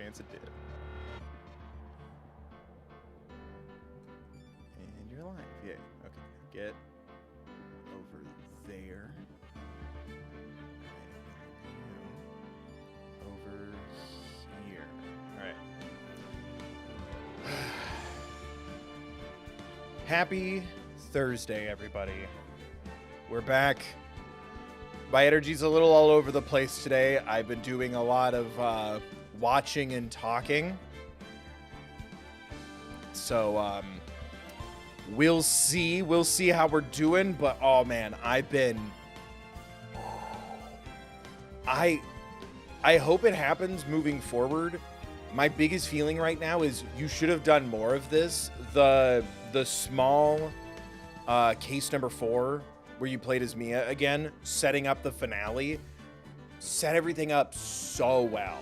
chance it did. And you're alive. Yay. Okay. Get over there. Over here. Alright. Happy Thursday, everybody. We're back. My energy's a little all over the place today. I've been doing a lot of watching and talking. So, we'll see. We'll see how we're doing. But, oh, man, I hope it happens moving forward. My biggest feeling right now is you should have done more of this. The small case number 4, where you played as Mia again, setting up the finale, set everything up so well.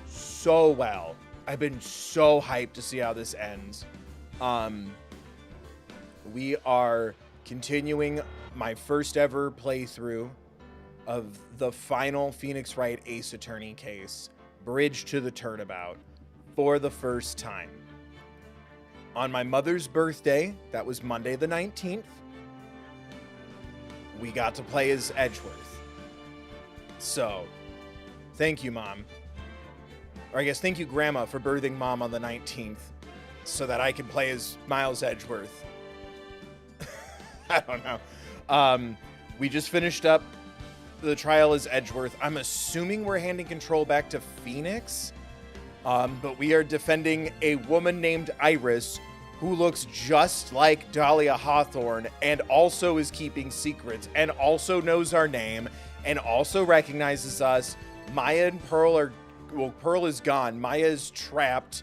So well. I've been so hyped to see how this ends. We are continuing my first ever playthrough of the final Phoenix Wright Ace Attorney case, Bridge to the Turnabout, for the first time. On my mother's birthday, that was Monday the 19th, we got to play as Edgeworth. So, thank you, Mom. Or I guess thank you, Grandma, for birthing Mom on the 19th so that I can play as Miles Edgeworth. I don't know. We just finished up the trial as Edgeworth. I'm assuming we're handing control back to Phoenix. But we are defending a woman named Iris who looks just like Dahlia Hawthorne and also is keeping secrets and also knows our name and also recognizes us. Maya and Pearl are... Well, Pearl is gone. Maya is trapped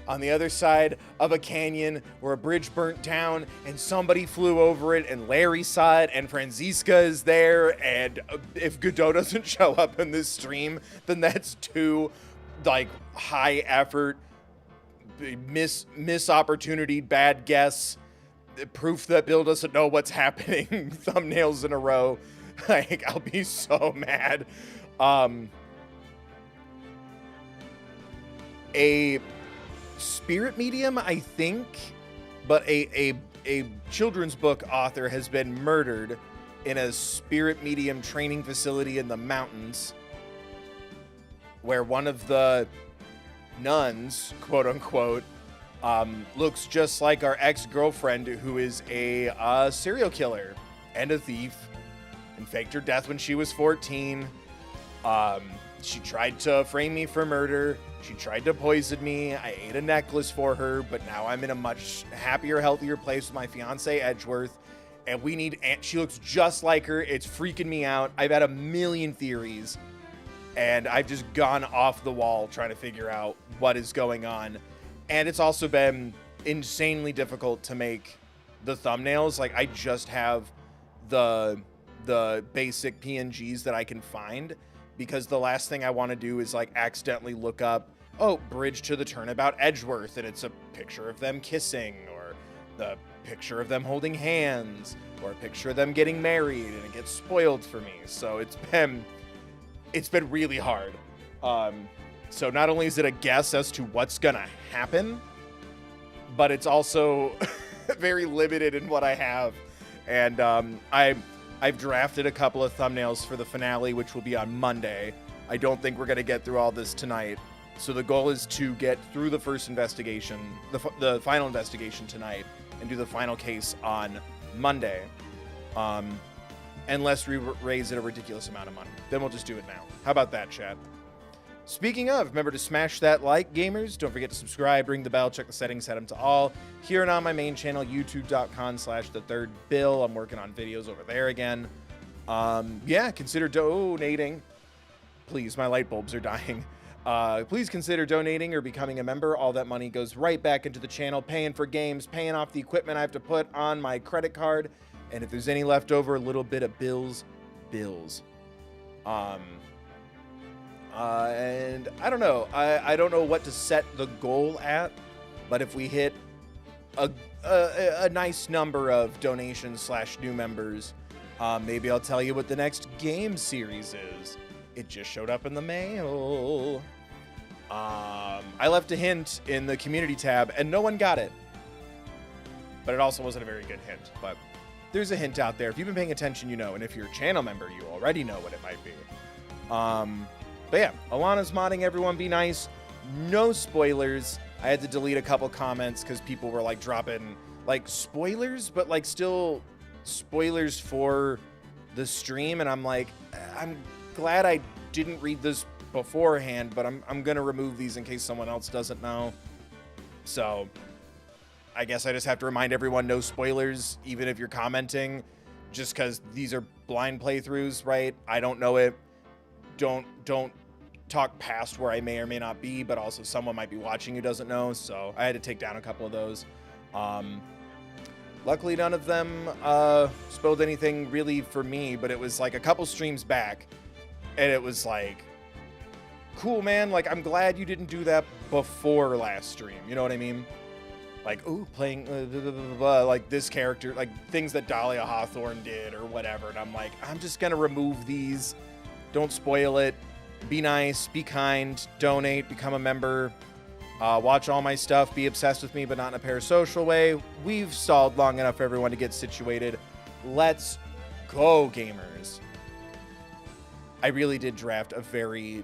on the other side of a canyon where a bridge burnt down and somebody flew over it and Larry saw it and Franziska is there. And if Godot doesn't show up in this stream, then that's 2, like, high effort, miss opportunity, bad guess, proof that Bill doesn't know what's happening, thumbnails in a row. Like, I'll be so mad. A spirit medium, I think, but a children's book author has been murdered in a spirit medium training facility in the mountains, where one of the nuns, quote unquote, looks just like our ex-girlfriend, who is a serial killer and a thief and faked her death when she was 14. She tried to frame me for murder. She tried to poison me. I ate a necklace for her, but now I'm in a much happier, healthier place with my fiance Edgeworth, and she looks just like her. It's freaking me out. I've had a million theories, and I've just gone off the wall trying to figure out what is going on. And it's also been insanely difficult to make the thumbnails. Like, I just have the basic PNGs that I can find, because the last thing I want to do is, like, accidentally look up, oh, Bridge to the Turnabout Edgeworth, and it's a picture of them kissing, or the picture of them holding hands, or a picture of them getting married, and it gets spoiled for me. So it's been really hard. So not only is it a guess as to what's gonna happen, but it's also very limited in what I have. And I've drafted a couple of thumbnails for the finale, which will be on Monday. I don't think we're gonna get through all this tonight. So the goal is to get through the first investigation, the final investigation tonight, and do the final case on Monday. Unless we raise it a ridiculous amount of money. Then we'll just do it now. How about that, chat? Speaking of, remember to smash that like, gamers. Don't forget to subscribe, ring the bell, check the settings, set them to all. Here and on my main channel, youtube.com/thethirdbill. I'm working on videos over there again. Yeah, consider donating. Please, my light bulbs are dying. Please consider donating or becoming a member. All that money goes right back into the channel, paying for games, paying off the equipment I have to put on my credit card. And if there's any left over, a little bit of bills. And I don't know. I don't know what to set the goal at, but if we hit a nice number of donations / new members, maybe I'll tell you what the next game series is. It just showed up in the mail. I left a hint in the community tab and no one got it. But it also wasn't a very good hint. But there's a hint out there. If you've been paying attention, you know. And if you're a channel member, you already know what it might be. But yeah, Alana's modding. Everyone be nice. No spoilers. I had to delete a couple comments because people were like dropping like spoilers, but like still spoilers for the stream. And I'm like, I'm glad I didn't read this beforehand, but I'm going to remove these in case someone else doesn't know. So I guess I just have to remind everyone, no spoilers, even if you're commenting, just because these are blind playthroughs, right? I don't know it. Don't talk past where I may or may not be, but also someone might be watching who doesn't know, so I had to take down a couple of those. Luckily, none of them spoiled anything really for me, but it was like a couple streams back, and it was like, cool, man, like, I'm glad you didn't do that before last stream, you know what I mean? Like, ooh, playing like this character, like things that Dahlia Hawthorne did or whatever, and I'm like, I'm just gonna remove these. Don't spoil it. Be nice, be kind, donate, become a member, watch all my stuff, be obsessed with me, but not in a parasocial way. We've stalled long enough for everyone to get situated. Let's go, gamers. I really did draft a very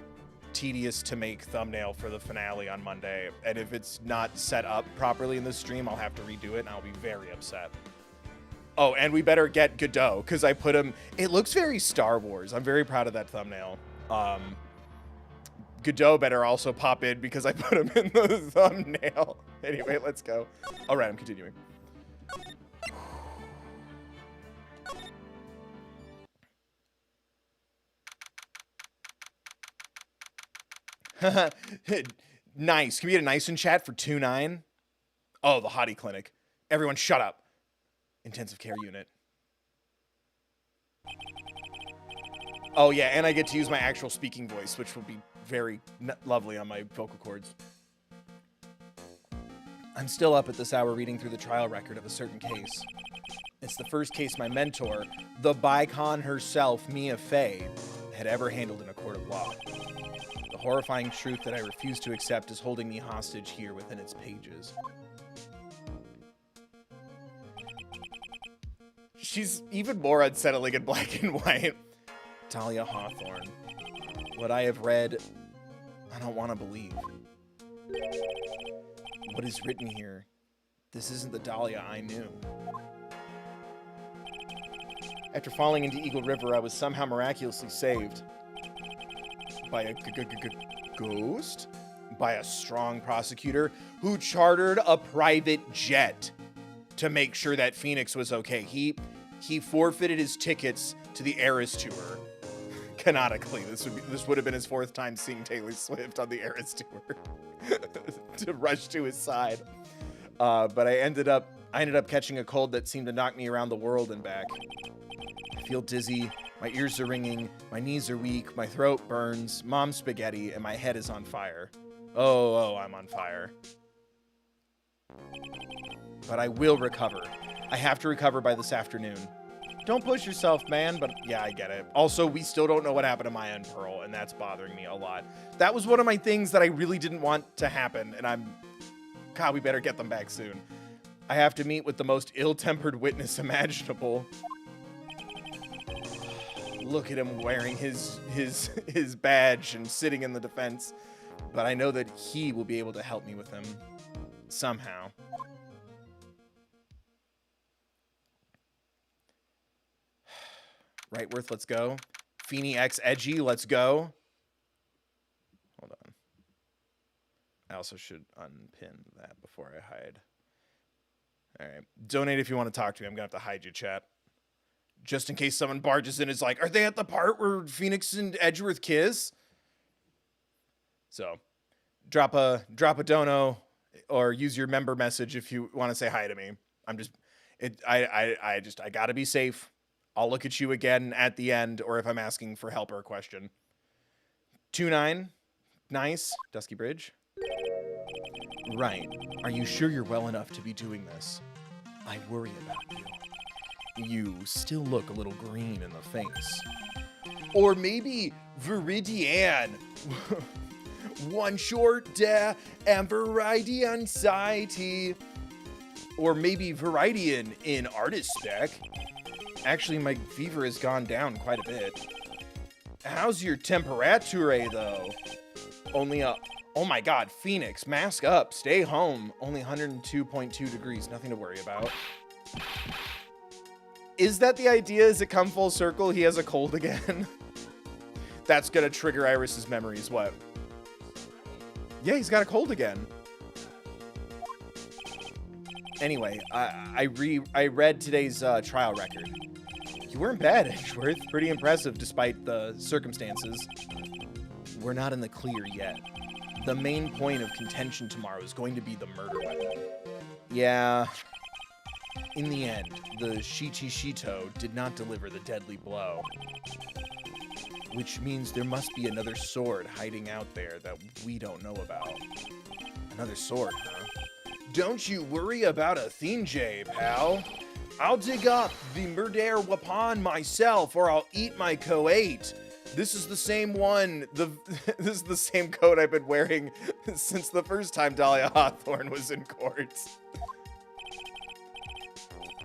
tedious to make thumbnail for the finale on Monday, and if it's not set up properly in the stream, I'll have to redo it, and I'll be very upset. Oh, and we better get Godot, because I put him... It looks very Star Wars. I'm very proud of that thumbnail. Godot better also pop in, because I put him in the thumbnail. Anyway, let's go. All right, I'm continuing. Nice. Can we get a nice in chat for 2-9? Oh, the hottie clinic. Everyone shut up. Intensive care unit. Oh, yeah, and I get to use my actual speaking voice, which will be very lovely on my vocal cords. I'm still up at this hour reading through the trial record of a certain case. It's the first case my mentor, the Bicon herself, Mia Fey, had ever handled in a court of law. The horrifying truth that I refuse to accept is holding me hostage here within its pages. She's even more unsettling in black and white. Dahlia Hawthorne. What I have read, I don't want to believe. What is written here? This isn't the Dahlia I knew. After falling into Eagle River, I was somehow miraculously saved. By a ghost? By a strong prosecutor who chartered a private jet to make sure that Phoenix was okay. He forfeited his tickets to the Eras Tour. Canonically, this would have been his 4th time seeing Taylor Swift on the Eras Tour to rush to his side. But I ended up catching a cold that seemed to knock me around the world and back. I feel dizzy, my ears are ringing, my knees are weak, my throat burns, mom's spaghetti, and my head is on fire. Oh, I'm on fire. But I will recover. I have to recover by this afternoon. Don't push yourself, man, but yeah, I get it. Also, we still don't know what happened to Maya and Pearl, and that's bothering me a lot. That was one of my things that I really didn't want to happen, and God, we better get them back soon. I have to meet with the most ill-tempered witness imaginable. Look at him wearing his badge and sitting in the defense. But I know that he will be able to help me with him. Somehow. Wrightworth, let's go. Feeny X Edgy, let's go. Hold on. I also should unpin that before I hide. All right. Donate if you want to talk to me. I'm going to have to hide you, chat. Just in case someone barges in and is like, are they at the part where Phoenix and Edgeworth kiss? So, drop a dono or use your member message if you want to say hi to me. I gotta be safe. I'll look at you again at the end, or if I'm asking for help or a question. 2-9. Nice. Dusky Bridge. Right. Are you sure you're well enough to be doing this? I worry about you. You still look a little green in the face. Or maybe Viridian. One short day and variety anxiety. Or maybe variety in artist spec. Actually, my fever has gone down quite a bit. How's your temperature, though? Only oh my god, Phoenix, mask up, stay home. Only 102.2 degrees, nothing to worry about. Is that the idea? Is it come full circle? He has a cold again? That's gonna trigger Iris's memories, what? Yeah, he's got a cold again. Anyway, I read today's trial record. You weren't bad, Edgeworth. Pretty impressive despite the circumstances. We're not in the clear yet. The main point of contention tomorrow is going to be the murder weapon. Yeah. In the end, the Shichishito did not deliver the deadly blow. Which means there must be another sword hiding out there that we don't know about. Another sword, huh? Don't you worry about a Thinjay, pal. I'll dig up the murder weapon myself, or I'll eat my coat. This is the same one. This is the same coat I've been wearing since the first time Dahlia Hawthorne was in court.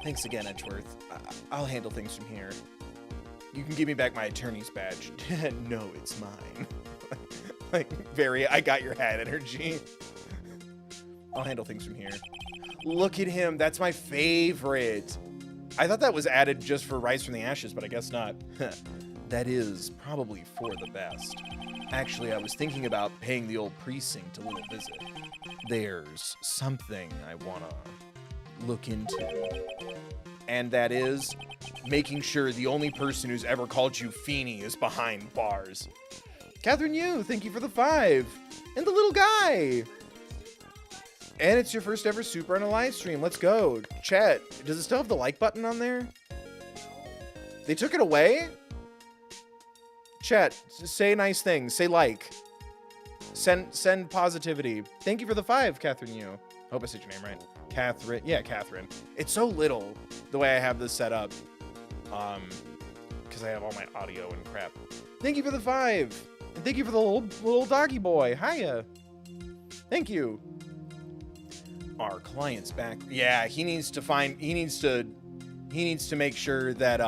Thanks again, Edgeworth. I'll handle things from here. You can give me back my attorney's badge. No, it's mine. Like, very, I got your hat energy. I'll handle things from here. Look at him. That's my favorite. I thought that was added just for Rise from the Ashes, but I guess not. That is probably for the best. Actually, I was thinking about paying the old precinct a little visit. There's something I want to look into. And that is making sure the only person who's ever called you Feeny is behind bars. Catherine Yu, thank you for the 5. And the little guy. And it's your first ever super on a live stream. Let's go. Chat, does it still have the like button on there? They took it away? Chat, say nice things. Say like. Send positivity. Thank you for the 5, Catherine Yu. Hope I said your name right. Catherine. Yeah, Catherine. It's so little the way I have this set up. Because I have all my audio and crap. Thank you for the 5. And thank you for the little doggy boy. Hiya. Thank you. Our client's back. Yeah, he needs to make sure that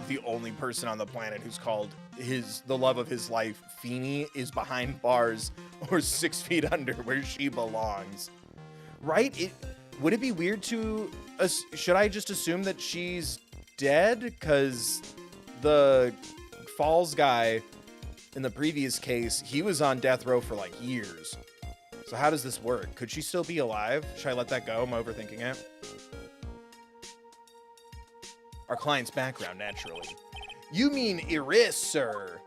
the only person on the planet who's called the love of his life Feeny is behind bars or 6 feet under where she belongs. Right? Would it be weird to should I just assume that she's dead? Because the Falls guy in the previous case, he was on death row for like years. So how does this work? Could she still be alive? Should I let that go? I'm overthinking it. Our client's background, naturally. You mean Iris, sir?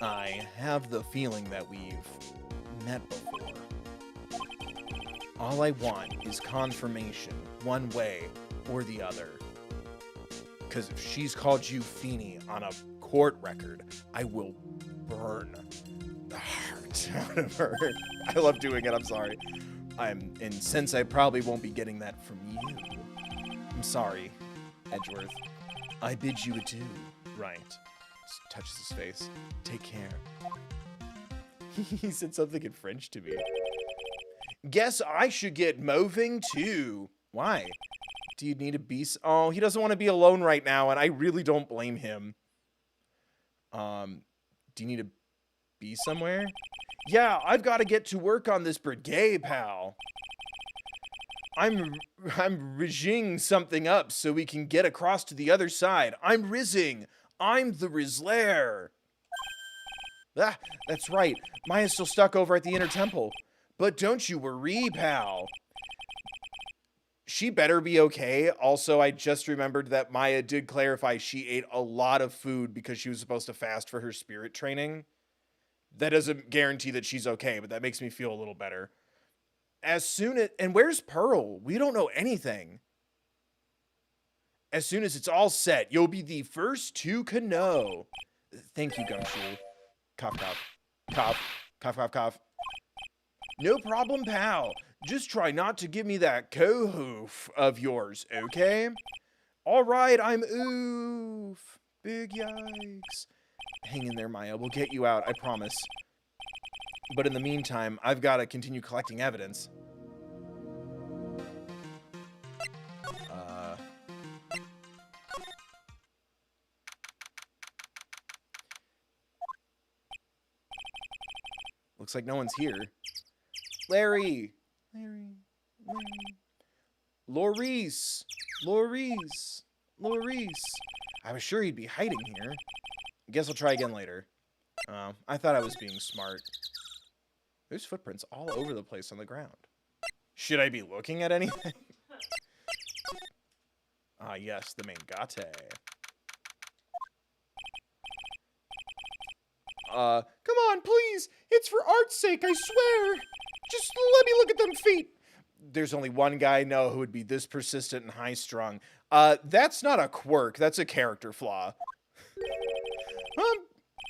I have the feeling that we've met before. All I want is confirmation, one way or the other. Because if she's called you Feeny on a court record, I will burn the heart out of her. I love doing it, I'm sorry. And since I probably won't be getting that from you, I'm sorry, Edgeworth. I bid you adieu, Wright. Just touches his face. Take care. He said something in French to me. Guess I should get moving too. Why? Do you need a beast? Oh, he doesn't want to be alone right now, and I really don't blame him. Do you need to be somewhere? Yeah, I've got to get to work on this brigade, pal. I'm rigging something up so we can get across to the other side. I'm rizzing. I'm the Rizzler. Ah, that's right. Maya's still stuck over at the inner temple. But don't you worry, pal. She better be okay. Also, I just remembered that Maya did clarify she ate a lot of food because she was supposed to fast for her spirit training. That doesn't guarantee that she's okay, but that makes me feel a little better. And where's Pearl? We don't know anything. As soon as it's all set, you'll be the first to know. Thank you, Gumshoe. Cough, cough. Cough. Cough, cough, cough. No problem, pal. Just try not to give me that co-hoof of yours, okay? All right, I'm oof. Big yikes. Hang in there, Maya. We'll get you out, I promise. But in the meantime, I've got to continue collecting evidence. Looks like no one's here. Larry! Laurice! I was sure he'd be hiding here. Guess I'll try again later. I thought I was being smart. There's footprints all over the place on the ground. Should I be looking at anything? Ah, yes, the main gate. Come on, please. It's for art's sake, I swear. Just let me look at them feet. There's only one guy I know who would be this persistent and high-strung. That's not a quirk. That's a character flaw.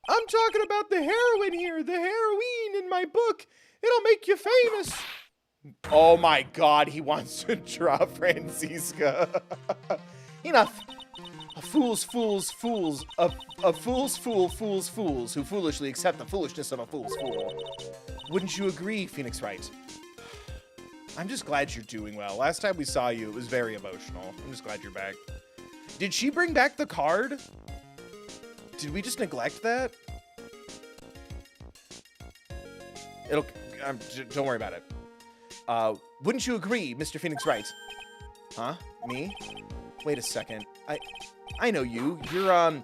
I'm talking about the heroine here. The heroine in my book. It'll make you famous. Oh my God, he wants to draw Franziska. Enough. A fool's fools who foolishly accept the foolishness of a fool's fool. Wouldn't you agree, Phoenix Wright? I'm just glad you're doing well. Last time we saw you, it was very emotional. I'm just glad you're back. Did she bring back the card? Did we just neglect that? Don't worry about it. Wouldn't you agree, Mr. Phoenix Wright? Huh? Me? Wait a second. I know you. Your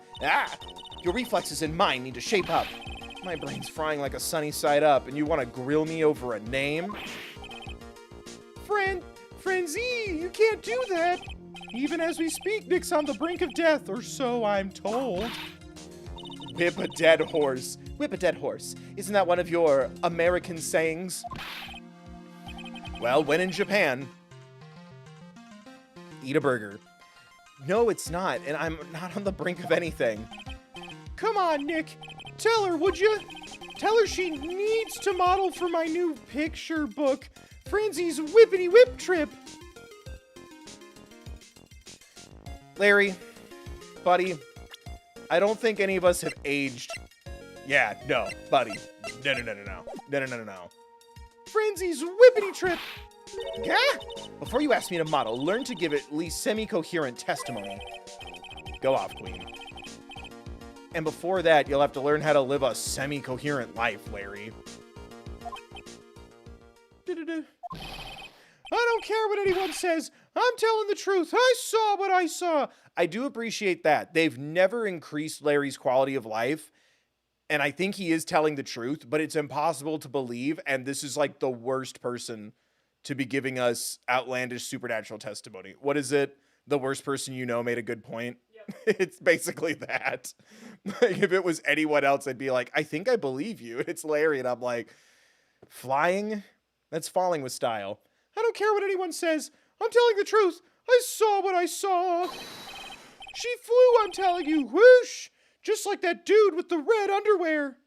reflexes and mine need to shape up. My brain's frying like a sunny side up, and you want to grill me over a name? Franzi, you can't do that. Even as we speak, Nick's on the brink of death, or so I'm told. Whip a dead horse. Whip a dead horse. Isn't that one of your American sayings? Well, when in Japan, eat a burger. No, it's not, and I'm not on the brink of anything. Come on, Nick. Tell her, would you? Tell her she needs to model for my new picture book, Franzi's Whippity Whip Trip. Larry, buddy, I don't think any of us have aged. Yeah, no, buddy. No. Franzi's Whippity Trip. Yeah? Before you ask me to model, learn to give at least semi-coherent testimony. Go off, Queen. And before that, you'll have to learn how to live a semi-coherent life, Larry. I don't care what anyone says. I'm telling the truth. I saw what I saw. I do appreciate that. They've never increased Larry's quality of life. And I think he is telling the truth, but it's impossible to believe. And this is like the worst person to be giving us outlandish supernatural testimony. What is it? The worst person you know made a good point. Yep. It's basically that. Like, if it was anyone else, I'd be like, I think I believe you. It's Larry. And I'm like, flying? That's falling with style. I don't care what anyone says. I'm telling the truth. I saw what I saw. She flew, I'm telling you. Whoosh! Just like that dude with the red underwear.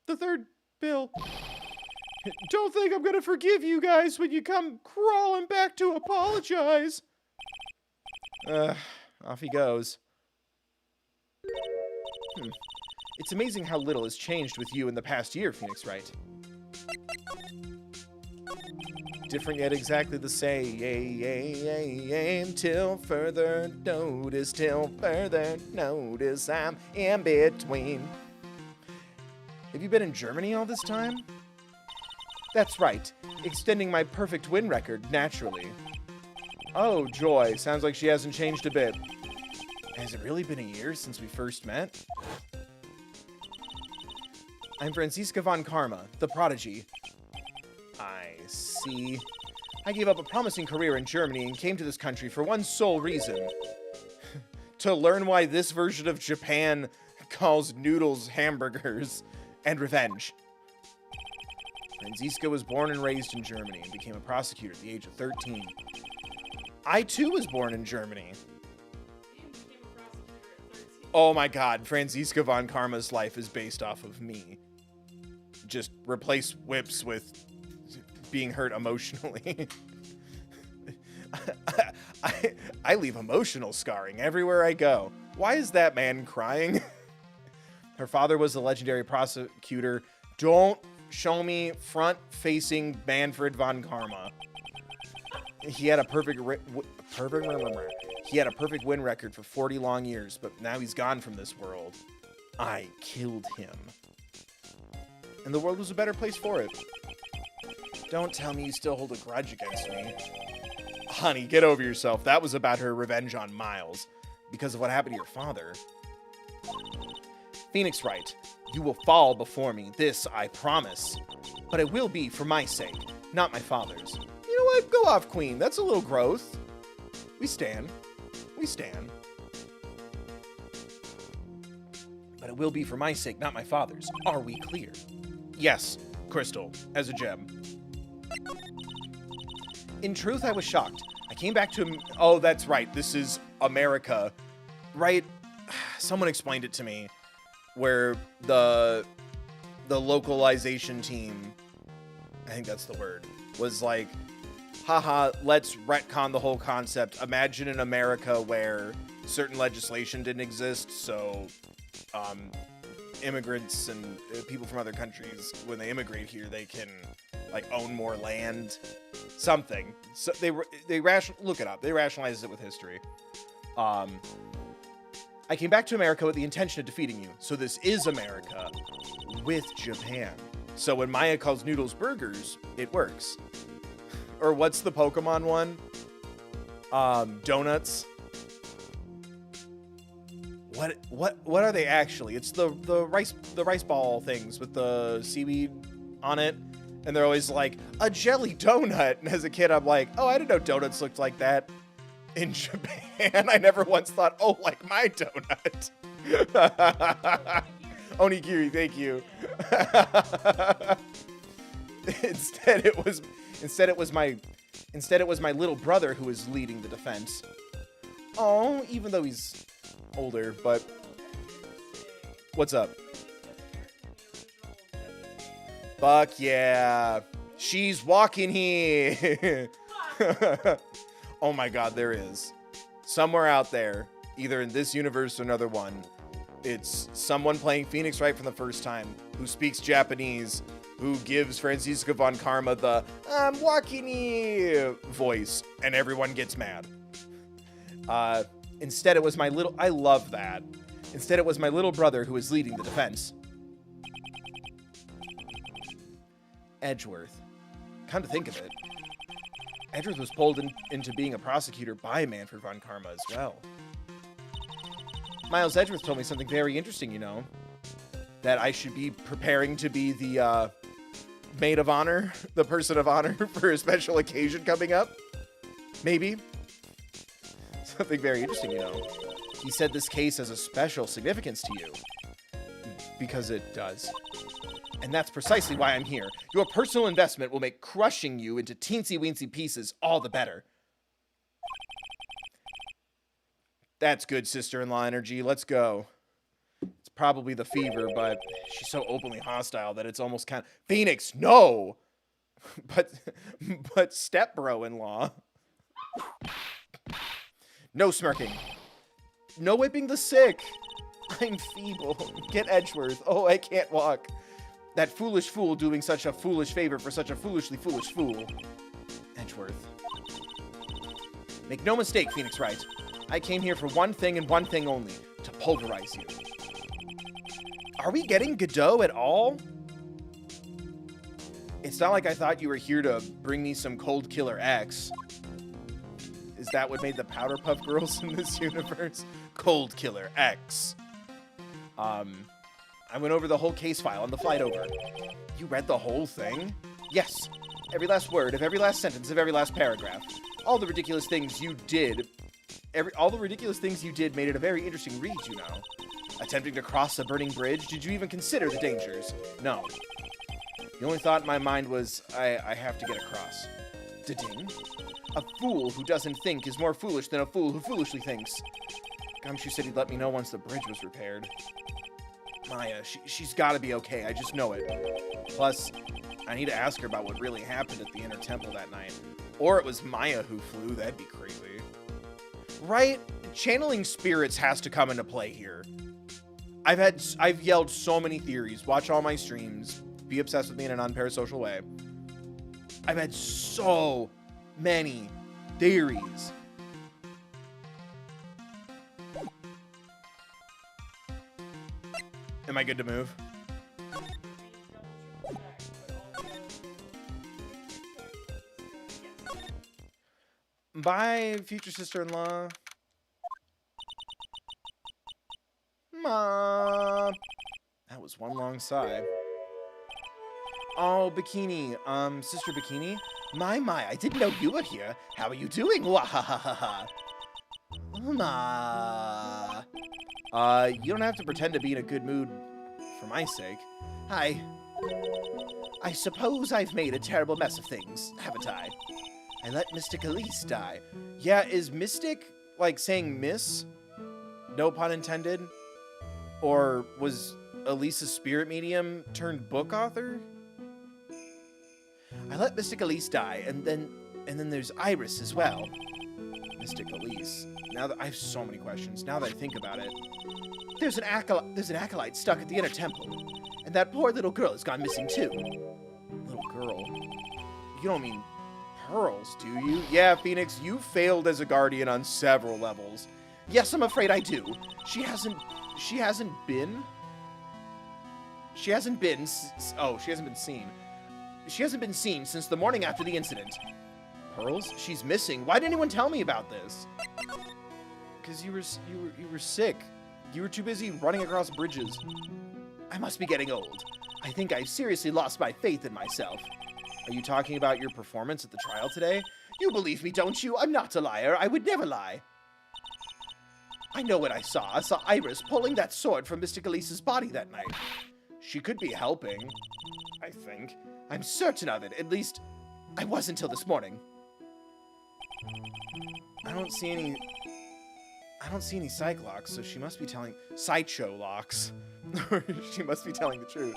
The third bill. Don't think I'm going to forgive you guys when you come crawling back to apologize. Off he goes. It's amazing how little has changed with you in the past year, Phoenix Wright. Different yet exactly the same. Till further notice, I'm in between. Have you been in Germany all this time? That's right. Extending my perfect win record, naturally. Oh, joy. Sounds like she hasn't changed a bit. Has it really been a year since we first met? I'm Franziska von Karma, the prodigy. I see. I gave up a promising career in Germany and came to this country for one sole reason. To learn why this version of Japan calls noodles hamburgers and revenge. Franziska was born and raised in Germany and became a prosecutor at the age of 13. I too was born in Germany. Oh my god, Franziska von Karma's life is based off of me. Just replace whips with being hurt emotionally. I leave emotional scarring everywhere I go. Why is that man crying? Her father was the legendary prosecutor. Don't show me front-facing Manfred von Karma. He had a perfect win record for 40 long years, but now he's gone from this world. I killed him. And the world was a better place for it. Don't tell me you still hold a grudge against me. Honey, get over yourself. That was about her revenge on Miles. Because of what happened to your father. Phoenix Wright, you will fall before me. This I promise. But it will be for my sake, not my father's. You know what? Go off, Queen. That's a little growth. We stand. We stand. But it will be for my sake, not my father's. Are we clear? Yes, Crystal, as a gem. In truth, I was shocked. I came back to... Oh, that's right. This is America. Right? Someone explained it to me. Where the localization team, I think that's the word, was like, haha, let's retcon the whole concept. Imagine an America where certain legislation didn't exist, so immigrants and people from other countries, when they immigrate here, they can like own more land, something. So they look it up. They rationalized it with history. I came back to America with the intention of defeating you. So this is America with Japan. So when Maya calls noodles burgers, it works. Or what's the Pokemon one? Donuts. What are they actually? It's the rice ball things with the seaweed on it. And they're always like, a jelly donut. And as a kid, I'm like, oh, I didn't know donuts looked like that. In Japan, I never once thought, oh, like my donut. Onigiri, thank you. Instead, it was my little brother who was leading the defense. Oh, even though he's older, but what's up? Fuck yeah. She's walking here. Oh my god, there is. Somewhere out there, either in this universe or another one, it's someone playing Phoenix Wright for the first time, who speaks Japanese, who gives Franziska von Karma the I'm walking here voice, and everyone gets mad. Instead, it was my little... I love that. Instead, it was my little brother who was leading the defense. Edgeworth. Come to think of it, Edgeworth was pulled into being a prosecutor by Manfred von Karma as well. Miles Edgeworth told me something very interesting, you know. That I should be preparing to be the maid of honor, the person of honor for a special occasion coming up. Maybe. Something very interesting, you know. He said this case has a special significance to you. Because it does. And that's precisely why I'm here. Your personal investment will make crushing you into teensy-weensy pieces all the better. That's good sister-in-law energy. Let's go. It's probably the fever, but she's so openly hostile that it's almost kind of... Phoenix, no! But step-bro-in-law. No smirking. No whipping the sick. I'm feeble. Get Edgeworth. Oh, I can't walk. That foolish fool doing such a foolish favor for such a foolishly foolish fool. Edgeworth. Make no mistake, Phoenix Wright. I came here for one thing and one thing only. To pulverize you. Are we getting Godot at all? It's not like I thought you were here to bring me some Cold Killer X. Is that what made the Powder Puff Girls in this universe? Cold Killer X. I went over the whole case file on the flight over. You read the whole thing? Yes. Every last word of every last sentence of every last paragraph. All the ridiculous things you did. All the ridiculous things you did made it a very interesting read, you know. Attempting to cross a burning bridge, did you even consider the dangers? No. The only thought in my mind was, I have to get across. Da-ding. A fool who doesn't think is more foolish than a fool who foolishly thinks. Gumshoe said he'd let me know once the bridge was repaired. Maya, she's gotta be okay, I just know it. Plus, I need to ask her about what really happened at the Inner Temple that night. Or it was Maya who flew, that'd be crazy. Right? Channeling spirits has to come into play here. I've yelled so many theories. Watch all my streams. Be obsessed with me in a non-parasocial way. I've had so many theories. Am I good to move? Bye, future sister-in-law. Mom. That was one long sigh. Oh, Bikini. Sister Bikini? My, I didn't know you were here. How are you doing? Wahahaha. You don't have to pretend to be in a good mood for my sake. I suppose I've made a terrible mess of things, haven't I? I let Mystic Elise die. Yeah, is Mystic, like, saying miss? No pun intended? Or was Elise a spirit medium turned book author? I let Mystic Elise die, and then there's Iris as well. Mystic Elise. Now that I have so many questions, now that I think about it. There's an acolyte stuck at the inner temple, and that poor little girl has gone missing too. Little girl? You don't mean Pearls, do you? Yeah, Phoenix, you failed as a guardian on several levels. Yes, I'm afraid I do. She hasn't been seen. She hasn't been seen since the morning after the incident. Pearls? She's missing. Why didn't anyone tell me about this? Because you were sick. You were too busy running across bridges. I must be getting old. I think I've seriously lost my faith in myself. Are you talking about your performance at the trial today? You believe me, don't you? I'm not a liar. I would never lie. I know what I saw. I saw Iris pulling that sword from Mystic Elise's body that night. She could be helping, I think. I'm certain of it. At least, I was until this morning. I don't see any psych locks, so she must be telling... Sideshow locks. She must be telling the truth.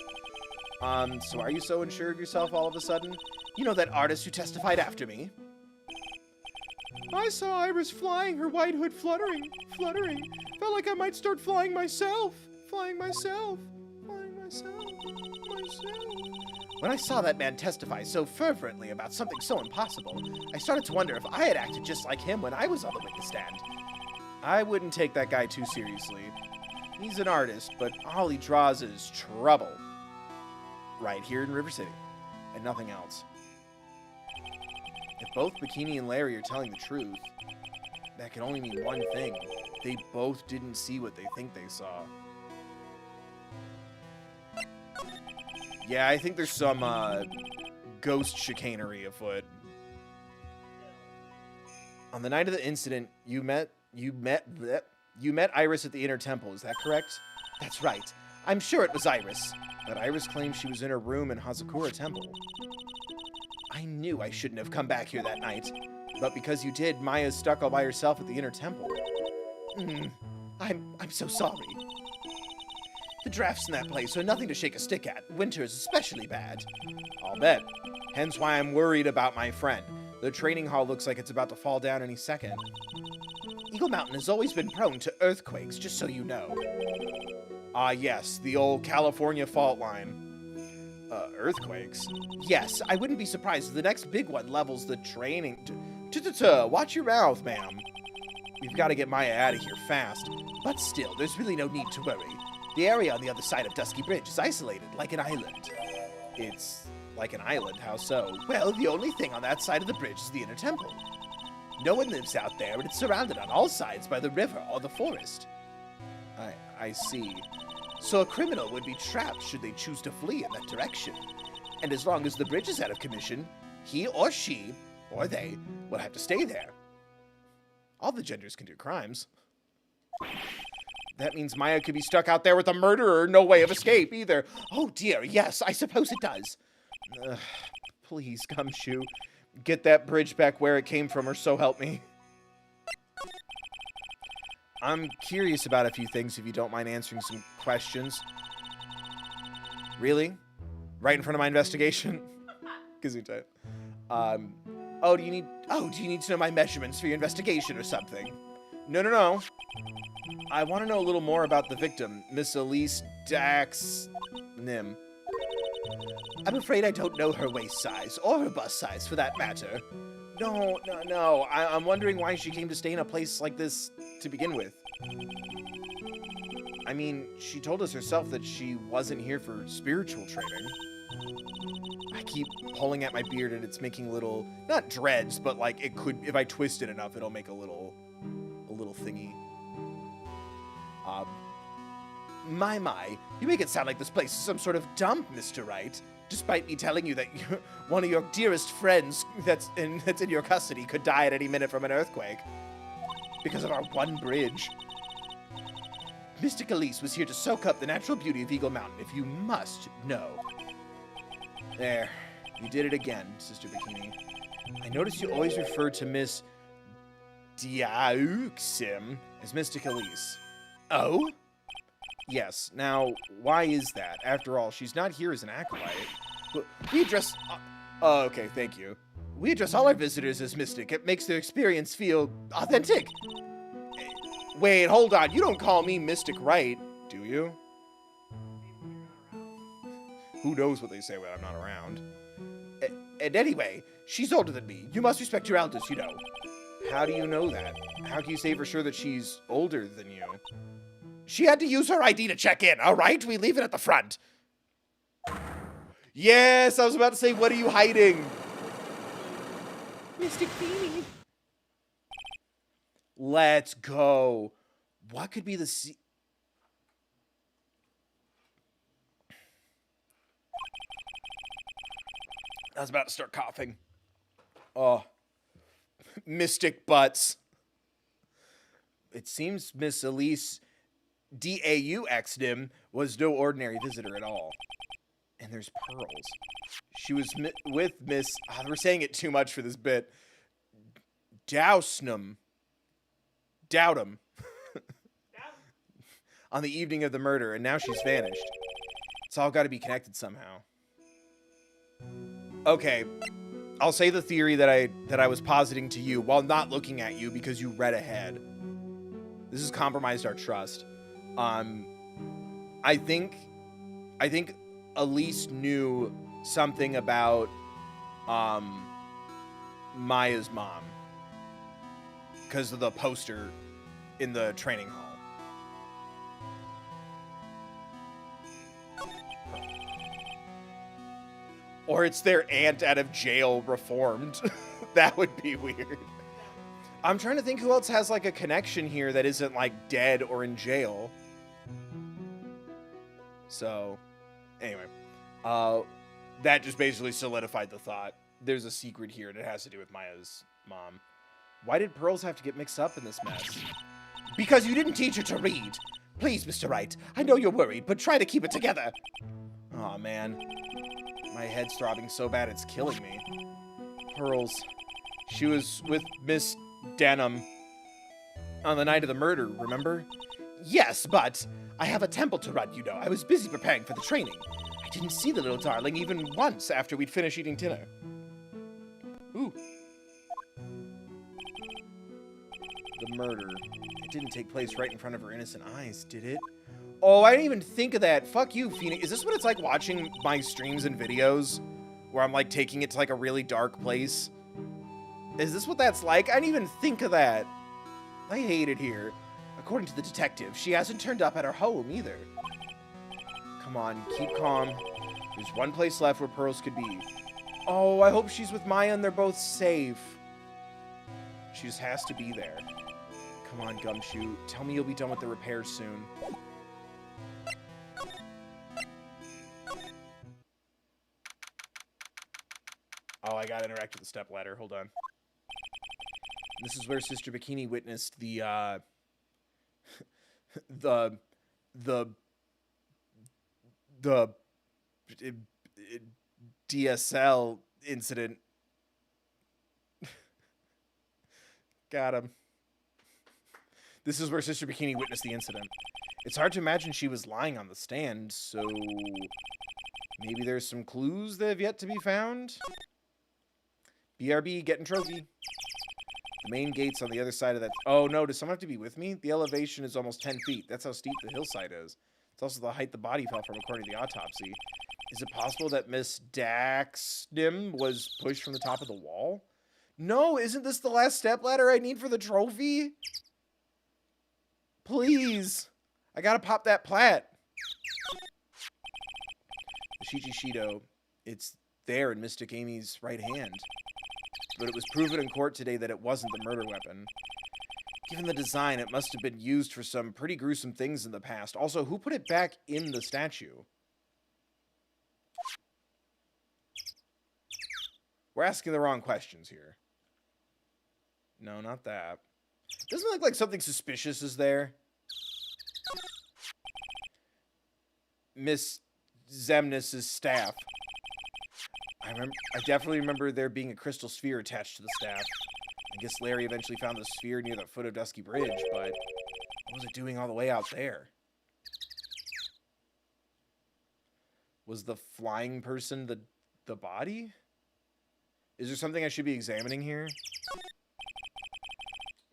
So are you so unsure of yourself all of a sudden? You know that artist who testified after me? I saw Iris flying, her white hood fluttering. Felt like I might start flying myself. When I saw that man testify so fervently about something so impossible, I started to wonder if I had acted just like him when I was on the witness stand. I wouldn't take that guy too seriously. He's an artist, but all he draws is trouble. Right here in River City, and nothing else. If both Bikini and Larry are telling the truth, that can only mean one thing. They both didn't see what they think they saw. Yeah, I think there's some ghost chicanery afoot. On the night of the incident, you met Iris at the Inner Temple, is that correct? That's right. I'm sure it was Iris. But Iris claims she was in her room in Hazakura Temple. I knew I shouldn't have come back here that night. But because you did, Maya's stuck all by herself at the Inner Temple. I'm so sorry. The drafts in that place are nothing to shake a stick at. Winter's especially bad. I'll bet. Hence why I'm worried about my friend. The training hall looks like it's about to fall down any second. Eagle Mountain has always been prone to earthquakes, just so you know. Ah, yes, the old California fault line. Earthquakes? Yes, I wouldn't be surprised if the next big one levels the training. Watch your mouth, ma'am. We've got to get Maya out of here fast. But still, there's really no need to worry. The area on the other side of Dusky Bridge is isolated, like an island. It's like an island, how so? Well, the only thing on that side of the bridge is the Inner Temple. No one lives out there, and it's surrounded on all sides by the river or the forest. I see. So a criminal would be trapped should they choose to flee in that direction. And as long as the bridge is out of commission, he or she, or they, will have to stay there. All the genders can do crimes. That means Maya could be stuck out there with a murderer, no way of escape either. Oh dear, yes, I suppose it does. Please, Gumshoe, get that bridge back where it came from, or so help me. I'm curious about a few things, if you don't mind answering some questions. Really? Right in front of my investigation? Gesundheit. Do you need to know my measurements for your investigation or something? No. I want to know a little more about the victim, Miss Elise Dax Nim. I'm afraid I don't know her waist size, or her bust size, for that matter. No. I'm wondering why she came to stay in a place like this to begin with. I mean, she told us herself that she wasn't here for spiritual training. I keep pulling at my beard and it's making little, not dreads, but like it could, if I twist it enough, it'll make a little thingy. My, you make it sound like this place is some sort of dump, Mr. Wright. Despite me telling you that one of your dearest friends that's in your custody could die at any minute from an earthquake. Because of our one bridge. Mystic Elise was here to soak up the natural beauty of Eagle Mountain, if you must know. There. You did it again, Sister Bikini. I noticed you always refer to Miss Diauxim as Mystic Elise. Oh? Yes. Now, why is that? After all, she's not here as an acolyte. We address... Oh, okay, thank you. We address all our visitors as Mystic. It makes their experience feel authentic. Wait, hold on. You don't call me Mystic Wright, do you? Who knows what they say when I'm not around? And anyway, she's older than me. You must respect your elders, you know. How do you know that? How can you say for sure that she's older than you? She had to use her ID to check in, all right? We leave it at the front. Yes, I was about to say, what are you hiding? Mystic Beanie. Let's go. What could be the I was about to start coughing. Oh. Mystic butts. It seems Miss Elise Dauxnim was no ordinary visitor at all. And there's Pearls. She was with Miss... Oh, we're saying it too much for this bit. Dousnum. Dowdum. On the evening of the murder, and now she's vanished. It's all got to be connected somehow. Okay, I'll say the theory that I was positing to you while not looking at you because you read ahead. This has compromised our trust. I think Elise knew something about Maya's mom because of the poster in the training hall. Or it's their aunt out of jail reformed. That would be weird. I'm trying to think who else has like a connection here that isn't like dead or in jail. So, anyway. That just basically solidified the thought. There's a secret here and it has to do with Maya's mom. Why did Pearls have to get mixed up in this mess? Because you didn't teach her to read. Please, Mr. Wright, I know you're worried, but try to keep it together. Aw, man. My head's throbbing so bad it's killing me. Pearls. She was with Miss Denham on the night of the murder, remember? Yes, but I have a temple to run, you know. I was busy preparing for the training. I didn't see the little darling even once after we'd finished eating dinner. Ooh. The murder. It didn't take place right in front of her innocent eyes, did it? Oh, I didn't even think of that. Fuck you, Phoenix. Is this what it's like watching my streams and videos? Where I'm like taking it to like a really dark place? Is this what that's like? I didn't even think of that. I hate it here. According to the detective, she hasn't turned up at her home either. Come on, keep calm. There's one place left where Pearls could be. Oh, I hope she's with Maya and they're both safe. She just has to be there. Come on, Gumshoe. Tell me you'll be done with the repairs soon. Oh, I gotta interact with the stepladder. Hold on. This is where Sister Bikini witnessed the DSL incident. Got him. This is where Sister Bikini witnessed the incident. It's hard to imagine she was lying on the stand, so maybe there's some clues that have yet to be found? BRB, getting trophy. The main gate's on the other side of that. Oh, no. Does someone have to be with me? The elevation is almost 10 feet. That's how steep the hillside is. It's also the height the body fell from, according to the autopsy. Is it possible that Miss Daxnim was pushed from the top of the wall? No, isn't this the last stepladder I need for the trophy? Please. I gotta pop that plat. The Shichido, it's there in Mystic Amy's right hand. But it was proven in court today that it wasn't the murder weapon. Given the design, it must have been used for some pretty gruesome things in the past. Also, who put it back in the statue? We're asking the wrong questions here. No, not that. Doesn't it look like something suspicious is there? Miss Zemnis's staff. I definitely remember there being a crystal sphere attached to the staff. I guess Larry eventually found the sphere near the foot of Dusky Bridge, but what was it doing all the way out there? Was the flying person the body? Is there something I should be examining here?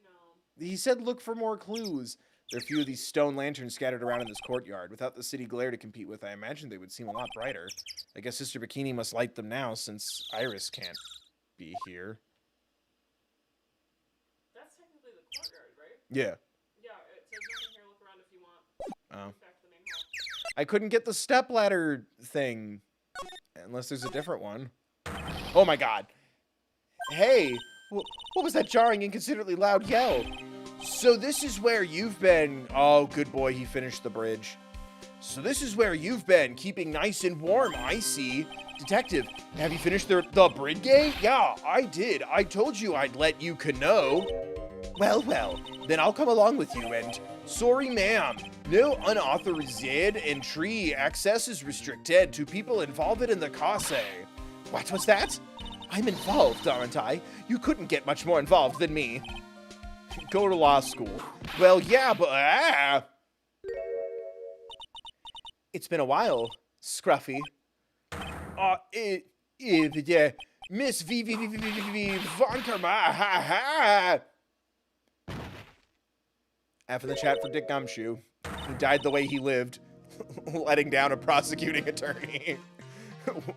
No. He said look for more clues. There are a few of these stone lanterns scattered around in this courtyard. Without the city glare to compete with, I imagine they would seem a lot brighter. I guess Sister Bikini must light them now, since Iris can't be here. That's technically the courtyard, right? Yeah. Yeah, it says nothing here. Look around if you want. Oh. Back to the main hall. I couldn't get the stepladder thing. Unless there's a different one. Oh my god. Hey, what was that jarring, inconsiderately loud yell? So this is where you've been. Oh, good boy, he finished the bridge. So this is where you've been, keeping nice and warm, I see. Detective, have you finished the bridge gate? Yeah, I did. I told you I'd let you know. Well, then I'll come along with you and... Sorry, ma'am. No unauthorized entry. Access is restricted to people involved in the cause. What was that? I'm involved, aren't I? You couldn't get much more involved than me. Go to law school. Well, yeah, but... It's been a while, Scruffy. Miss V Von Karma, F in the chat for Dick Gumshoe. He died the way he lived, letting down a prosecuting attorney,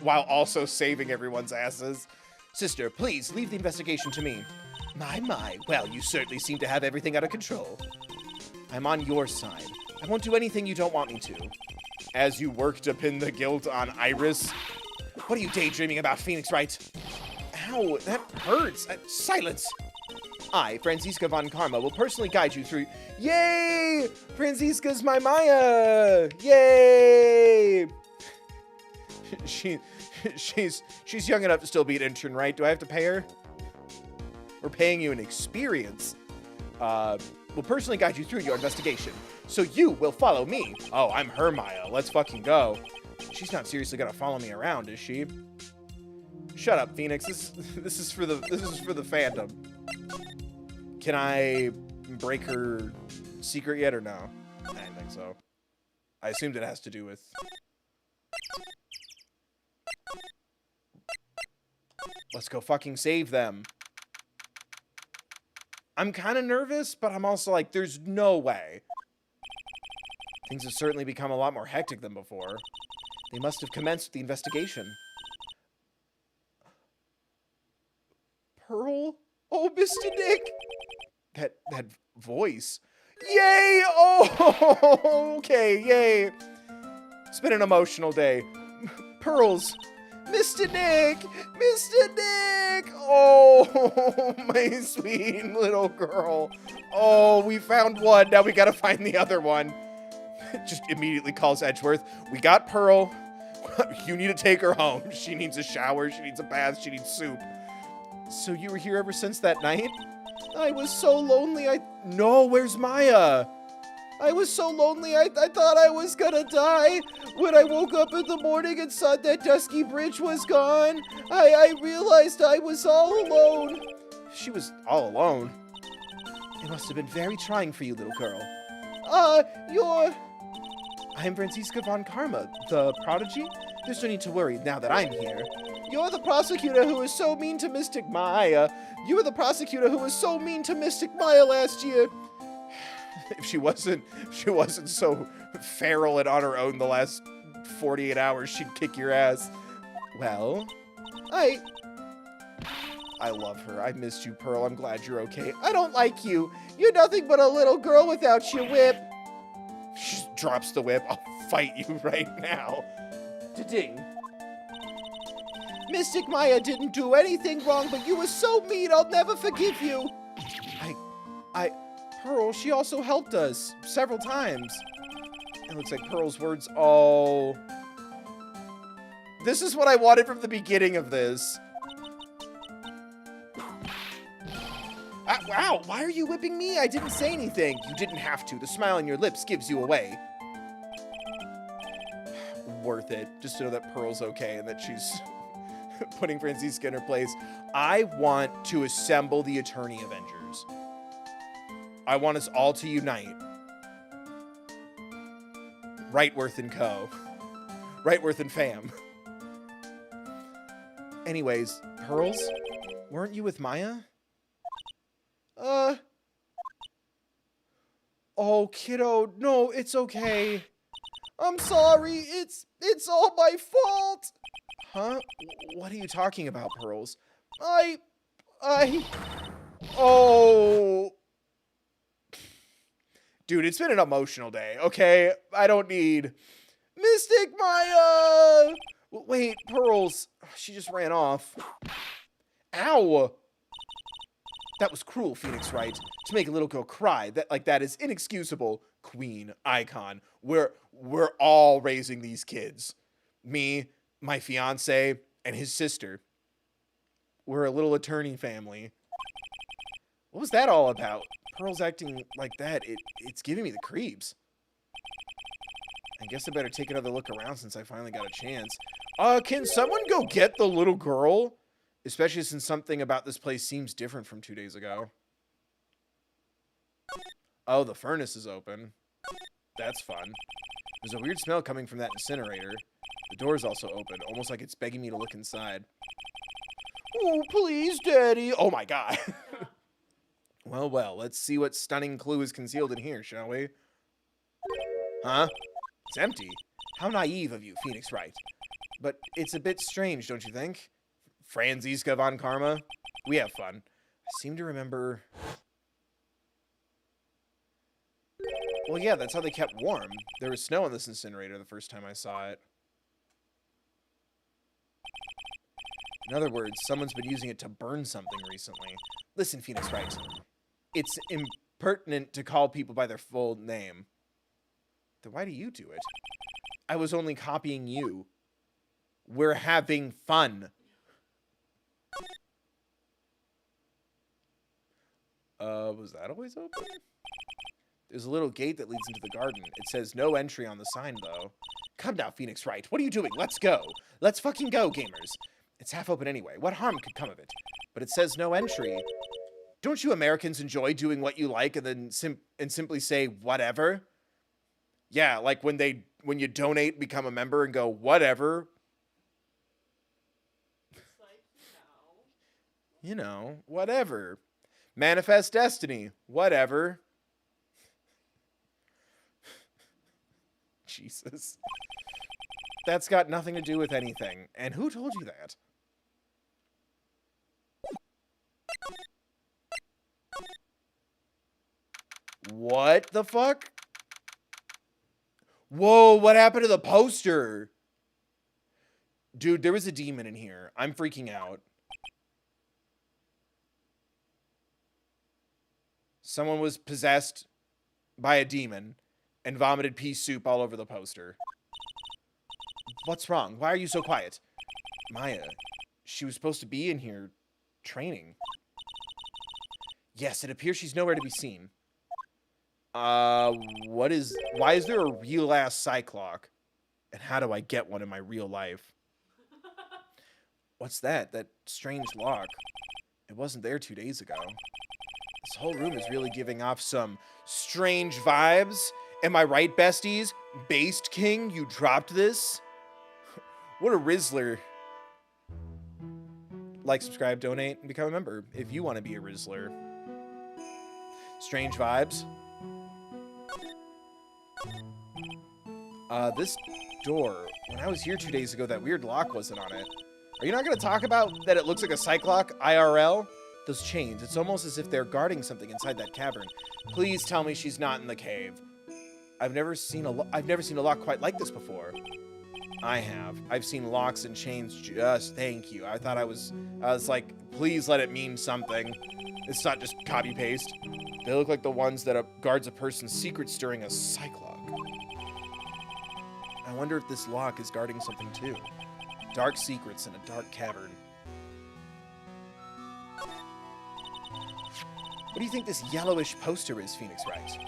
while also saving everyone's asses. Sister, please, leave the investigation to me. My, well, you certainly seem to have everything under control. I'm on your side. I won't do anything you don't want me to. As you work to pin the guilt on Iris. What are you daydreaming about, Phoenix Wright? Ow, that hurts. Silence. I, Franziska von Karma, will personally guide you through... Yay! Franziska's my Maya! Yay! She's young enough to still be an intern, right? Do I have to pay her? We're paying you an experience. Will personally guide you through your investigation. So you will follow me. Oh, I'm her Maya. Let's fucking go. She's not seriously gonna follow me around, is she? Shut up, Phoenix. This is for the fandom. Can I break her secret yet or no? I don't think so. I assumed it has to do with... Let's go fucking save them. I'm kind of nervous, but I'm also like, there's no way. Things have certainly become a lot more hectic than before. They must have commenced the investigation. Pearl? Oh, Mr. Nick! That voice. Yay! Oh, okay, yay. It's been an emotional day. Pearls. Mr. Nick! Mr. Nick! Oh, my sweet little girl. Oh, we found one. Now we gotta find the other one. Just immediately calls Edgeworth. We got Pearl. You need to take her home. She needs a shower. She needs a bath. She needs soup. So you were here ever since that night? I was so lonely. No, where's Maya? I was so lonely, I thought I was gonna die. When I woke up in the morning and saw that Dusky Bridge was gone, I realized I was all alone. She was all alone? It must have been very trying for you, little girl. I'm Franziska von Karma, the prodigy. There's no need to worry now that I'm here. You're the prosecutor who was so mean to Mystic Maya. You were the prosecutor who was so mean to Mystic Maya last year. If she wasn't so feral and on her own the last 48 hours, she'd kick your ass. Well, I love her. I missed you, Pearl. I'm glad you're okay. I don't like you. You're nothing but a little girl without your whip. She drops the whip. I'll fight you right now. Da-ding. Mystic Maya didn't do anything wrong, but you were so mean, I'll never forgive you. Pearl, she also helped us several times. It looks like Pearl's words all... This is what I wanted from the beginning of this. Wow, why are you whipping me? I didn't say anything. You didn't have to. The smile on your lips gives you away. Worth it, just to know that Pearl's okay and that she's putting Franziska in her place. I want to assemble the Attorney Avengers. I want us all to unite. Wrightworth and co. Wrightworth and fam. Anyways, Pearls, weren't you with Maya? Oh, kiddo, no, it's okay. I'm sorry, it's all my fault. Huh? What are you talking about, Pearls? Oh. Dude, it's been an emotional day, okay? I don't need... Mystic Maya! Wait, Pearls. She just ran off. Ow! That was cruel, Phoenix Wright. To make a little girl cry, that is inexcusable. Queen, icon. We're all raising these kids. Me, my fiance, and his sister. We're a little attorney family. What was that all about? Pearl's acting like that. It's giving me the creeps. I guess I better take another look around since I finally got a chance. Can someone go get the little girl? Especially since something about this place seems different from 2 days ago. Oh, the furnace is open. That's fun. There's a weird smell coming from that incinerator. The door is also open, almost like it's begging me to look inside. Oh, please, Daddy. Oh my god. Well, let's see what stunning clue is concealed in here, shall we? Huh? It's empty. How naive of you, Phoenix Wright. But it's a bit strange, don't you think? Franziska von Karma? We have fun. I seem to remember... Well, yeah, that's how they kept warm. There was snow on this incinerator the first time I saw it. In other words, someone's been using it to burn something recently. Listen, Phoenix Wright. It's impertinent to call people by their full name. Then why do you do it? I was only copying you. We're having fun. Was that always open? There's a little gate that leads into the garden. It says no entry on the sign, though. Come now, Phoenix Wright. What are you doing? Let's go. Let's fucking go, gamers. It's half open anyway. What harm could come of it? But it says no entry. Don't you Americans enjoy doing what you like and then simply say whatever? Yeah, like when you donate, become a member, and go whatever. It's like, no. You know, whatever. Manifest destiny, whatever. Jesus. That's got nothing to do with anything. And who told you that? What the fuck? Whoa, what happened to the poster? Dude, there was a demon in here. I'm freaking out. Someone was possessed by a demon and vomited pea soup all over the poster. What's wrong? Why are you so quiet? Maya, she was supposed to be in here training. Yes, it appears she's nowhere to be seen. Why is there a real ass Cyclock? And how do I get one in my real life? What's that? That strange lock. It wasn't there 2 days ago. This whole room is really giving off some strange vibes. Am I right, besties? Based King, you dropped this? What a Rizzler. Like, subscribe, donate, and become a member if you want to be a Rizzler. Strange vibes. This door, when I was here 2 days ago, that weird lock wasn't on it. Are you not going to talk about that it looks like a Cyclock IRL? Those chains, it's almost as if they're guarding something inside that cavern. Please tell me she's not in the cave. I've never seen a lock quite like this before. I have. I've seen locks and chains just, thank you. I was like, please let it mean something. It's not just copy paste. They look like the ones that guards a person's secrets during a Cyclock. I wonder if this lock is guarding something too. Dark secrets in a dark cavern. What do you think this yellowish poster is, Phoenix Wright?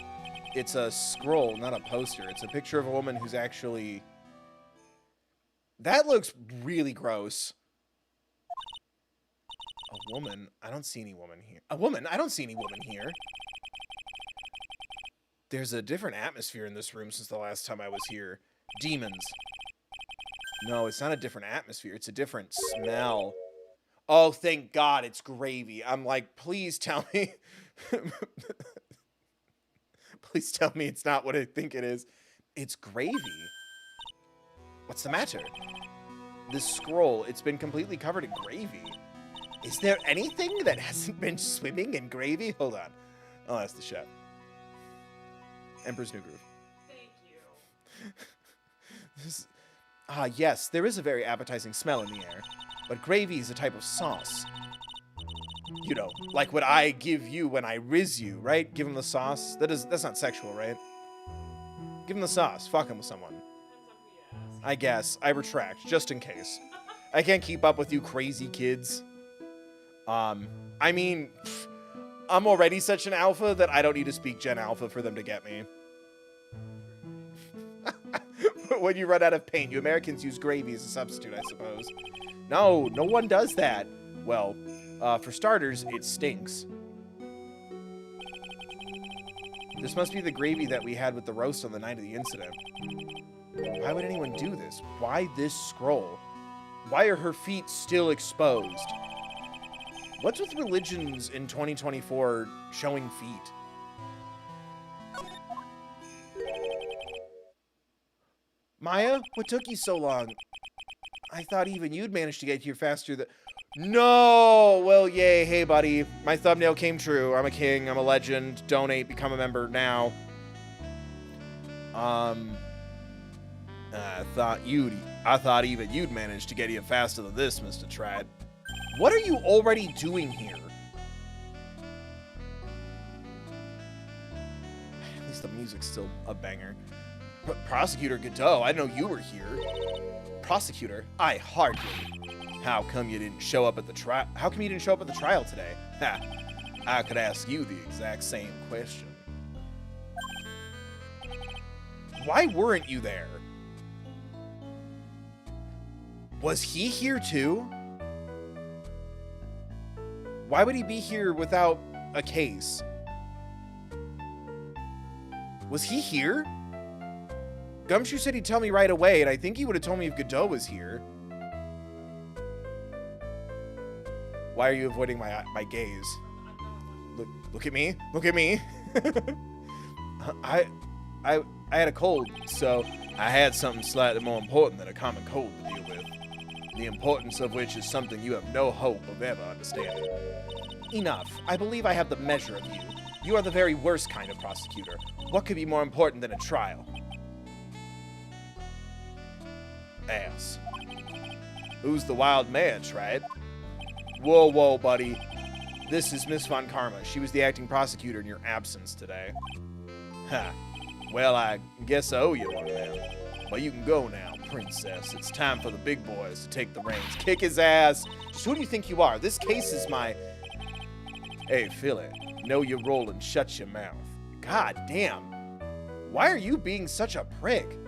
It's a scroll, not a poster. It's a picture of a woman who's actually... That looks really gross. A woman? I don't see any woman here. A woman? I don't see any woman here. There's a different atmosphere in this room since the last time I was here. Demons. No, it's not a different atmosphere. It's a different smell. Oh, thank God it's gravy. I'm like, please tell me. Please tell me it's not what I think it is. It's gravy. What's the matter? This scroll, it's been completely covered in gravy. Is there anything that hasn't been swimming in gravy? Hold on. I'll ask the chef. Emperor's New Groove. Thank you. Yes, there is a very appetizing smell in the air. But gravy is a type of sauce. You know, like what I give you when I rizz you, right? Give him the sauce. That's not sexual, right? Give him the sauce. Fuck him with someone. I guess. I retract, just in case. I can't keep up with you crazy kids. I mean, I'm already such an alpha that I don't need to speak Gen Alpha for them to get me. When you run out of paint, you Americans use gravy as a substitute, I suppose. No, no one does that. Well, for starters, it stinks. This must be the gravy that we had with the roast on the night of the incident. Why would anyone do this? Why this scroll? Why are her feet still exposed? What's with religions in 2024 showing feet? Maya, what took you so long? I thought even you'd manage to get here faster than... No! Well, yay. Hey, buddy. My thumbnail came true. I'm a king. I'm a legend. Donate. Become a member now. I thought even you'd manage to get here faster than this, Mr. Trad. What are you already doing here? At least the music's still a banger. Prosecutor Godot, I didn't know you were here. Prosecutor, I hardly. How come you didn't show up at the trial? How come you didn't show up at the trial today? Ha! I could ask you the exact same question. Why weren't you there? Was he here too? Why would he be here without a case? Was he here? Gumshoe said he'd tell me right away, and I think he would have told me if Godot was here. Why are you avoiding my gaze? Look at me. Look at me. I had a cold, so I had something slightly more important than a common cold to deal with. The importance of which is something you have no hope of ever understanding. Enough. I believe I have the measure of you. You are the very worst kind of prosecutor. What could be more important than a trial? Ass. Who's the wild man, Trad? Whoa, whoa, buddy. This is Miss Von Karma. She was the acting prosecutor in your absence today. Ha. Well, I guess I owe you one now. But you can go now, princess. It's time for the big boys to take the reins. Kick his ass. Just who do you think you are? This case is my... Hey, Philly. Know your role and shut your mouth. God damn. Why are you being such a prick?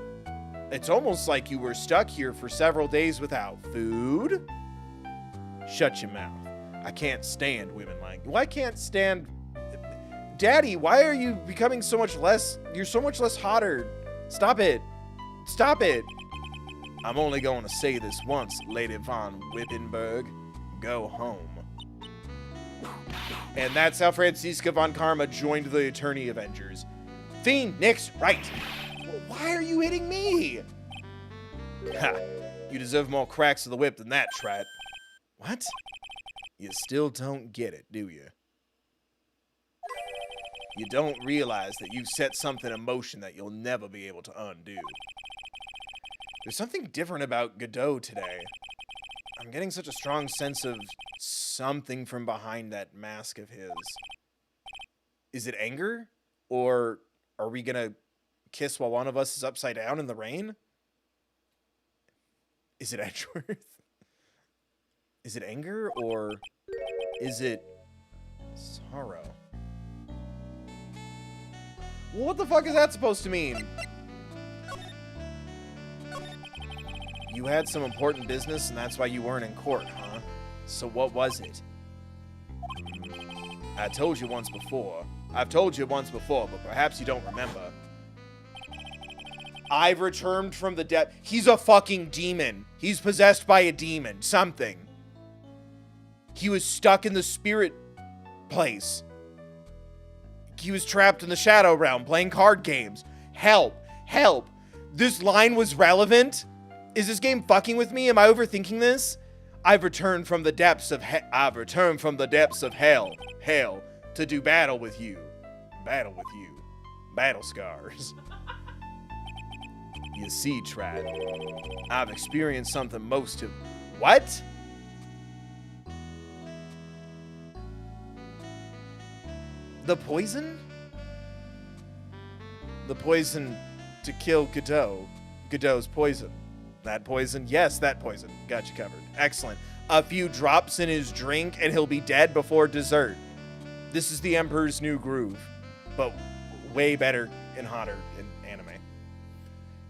It's almost like you were stuck here for several days without food. Shut your mouth. I can't stand women like you. I can't stand... Daddy, why are you becoming so much less... You're so much less hotter. Stop it. Stop it. I'm only going to say this once, Lady von Wippenberg. go home. And that's how Franziska von Karma joined the Attorney Avengers. Phoenix Wright! Why are you hitting me? Ha! You deserve more cracks of the whip than that, Trat. What? You still don't get it, do you? You don't realize that you've set something in motion that you'll never be able to undo. There's something different about Godot today. I'm getting such a strong sense of something from behind that mask of his. Is it anger? Or are we gonna kiss while one of us is upside down in the rain? Is it Edgeworth? Is it anger or is it sorrow? Well, what the fuck is that supposed to mean? You had some important business and that's why you weren't in court, huh? So what was it? I've told you once before, but perhaps you don't remember. I've returned from the dead. He's a fucking demon. He's possessed by a demon. Something. He was stuck in the spirit place. He was trapped in the shadow realm playing card games. Help. Help. This line was relevant? Is this game fucking with me? Am I overthinking this? I've returned from the depths of hell. Hell. To do battle with you. Battle scars. You see, Trad, I've experienced something most of... What? The poison? The poison to kill Godot. Godot's poison. That poison? Yes, that poison. Got you covered. Excellent. A few drops in his drink and he'll be dead before dessert. This is the Emperor's New Groove, but way better and hotter in anime.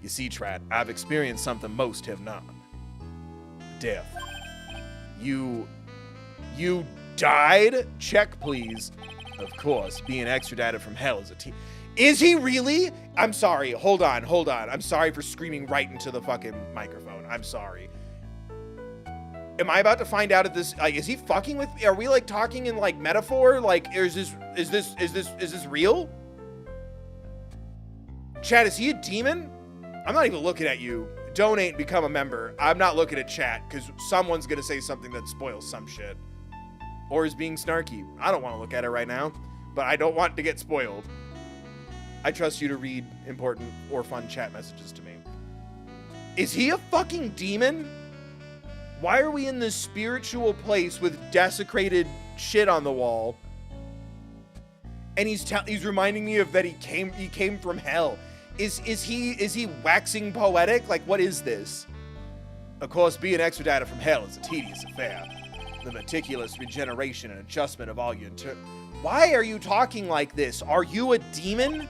You see, Trat, I've experienced something most have not. Death. You died? Check, please. Of course, being extradited from hell is a team. Is he really? I'm sorry. Hold on. I'm sorry for screaming right into the fucking microphone. I'm sorry. Am I about to find out if this, like, is he fucking with me? Are we like talking in like metaphor? Like, is this real? Chad, is he a demon? I'm not even looking at you. Donate and become a member. I'm not looking at chat because someone's going to say something that spoils some shit. Or is being snarky. I don't want to look at it right now, but I don't want to get spoiled. I trust you to read important or fun chat messages to me. Is he a fucking demon? Why are we in this spiritual place with desecrated shit on the wall? And he's reminding me of that he came from hell. Is he waxing poetic? Like, what is this? Of course, being extradited from hell is a tedious affair. The meticulous regeneration and adjustment of all your Why are you talking like this? Are you a demon?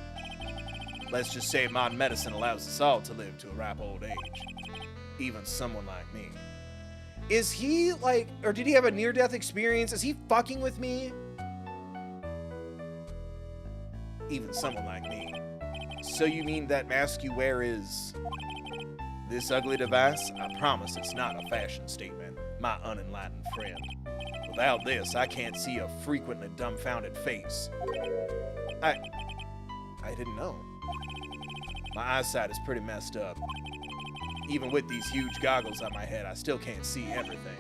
Let's just say modern medicine allows us all to live to a ripe old age. Even someone like me. Is he like, or did he have a near-death experience? Is he fucking with me? Even someone like me. So you mean that mask you wear is this ugly device? I promise it's not a fashion statement, my unenlightened friend. Without this, I can't see a frequently dumbfounded face. I didn't know. My eyesight is pretty messed up. Even with these huge goggles on my head, I still can't see everything.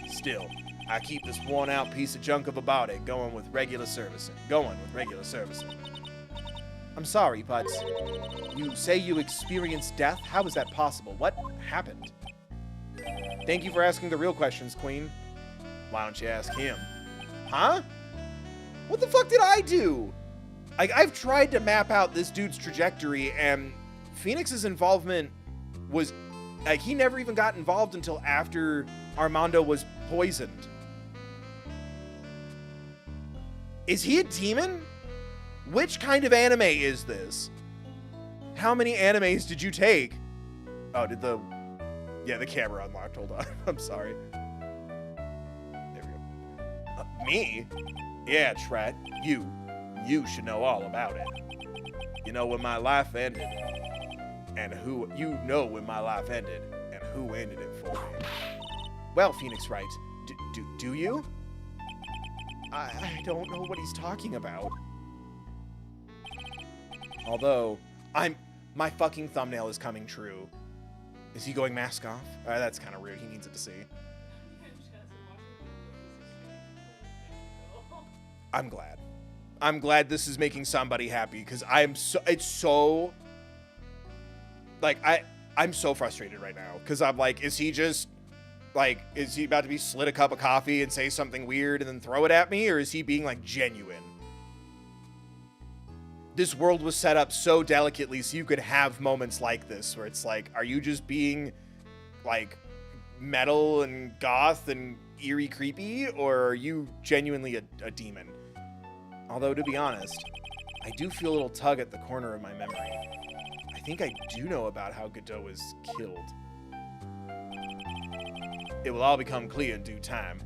Still, I keep this worn-out piece of junk of a body going with regular servicing. I'm sorry, but you say you experienced death? How is that possible? What happened? Thank you for asking the real questions, Queen. Why don't you ask him? Huh? What the fuck did I do? I've tried to map out this dude's trajectory, and Phoenix's involvement was... Like, he never even got involved until after Armando was poisoned. Is he a demon? Which kind of anime is this? How many animes did you take? Oh, yeah, the camera unlocked. Hold on. I'm sorry. There we go. Me? Yeah, Trat. You should know all about it. You know when my life ended. And when my life ended. And who ended it for me. Well, Phoenix Wright, Do you? I don't know what he's talking about. Although, my fucking thumbnail is coming true. Is he going mask off? That's kind of weird. He needs it to see. I'm glad. I'm glad this is making somebody happy, because I'm so frustrated right now, because I'm like, is he just like, is he about to be slit a cup of coffee and say something weird and then throw it at me, or is he being like genuine? This world was set up so delicately so you could have moments like this where it's like, are you just being like metal and goth and eerie creepy, or are you genuinely a demon? Although, to be honest, I do feel a little tug at the corner of my memory. I think I do know about how Godot was killed. It will all become clear in due time.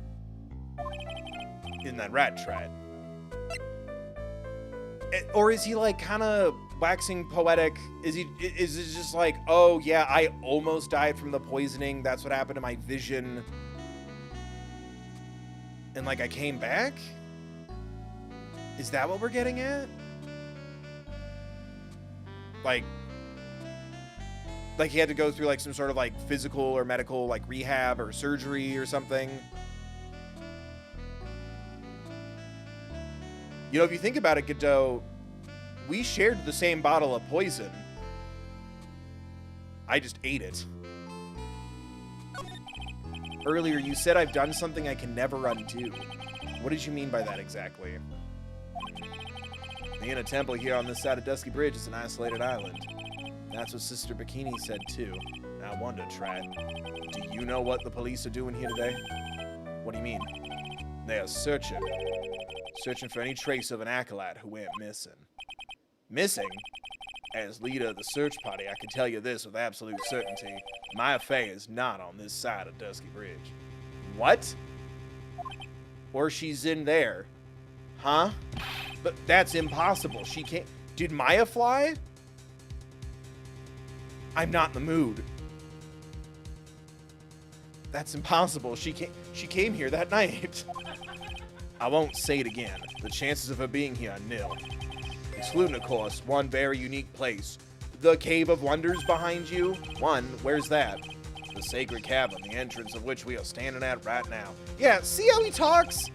Isn't that right, Tribulations? Or is he like kind of waxing poetic? Is it just like, oh yeah, I almost died from the poisoning. That's what happened to my vision. And like I came back? Is that what we're getting at? Like he had to go through like some sort of like physical or medical like rehab or surgery or something. You know, if you think about it, Godot, we shared the same bottle of poison. I just ate it. Earlier, you said I've done something I can never undo. What did you mean by that exactly? The inner temple here on this side of Dusky Bridge is an isolated island. That's what Sister Bikini said too. I wonder, Trad, do you know what the police are doing here today? What do you mean? They are searching for any trace of an acolyte who went missing. Missing? As leader of the search party, I can tell you this with absolute certainty. My affair is not on this side of Dusky Bridge. What? Or she's in there. Huh? But that's impossible. She can't... Did Maya fly? I'm not in the mood. That's impossible. She came here that night. I won't say it again. The chances of her being here are nil. Excluding, of course, one very unique place. The Cave of Wonders behind you? Where's that? The sacred cavern, the entrance of which we are standing at right now. Yeah, see how he talks?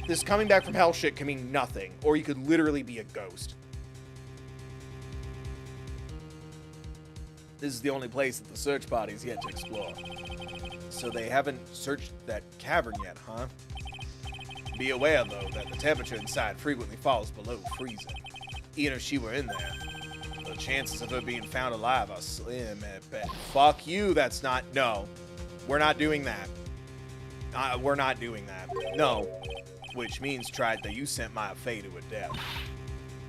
This coming back from hell shit can mean nothing, or you could literally be a ghost. This is the only place that the search party's yet to explore. So they haven't searched that cavern yet, huh? Be aware, though, that the temperature inside frequently falls below freezing. Even if she were in there, the chances of her being found alive are slim at best. Fuck you, that's not... No. We're not doing that. We're not doing that. No. Which means, Tride, that you sent Maya Fey to her death.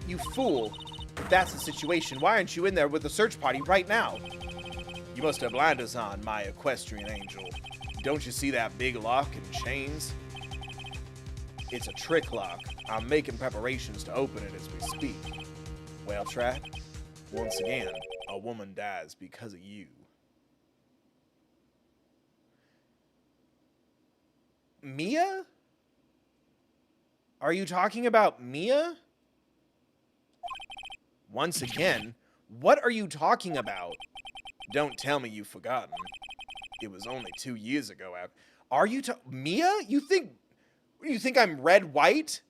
You fool. If that's the situation, why aren't you in there with the search party right now? You must have blinders on, my equestrian angel. Don't you see that big lock and chains? It's a trick lock. I'm making preparations to open it as we speak. Well, Trad, once again, a woman dies because of you. Mia? Are you talking about Mia? Once again, what are you talking about? Don't tell me you've forgotten. It was only 2 years ago. Are you Mia? You think I'm red white?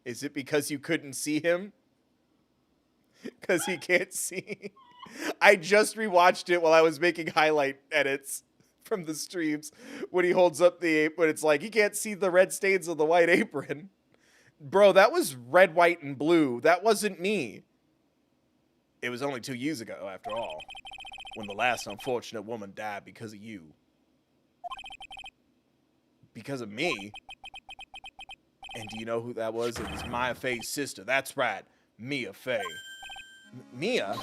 Is it because you couldn't see him? Because he can't see. I just rewatched it while I was making highlight edits from the streams when he holds up the apron. It's like he can't see the red stains of the white apron. Bro, that was red, white, and blue. That wasn't me. It was only 2 years ago, after all, when the last unfortunate woman died because of you. Because of me? And do you know who that was? It was Maya Fey's sister. That's right, Mia Fey. Mia?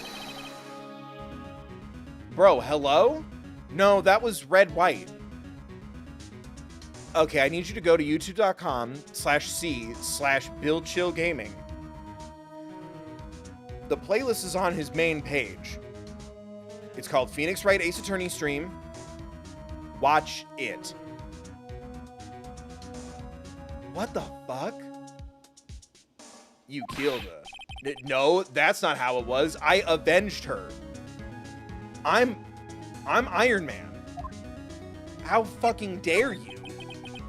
Bro, hello? No, that was red, white. Okay, I need you to go to youtube.com/c/BillChillGaming. The playlist is on his main page. It's called Phoenix Wright Ace Attorney Stream. Watch it. What the fuck? You killed her. No, that's not how it was. I avenged her. I'm Iron Man. How fucking dare you?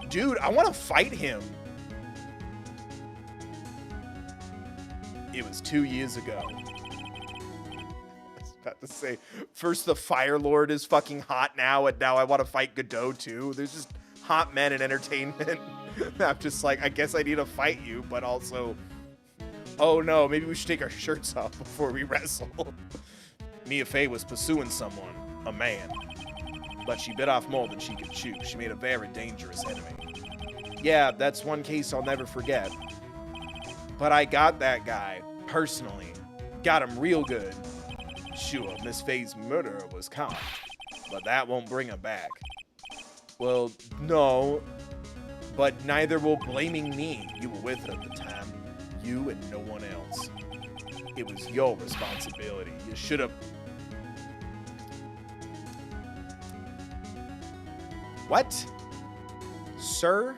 Dude, I want to fight him. It was 2 years ago. I was about to say, first the Fire Lord is fucking hot now, and now I want to fight Godot too. There's just hot men in entertainment. I'm just like, I guess I need to fight you, but also, oh no, maybe we should take our shirts off before we wrestle. Mia Fey was pursuing someone, a man, but she bit off more than she could chew. She made a very dangerous enemy. Yeah, that's one case I'll never forget. But I got that guy, personally. Got him real good. Sure, Miss Fey's murderer was caught, but that won't bring her back. Well, no, but neither will blaming me. You were with her at the time. You and no one else. It was your responsibility. You should have... What? Sir?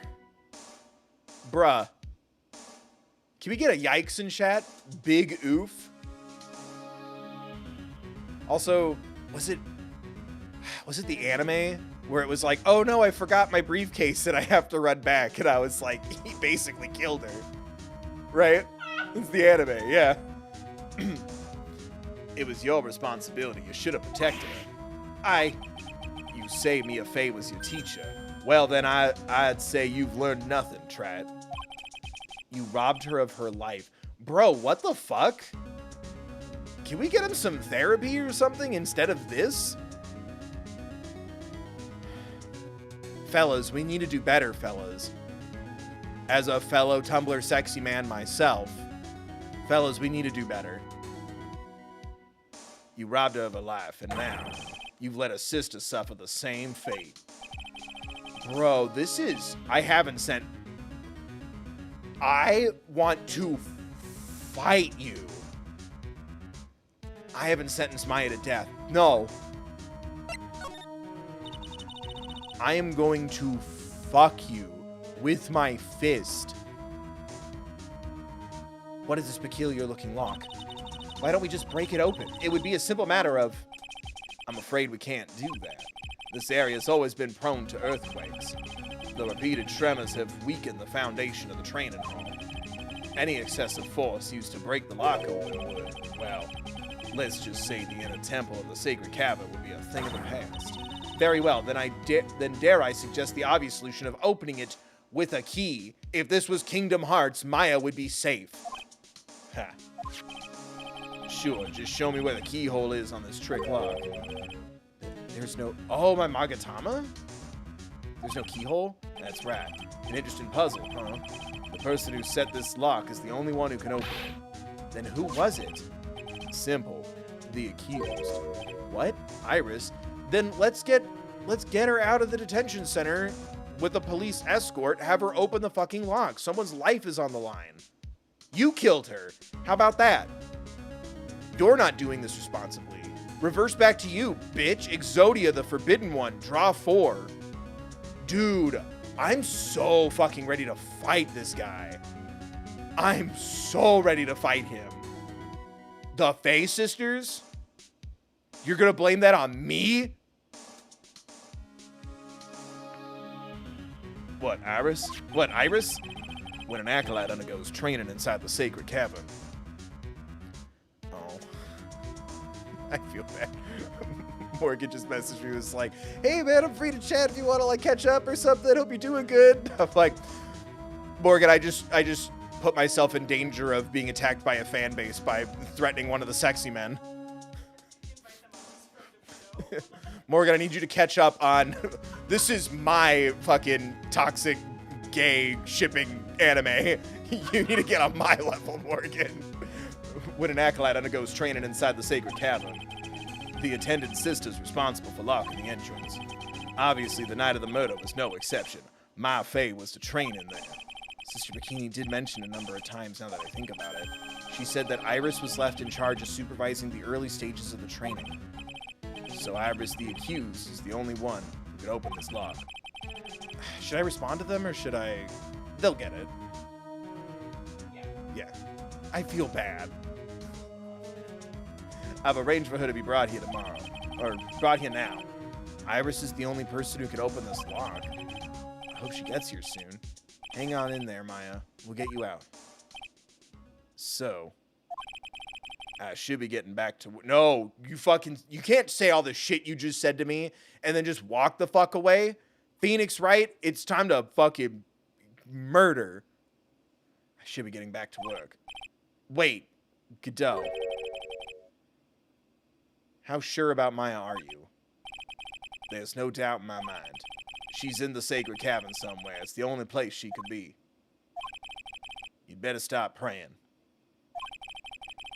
Bruh. Can we get a yikes in chat? Big oof. Also, was it the anime where it was like, oh no, I forgot my briefcase and I have to run back, and I was like, he basically killed her. Right? It's the anime, yeah. It was your responsibility. You should have protected her. You say Mia Fey was your teacher. Well, then I'd say you've learned nothing, Trat. You robbed her of her life. Bro, what the fuck? Can we get him some therapy or something instead of this? Fellas, we need to do better, fellas. As a fellow Tumblr sexy man myself, fellas, we need to do better. You robbed her of her life, and now you've let a sister suffer the same fate. Bro, this is... I want to fight you. I haven't sentenced Maya to death. No. I am going to fuck you with my fist. What is this peculiar looking lock? Why don't we just break it open? It would be a simple matter of... I'm afraid we can't do that. This area has always been prone to earthquakes. The repeated tremors have weakened the foundation of the training hall. Any excessive force used to break the lock open would, well, let's just say the inner temple of the sacred cavern would be a thing of the past. Very well, then dare I suggest the obvious solution of opening it with a key. If this was Kingdom Hearts, Maya would be safe. Ha. Sure, just show me where the keyhole is on this trick lock. There's no... Oh, my Magatama? There's no keyhole? That's right. An interesting puzzle, huh? The person who set this lock is the only one who can open it. Then who was it? Simple. The accused. What? Iris? Then let's get her out of the detention center with a police escort, have her open the fucking lock. Someone's life is on the line. You killed her. How about that? You're not doing this responsibly. Reverse back to you, bitch. Exodia, the Forbidden One. Draw 4. Dude, I'm so fucking ready to fight this guy. I'm so ready to fight him. The Fae Sisters? You're gonna blame that on me? What, Iris? What, Iris? When an acolyte undergoes training inside the sacred cavern. Oh. I feel bad. Morgan just messaged me, was like, hey man, I'm free to chat if you want to like catch up or something. Hope you're doing good. I'm like, Morgan, I just put myself in danger of being attacked by a fan base by threatening one of the sexy men. Morgan, I need you to catch up on, this is my fucking toxic gay shipping anime. You need to get on my level, Morgan. When an acolyte undergoes training inside the sacred cavern, the attendant sister's responsible for locking the entrance. Obviously, the night of the murder was no exception. Maya Fey was to train in there. Sister Bikini did mention a number of times now that I think about it. She said that Iris was left in charge of supervising the early stages of the training. So Iris the accused is the only one who could open this lock. Should I respond to them or should I... They'll get it. Yeah. I feel bad. I've arranged for her to be brought here tomorrow. Or brought here now. Iris is the only person who could open this lock. I hope she gets here soon. Hang on in there, Maya. We'll get you out. So... I should be getting back to... No, you can't say all the shit you just said to me and then just walk the fuck away. Phoenix Wright, it's time to fucking murder. I should be getting back to work. Wait, Godot. How sure about Maya are you? There's no doubt in my mind. She's in the sacred cabin somewhere. It's the only place she could be. You'd better stop praying.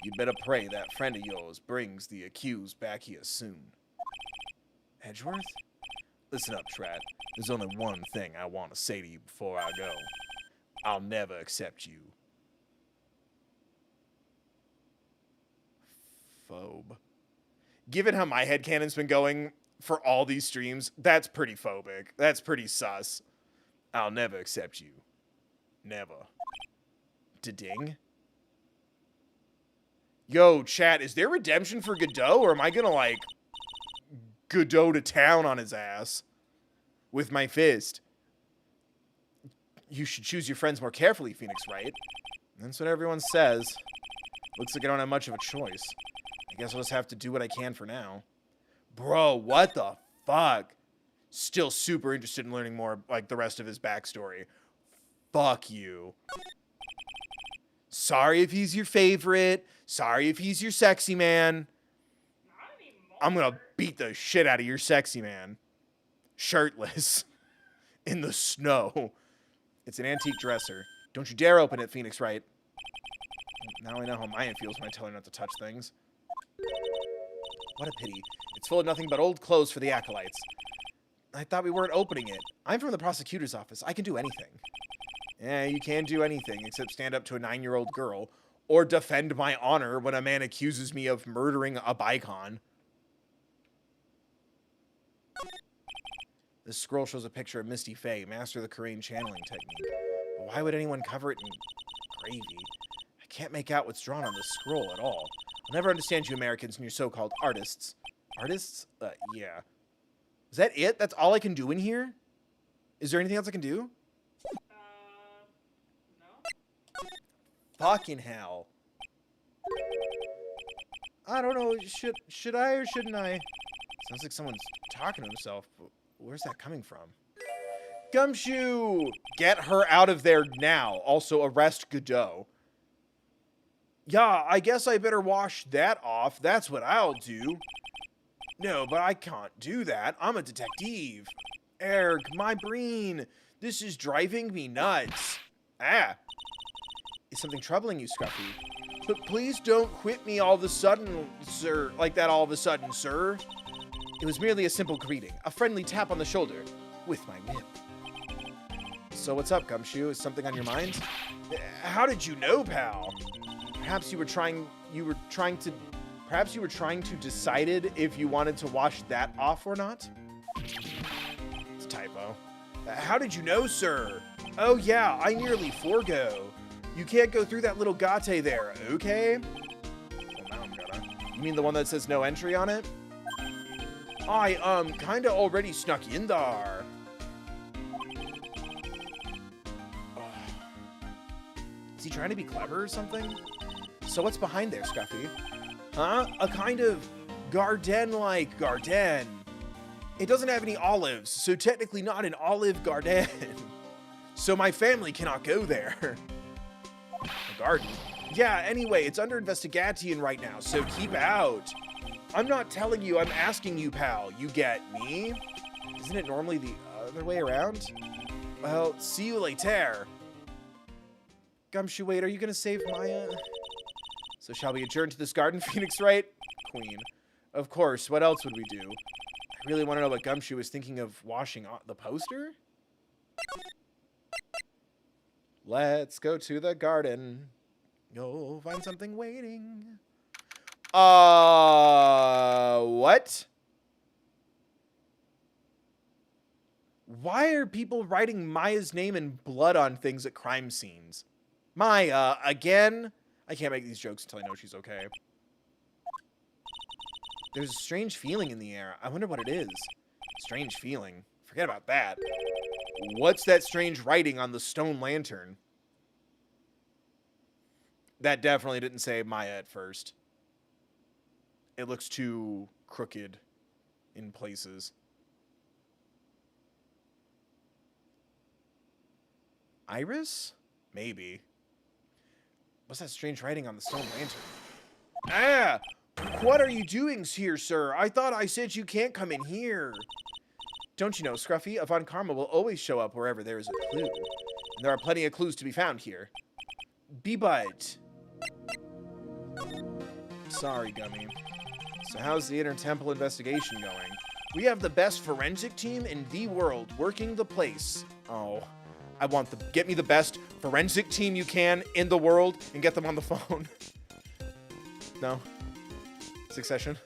You'd better pray that friend of yours brings the accused back here soon. Edgeworth? Listen up, Trat. There's only one thing I want to say to you before I go. I'll never accept you. Phobe. Given how my headcanon's been going for all these streams, that's pretty phobic. That's pretty sus. I'll never accept you. Never. Da-ding? Yo, chat, is there redemption for Godot, or am I gonna, like, Godot to town on his ass with my fist? You should choose your friends more carefully, Phoenix Wright. That's what everyone says. Looks like I don't have much of a choice. I guess I'll just have to do what I can for now. Bro, what the fuck? Still super interested in learning more, like, the rest of his backstory. Fuck you. Sorry if he's your favorite. Sorry if he's your sexy man. Not anymore. I'm gonna beat the shit out of your sexy man. Shirtless. In the snow. It's an antique dresser. Don't you dare open it, Phoenix Wright. Now I know how Maya feels when I tell her not to touch things. What a pity. It's full of nothing but old clothes for the acolytes. I thought we weren't opening it. I'm from the prosecutor's office. I can do anything. Yeah, you can't do anything except stand up to a 9-year-old girl or defend my honor when a man accuses me of murdering a bicon. This scroll shows a picture of Misty Faye, master of the Korean channeling technique. But why would anyone cover it in gravy? I can't make out what's drawn on the scroll at all. I'll never understand you Americans and your so-called artists. Artists? Yeah. Is that it? That's all I can do in here? Is there anything else I can do? No. Fucking hell. I don't know. Should I or shouldn't I? Sounds like someone's talking to himself. Where's that coming from? Gumshoe! Get her out of there now. Also, arrest Godot. Yeah, I guess I better wash that off. That's what I'll do. No, but I can't do that. I'm a detective. Erg, my brain. This is driving me nuts. Ah. Is something troubling you, Scruffy? But please don't quit me all of a sudden, sir. Like that all of a sudden, sir. It was merely a simple greeting. A friendly tap on the shoulder. With my whip. So what's up, Gumshoe? Is something on your mind? How did you know, pal? Perhaps you were trying to decided if you wanted to wash that off or not? It's a typo. How did you know, sir? Oh yeah, I nearly forego. You can't go through that little gate there, okay? Well, now I'm gonna. You mean the one that says no entry on it? I, kinda already snuck in there. Is he trying to be clever or something? So what's behind there, Scruffy? Huh? A kind of garden-like garden. It doesn't have any olives, so technically not an olive garden. So my family cannot go there. A garden? Yeah, anyway, it's under investigation right now, so keep out. I'm not telling you, I'm asking you, pal. You get me? Isn't it normally the other way around? Well, see you later. Gumshoe, wait, are you gonna save Maya? So shall we adjourn to this garden, Phoenix Wright? Queen. Of course, what else would we do? I really want to know what Gumshoe was thinking of washing the poster? Let's go to the garden. You'll find something waiting. What? Why are people writing Maya's name in blood on things at crime scenes? Maya, again? I can't make these jokes until I know she's okay. There's a strange feeling in the air. I wonder what it is. Strange feeling. Forget about that. What's that strange writing on the stone lantern? That definitely didn't say Maya at first. It looks too crooked in places. Iris? Maybe. What's that strange writing on the stone lantern? Ah! What are you doing here, sir? I thought I said you can't come in here. Don't you know, Scruffy, a Von Karma will always show up wherever there is a clue. And there are plenty of clues to be found here. Bebite. Sorry, Gummy. So how's the Inner Temple investigation going? We have the best forensic team in the world working the place. Oh, I want the get me the best forensic team you can in the world and get them on the phone. No. Succession.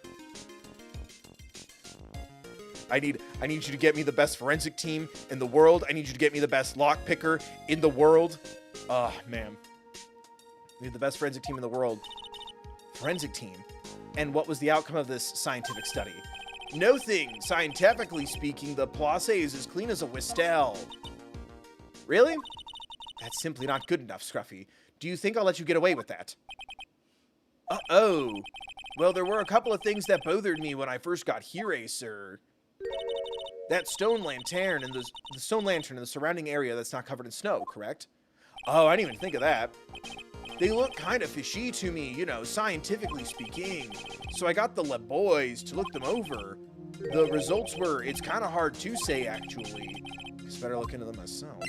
I need you to get me the best forensic team in the world. I need you to get me the best lock picker in the world. Oh, man. We have the best forensic team in the world. Forensic team. And what was the outcome of this scientific study? Nothing. Scientifically speaking, the Place is as clean as a Wistel. Really? That's simply not good enough, Scruffy. Do you think I'll let you get away with that? Uh-oh. Well, there were a couple of things that bothered me when I first got here, sir. That stone lantern and the stone lantern in the surrounding area that's not covered in snow, correct? Oh, I didn't even think of that. They look kind of fishy to me, you know, scientifically speaking. So I got the Le Boys to look them over. The results were, it's kind of hard to say, actually. Just better look into them myself.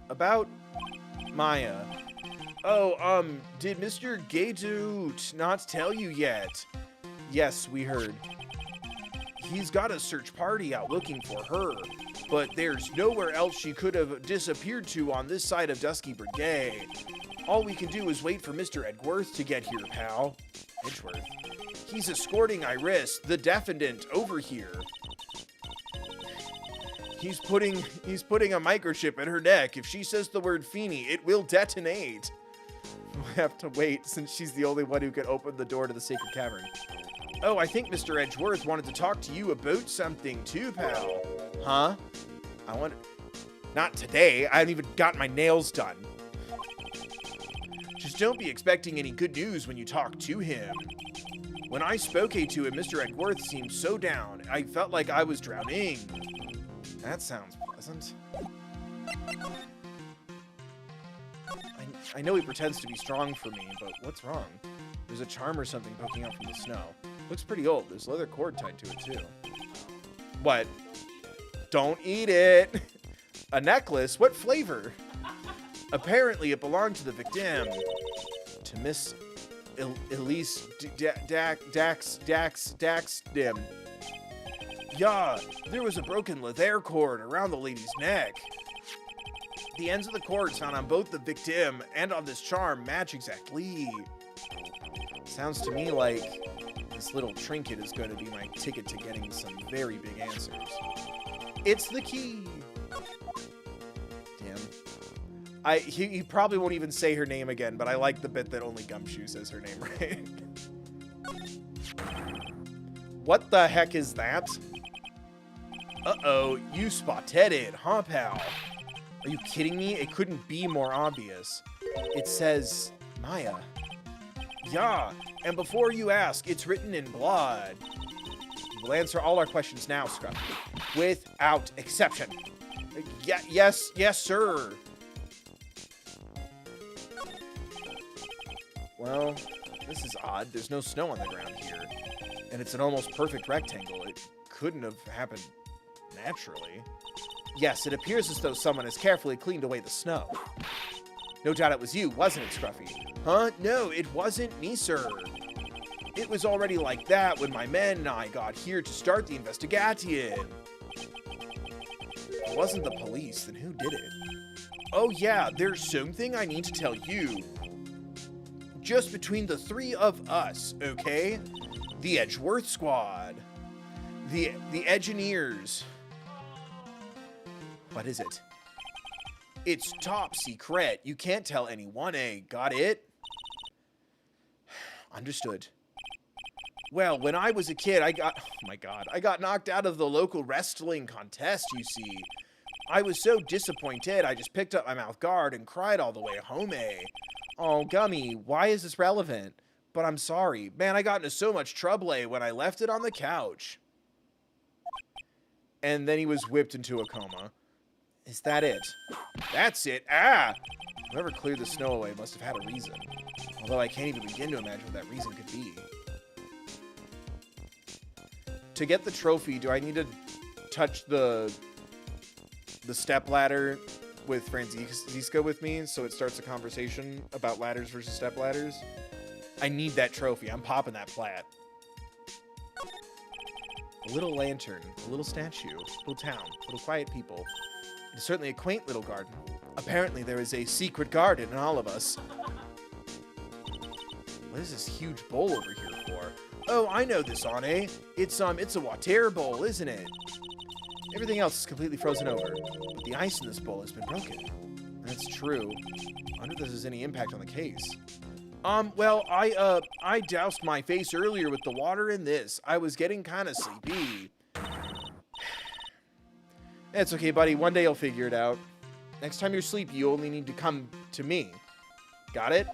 About Maya. Oh, did Mr. Godot not tell you yet? Yes, we heard. He's got a search party out looking for her, but there's nowhere else she could have disappeared to on this side of Dusky Brigade. All we can do is wait for Mr. Wrightworth to get here, pal. Edgeworth. He's escorting Iris, the defendant, over here. He's putting a microchip in her neck. If she says the word Feeny, it will detonate. We'll have to wait since she's the only one who can open the door to the sacred cavern. Oh, I think Mr. Edgeworth wanted to talk to you about something too, pal. Huh? Not today. I haven't even gotten my nails done. Just don't be expecting any good news when you talk to him. When I spoke to him, Mr. Wrightworth seemed so down. I felt like I was drowning. That sounds pleasant. I know he pretends to be strong for me, but what's wrong? There's a charm or something poking out from the snow. Looks pretty old. There's a leather cord tied to it, too. What? Don't eat it! A necklace? What flavor? Apparently, it belonged to the victim. To Miss Elise Daxdim. Yeah, there was a broken leather cord around the lady's neck. The ends of the cords found on both the victim and on this charm match exactly. Sounds to me like this little trinket is going to be my ticket to getting some very big answers. It's the key. Damn. He probably won't even say her name again, but I like the bit that only Gumshoe says her name, right? What the heck is that? Uh-oh, you spotted it, huh, pal? Are you kidding me? It couldn't be more obvious. It says Maya. Yeah, and before you ask, it's written in blood. We'll answer all our questions now, Scruffy. Without exception. Yes, sir. Well, this is odd. There's no snow on the ground here. And it's an almost perfect rectangle. It couldn't have happened naturally. Yes, it appears as though someone has carefully cleaned away the snow. No doubt it was you, wasn't it, Scruffy? Huh? No, it wasn't me, sir. It was already like that when my men and I got here to start the investigation. It wasn't the police, then who did it? Oh yeah, there's something I need to tell you. Just between the three of us, okay? The Edgeworth Squad. The engineers. What is it? It's top secret. You can't tell anyone, eh? Got it? Understood. Well, when I was a kid, I got knocked out of the local wrestling contest, you see. I was so disappointed, I just picked up my mouth guard and cried all the way home, eh? Oh, Gummy, why is this relevant? But I'm sorry. Man, I got into so much trouble, eh, when I left it on the couch. And then he was whipped into a coma. Is that it? That's it. Ah! Whoever cleared the snow away must have had a reason. Although I can't even begin to imagine what that reason could be. To get the trophy, do I need to touch the stepladder with Franziska with me so it starts a conversation about ladders versus step ladders? I need that trophy. I'm popping that plat. A little lantern, a little statue, a little town, little quiet people. It is certainly a quaint little garden. Apparently there is a secret garden in all of us. What is this huge bowl over here for? Oh, I know this, Anne. It's a water bowl, isn't it? Everything else is completely frozen over, but the ice in this bowl has been broken. That's true. I wonder if this has any impact on the case. Well, I doused my face earlier with the water in this. I was getting kind of sleepy. It's okay, buddy. One day you'll figure it out. Next time you're sleepy, you only need to come to me. Got it?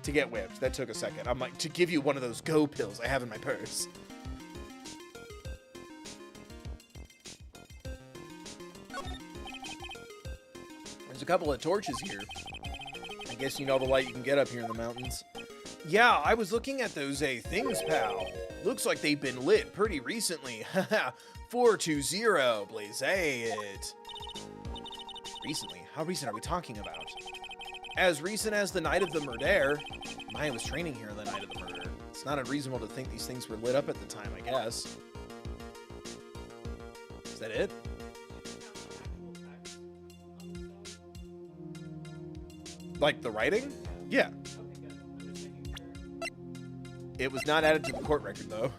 To get whipped. That took a second. I'm like, to give you one of those go pills I have in my purse. There's a couple of torches here. I guess you know the light you can get up here in the mountains. Yeah, I was looking at those things, pal. Looks like they've been lit pretty recently. Haha, 420, blaze it. Recently? How recent are we talking about? As recent as the night of the murder. Maya was training here on the night of the murder. It's not unreasonable to think these things were lit up at the time, I guess. Is that it? Like the writing? Yeah. It was not added to the court record, though.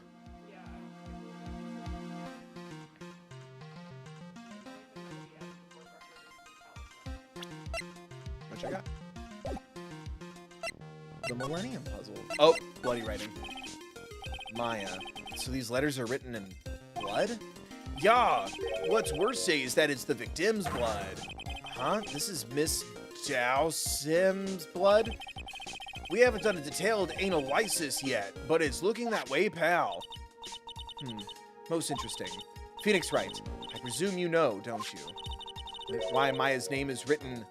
Which I got. The Millennium Puzzle. Oh, bloody writing. Maya. So these letters are written in blood? Yeah. What's worse say is that it's the victim's blood. Huh? This is Miss Dowsim's blood? We haven't done a detailed analysis yet, but it's looking that way, pal. Most interesting. Phoenix Wright, I presume you know, don't you? Why Maya's name is written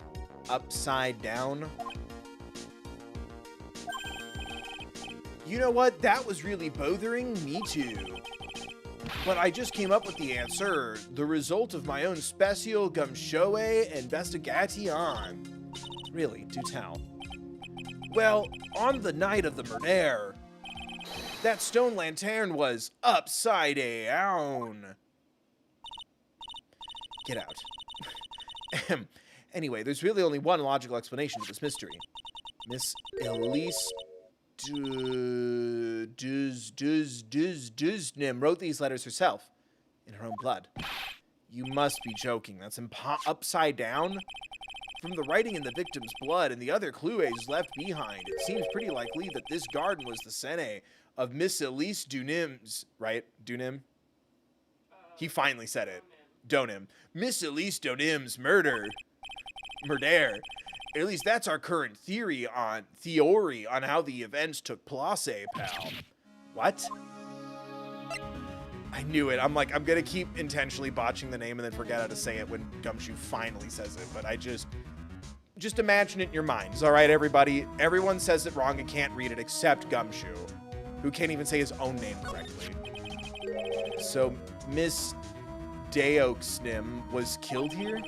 upside down? You know what? That was really bothering me too. But I just came up with the answer, the result of my own special gumshoe investigation. Really, do tell. Well, on the night of the murder, that stone lantern was upside down. Get out. Anyway, there's really only one logical explanation to this mystery. Miss Elise Duznim wrote these letters herself, in her own blood. You must be joking. That's upside down? From the writing in the victim's blood and the other clues left behind, it seems pretty likely that this garden was the scene of Miss Elise Dunim's, right? Dunim? He finally said it. Donim. Miss Elise Dunim's murder. At least that's our current theory on how the events took place, pal. What? I knew it. I'm like, I'm gonna keep intentionally botching the name and then forget how to say it when Gumshoe finally says it, but I just imagine it in your minds, all right, everybody? Everyone says it wrong and can't read it except Gumshoe, who can't even say his own name correctly. So, Miss Deoxnim was killed here?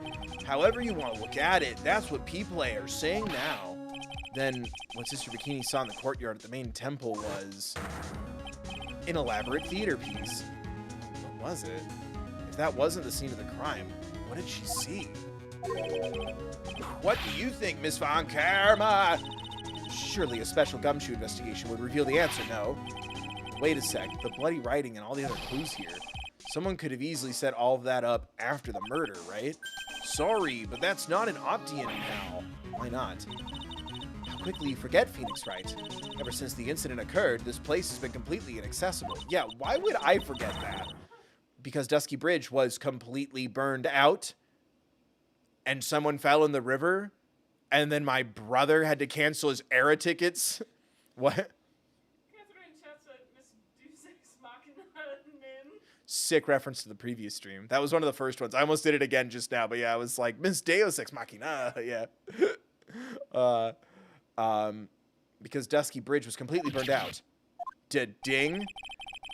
However you want to look at it, that's what people are saying now. Then, what Sister Bikini saw in the courtyard at the main temple was an elaborate theater piece. What was it? If that wasn't the scene of the crime, what did she see? What do you think, Miss Von Karma? Surely a special Gumshoe investigation would reveal the answer, no? Wait a sec. The bloody writing and all the other clues here. Someone could have easily set all of that up after the murder, right? Sorry, but that's not an Optian, pal. Why not? How quickly you forget, Phoenix Wright. Ever since the incident occurred, this place has been completely inaccessible. Yeah, why would I forget that? Because Dusky Bridge was completely burned out, and someone fell in the river, and then my brother had to cancel his era tickets. What? Sick reference to the previous stream. That was one of the first ones. I almost did it again just now, but yeah, I was like, Miss Deus Ex Machina, yeah. Because Dusky Bridge was completely burned out. Ding.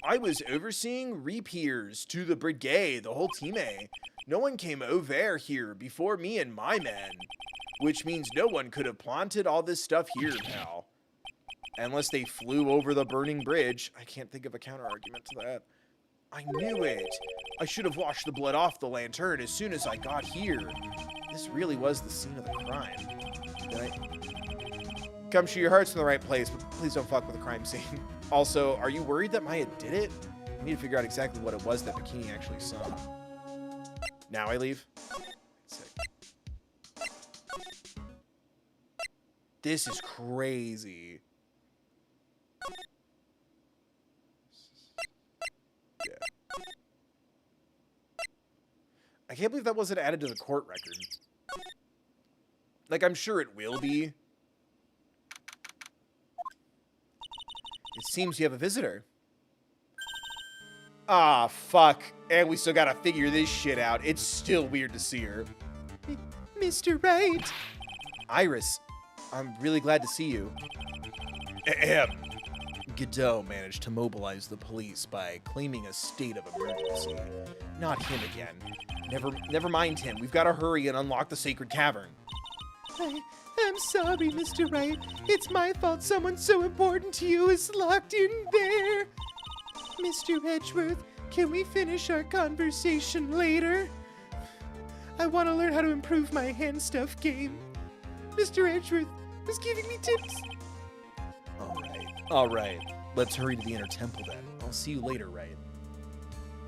I was overseeing repairs to the brigade, the whole team A. No one came over here before me and my men, which means no one could have planted all this stuff here, pal. Unless they flew over the burning bridge. I can't think of a counter argument to that. I knew it. I should have washed the blood off the lantern as soon as I got here. This really was the scene of the crime. Come shoot your hearts in the right place, but please don't fuck with the crime scene. Also, are you worried that Maya did it? I need to figure out exactly what it was that Bikini actually saw. Now I leave? Sick. This is crazy. Yeah. I can't believe that wasn't added to the court record. Like, I'm sure it will be. It seems you have a visitor. Ah, fuck. And we still gotta figure this shit out. It's still weird to see her. Mr. Wright. Iris, I'm really glad to see you. Godot managed to mobilize the police by claiming a state of emergency. Not him again. Never mind him. We've got to hurry and unlock the sacred cavern. I'm sorry, Mr. Wright. It's my fault someone so important to you is locked in there. Mr. Edgeworth, can we finish our conversation later? I want to learn how to improve my hand stuff game. Mr. Edgeworth was giving me tips. All right. Let's hurry to the inner temple then. I'll see you later, Wright.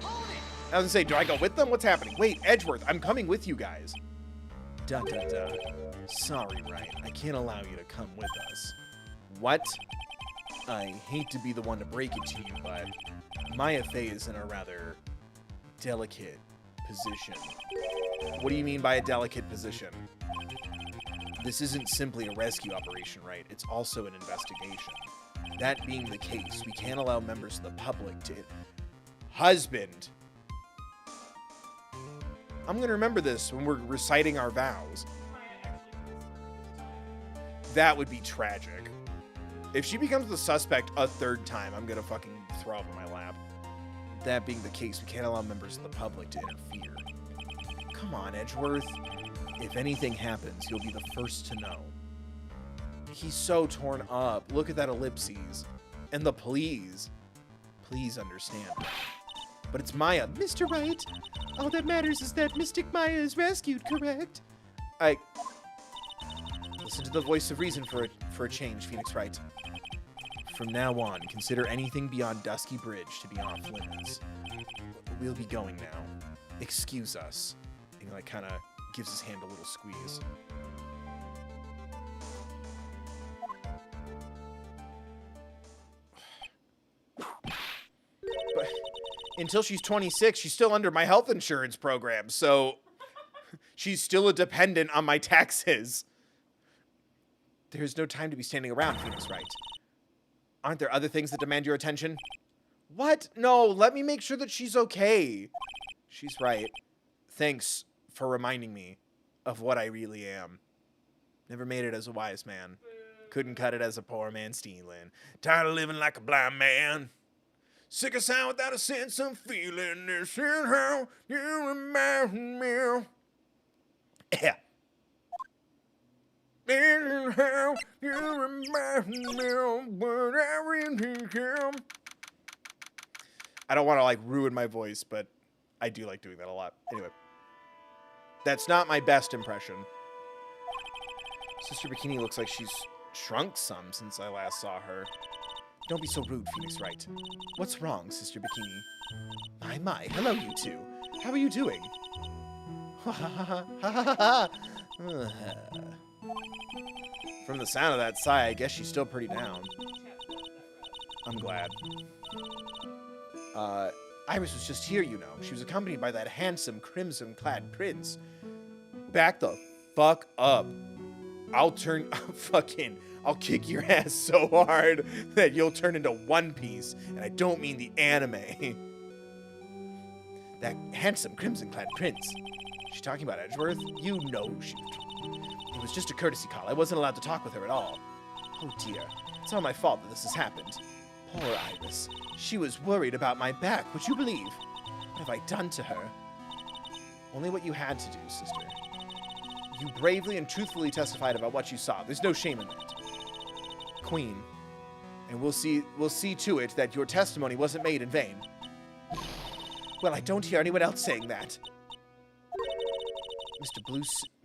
I was gonna say, do I go with them? What's happening? Wait, Edgeworth, I'm coming with you guys. Sorry, Wright. I can't allow you to come with us. What? I hate to be the one to break it to you, but Maya Fey is in a rather delicate position. What do you mean by a delicate position? This isn't simply a rescue operation, right? It's also an investigation. That being the case, we can't allow members of the public to... Husband! I'm gonna remember this when we're reciting our vows. That would be tragic. If she becomes the suspect a third time, I'm gonna fucking throw up in my lap. That being the case, we can't allow members of the public to interfere. Come on, Edgeworth. If anything happens, you'll be the first to know. He's so torn up. Look at that ellipses. And the please. Please understand. But it's Maya. Mr. Wright, all that matters is that Mystic Maya is rescued, correct? Listen to the voice of reason for a change, Phoenix Wright. From now on, consider anything beyond Dusky Bridge to be off limits. We'll be going now. Excuse us. And he, like, kind of gives his hand a little squeeze. But until she's 26, she's still under my health insurance program, so she's still a dependent on my taxes. There's no time to be standing around, Phoenix Wright. Aren't there other things that demand your attention? What? No, let me make sure that she's okay. She's right. Thanks for reminding me of what I really am. Never made it as a wise man. Couldn't cut it as a poor man stealing. Tired of living like a blind man. Sick of sound without a sense of feeling. This is how you remind me. Yeah. This is how you remind me of what I really am. I don't want to, like, ruin my voice, but I do like doing that a lot. Anyway. That's not my best impression. Sister Bikini looks like she's shrunk some since I last saw her. Don't be so rude, Phoenix Wright. What's wrong, Sister Bikini? My, hello you two. How are you doing? Ha ha ha ha ha ha. From the sound of that sigh, I guess she's still pretty down. I'm glad. Iris was just here, you know. She was accompanied by that handsome, crimson-clad prince. Back the fuck up. I'll kick your ass so hard that you'll turn into One Piece. And I don't mean the anime. That handsome, crimson-clad prince. She's talking about Edgeworth? You know she was. It was just a courtesy call. I wasn't allowed to talk with her at all. Oh dear. It's all my fault that this has happened. Poor Iris. She was worried about my back, would you believe? What have I done to her? Only what you had to do, sister. You bravely and truthfully testified about what you saw. There's no shame in that. Queen. And we'll see to it that your testimony wasn't made in vain. Well, I don't hear anyone else saying that.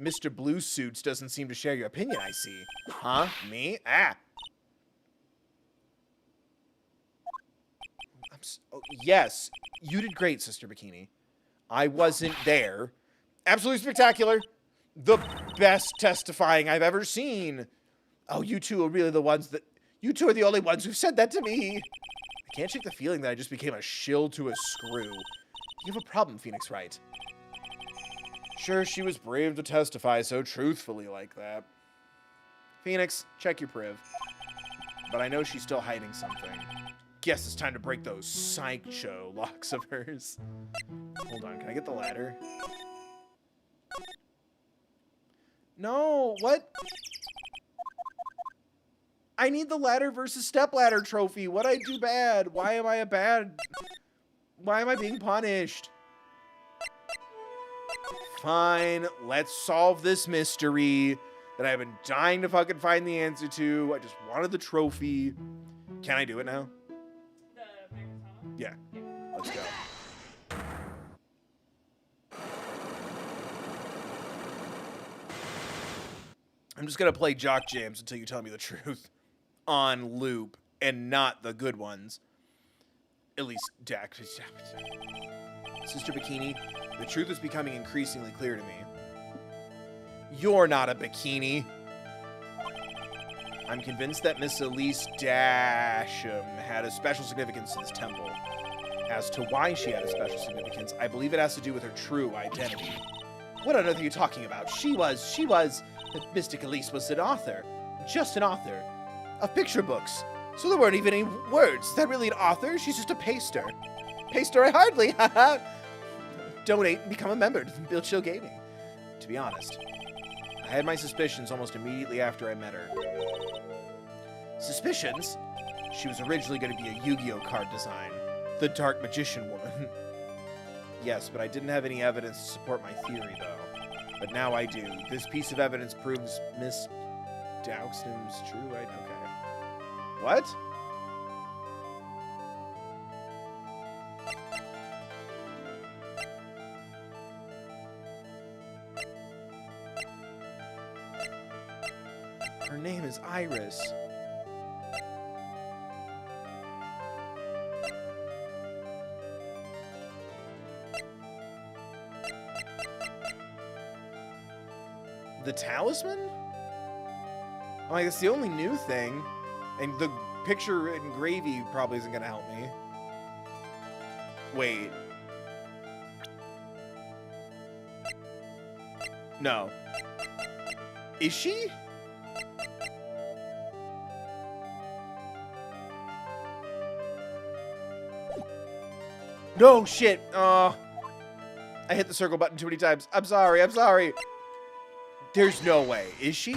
Mr. Blue Suits doesn't seem to share your opinion, I see. Huh? Me? Ah! Oh, yes, you did great, Sister Bikini. I wasn't there. Absolutely spectacular. The best testifying I've ever seen. Oh, you two are really the ones that... You two are the only ones who've said that to me. I can't shake the feeling that I just became a shill to a screw. You have a problem, Phoenix Wright. Sure, she was brave to testify so truthfully like that. Phoenix, check your priv. But I know she's still hiding something. Guess it's time to break those sideshow locks of hers. Hold on, can I get the ladder? No, what? I need the ladder versus stepladder trophy. What'd I do bad? Why am I being punished? Fine, let's solve this mystery that I've been dying to fucking find the answer to. I just wanted the trophy. Can I do it now? The Magneton? Yeah. Let's go. I'm just gonna play Jock Jams until you tell me the truth. On loop, and not the good ones. At least, Dak. Sister Bikini, the truth is becoming increasingly clear to me. You're not a bikini. I'm convinced that Miss Elise Dasham had a special significance to this temple. As to why she had a special significance, I believe it has to do with her true identity. What on earth are you talking about? She was, that Mystic Elise was an author. Just an author. Of picture books. So there weren't even any words. Is that really an author? She's just a paster. Paster, I hardly. Haha. Donate and become a member to Bill Chill Gaming. To be honest, I had my suspicions almost immediately after I met her. Suspicions? She was originally going to be a Yu-Gi-Oh card design. The Dark Magician Woman. Yes, but I didn't have any evidence to support my theory, though. But now I do. This piece of evidence proves Miss Dowston's true, right? Okay. What? Her name is Iris. The talisman? Like, it's the only new thing. And the picture in gravy probably isn't going to help me. Wait. No. Is she? No, shit. I hit the circle button too many times. I'm sorry. I'm sorry. There's no way. Is she?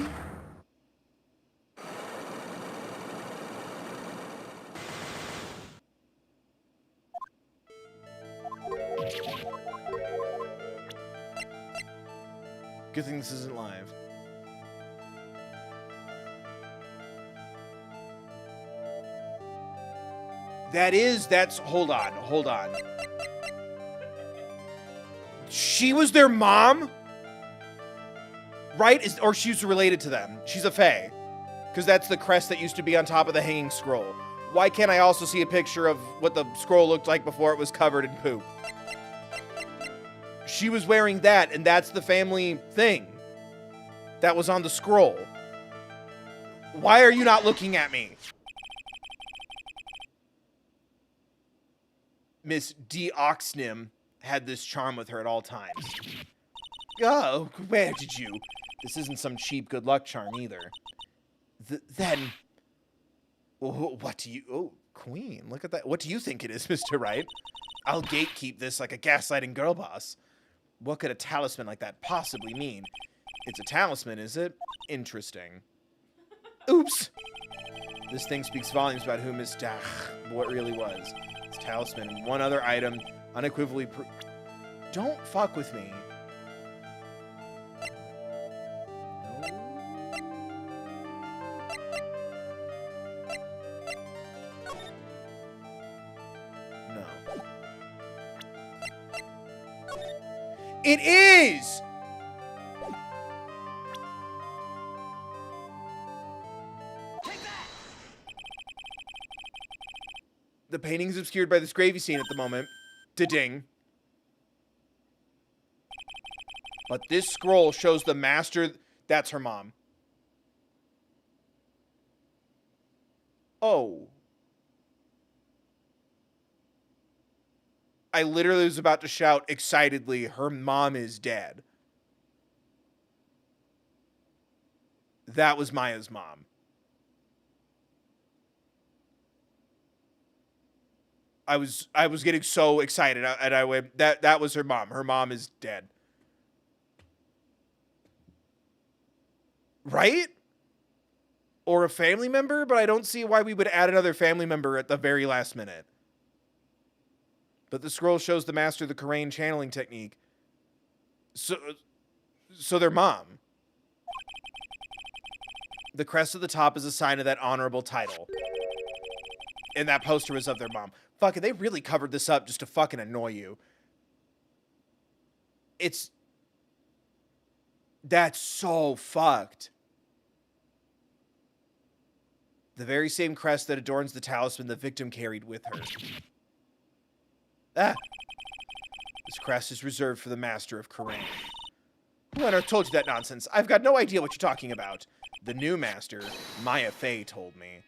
Good thing this isn't live. Hold on. She was their mom? Right? Or she's related to them. She's a fae. Because that's the crest that used to be on top of the hanging scroll. Why can't I also see a picture of what the scroll looked like before it was covered in poop? She was wearing that, and that's the family thing that was on the scroll. Why are you not looking at me? Miss D. Oxnim had this charm with her at all times. Oh, where did you? This isn't some cheap good luck charm either. Then... what do you... Oh, queen, look at that. What do you think it is, Mr. Wright? I'll gatekeep this like a gaslighting girl boss. What could a talisman like that possibly mean? It's a talisman, is it? Interesting. Oops! This thing speaks volumes about who Miss Dach, what really was. It's talisman and one other item, unequivocally Don't fuck with me. No. It is! The painting is obscured by this gravy scene at the moment. Da-ding. But this scroll shows the master... That's her mom. Oh. I literally was about to shout excitedly, her mom is dead. That was Maya's mom. I was getting so excited, and I went, that was her mom. Her mom is dead. Right? Or a family member, but I don't see why we would add another family member at the very last minute. But the scroll shows the master of the Karain channeling technique. So their mom. The crest at the top is a sign of that honorable title. And that poster was of their mom. Fuck it, they really covered this up just to fucking annoy you. That's so fucked. The very same crest that adorns the talisman the victim carried with her. Ah! This crest is reserved for the master of Karain. Who on earth told you that nonsense? I've got no idea what you're talking about. The new master, Maya Fey, told me.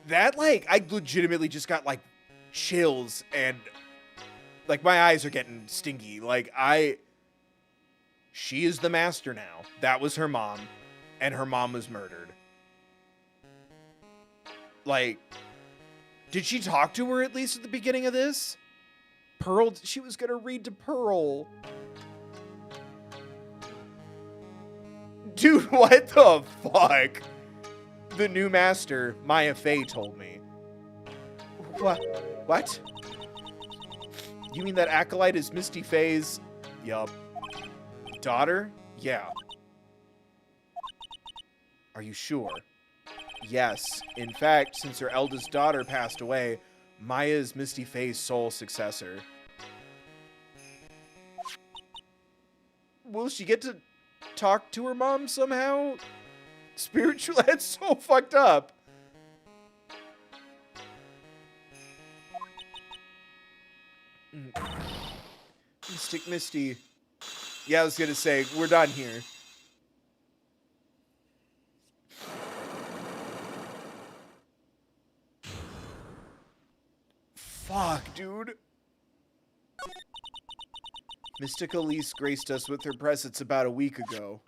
That, like, I legitimately just got, like, chills and, like, my eyes are getting stinky. Like, she is the master now. That was her mom, and her mom was murdered. Like, did she talk to her at least at the beginning of this? Pearl, she was gonna read to Pearl. Dude, what the fuck? The new master, Maya Fey, told me. What? You mean that acolyte is Misty Fey's... Yup. Daughter? Yeah. Are you sure? Yes. In fact, since her eldest daughter passed away, Maya is Misty Fey's sole successor. Will she get to talk to her mom somehow? Spiritual? That's so fucked up. Mystic Misty. Yeah, I was gonna say, we're done here. Fuck, dude. Mystic Elise graced us with her presence about a week ago.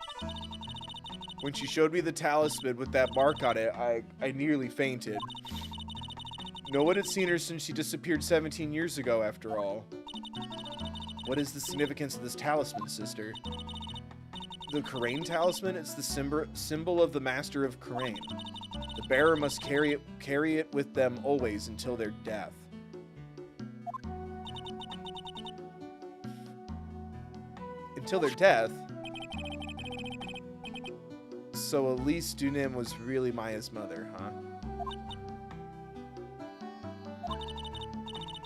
When she showed me the talisman with that mark on it, I nearly fainted. No one had seen her since she disappeared 17 years ago, after all. What is the significance of this talisman, sister? The Karain talisman? It's the symbol of the master of Karain. The bearer must carry it with them always until their death. Until their death? So Elise Dunim was really Maya's mother, huh?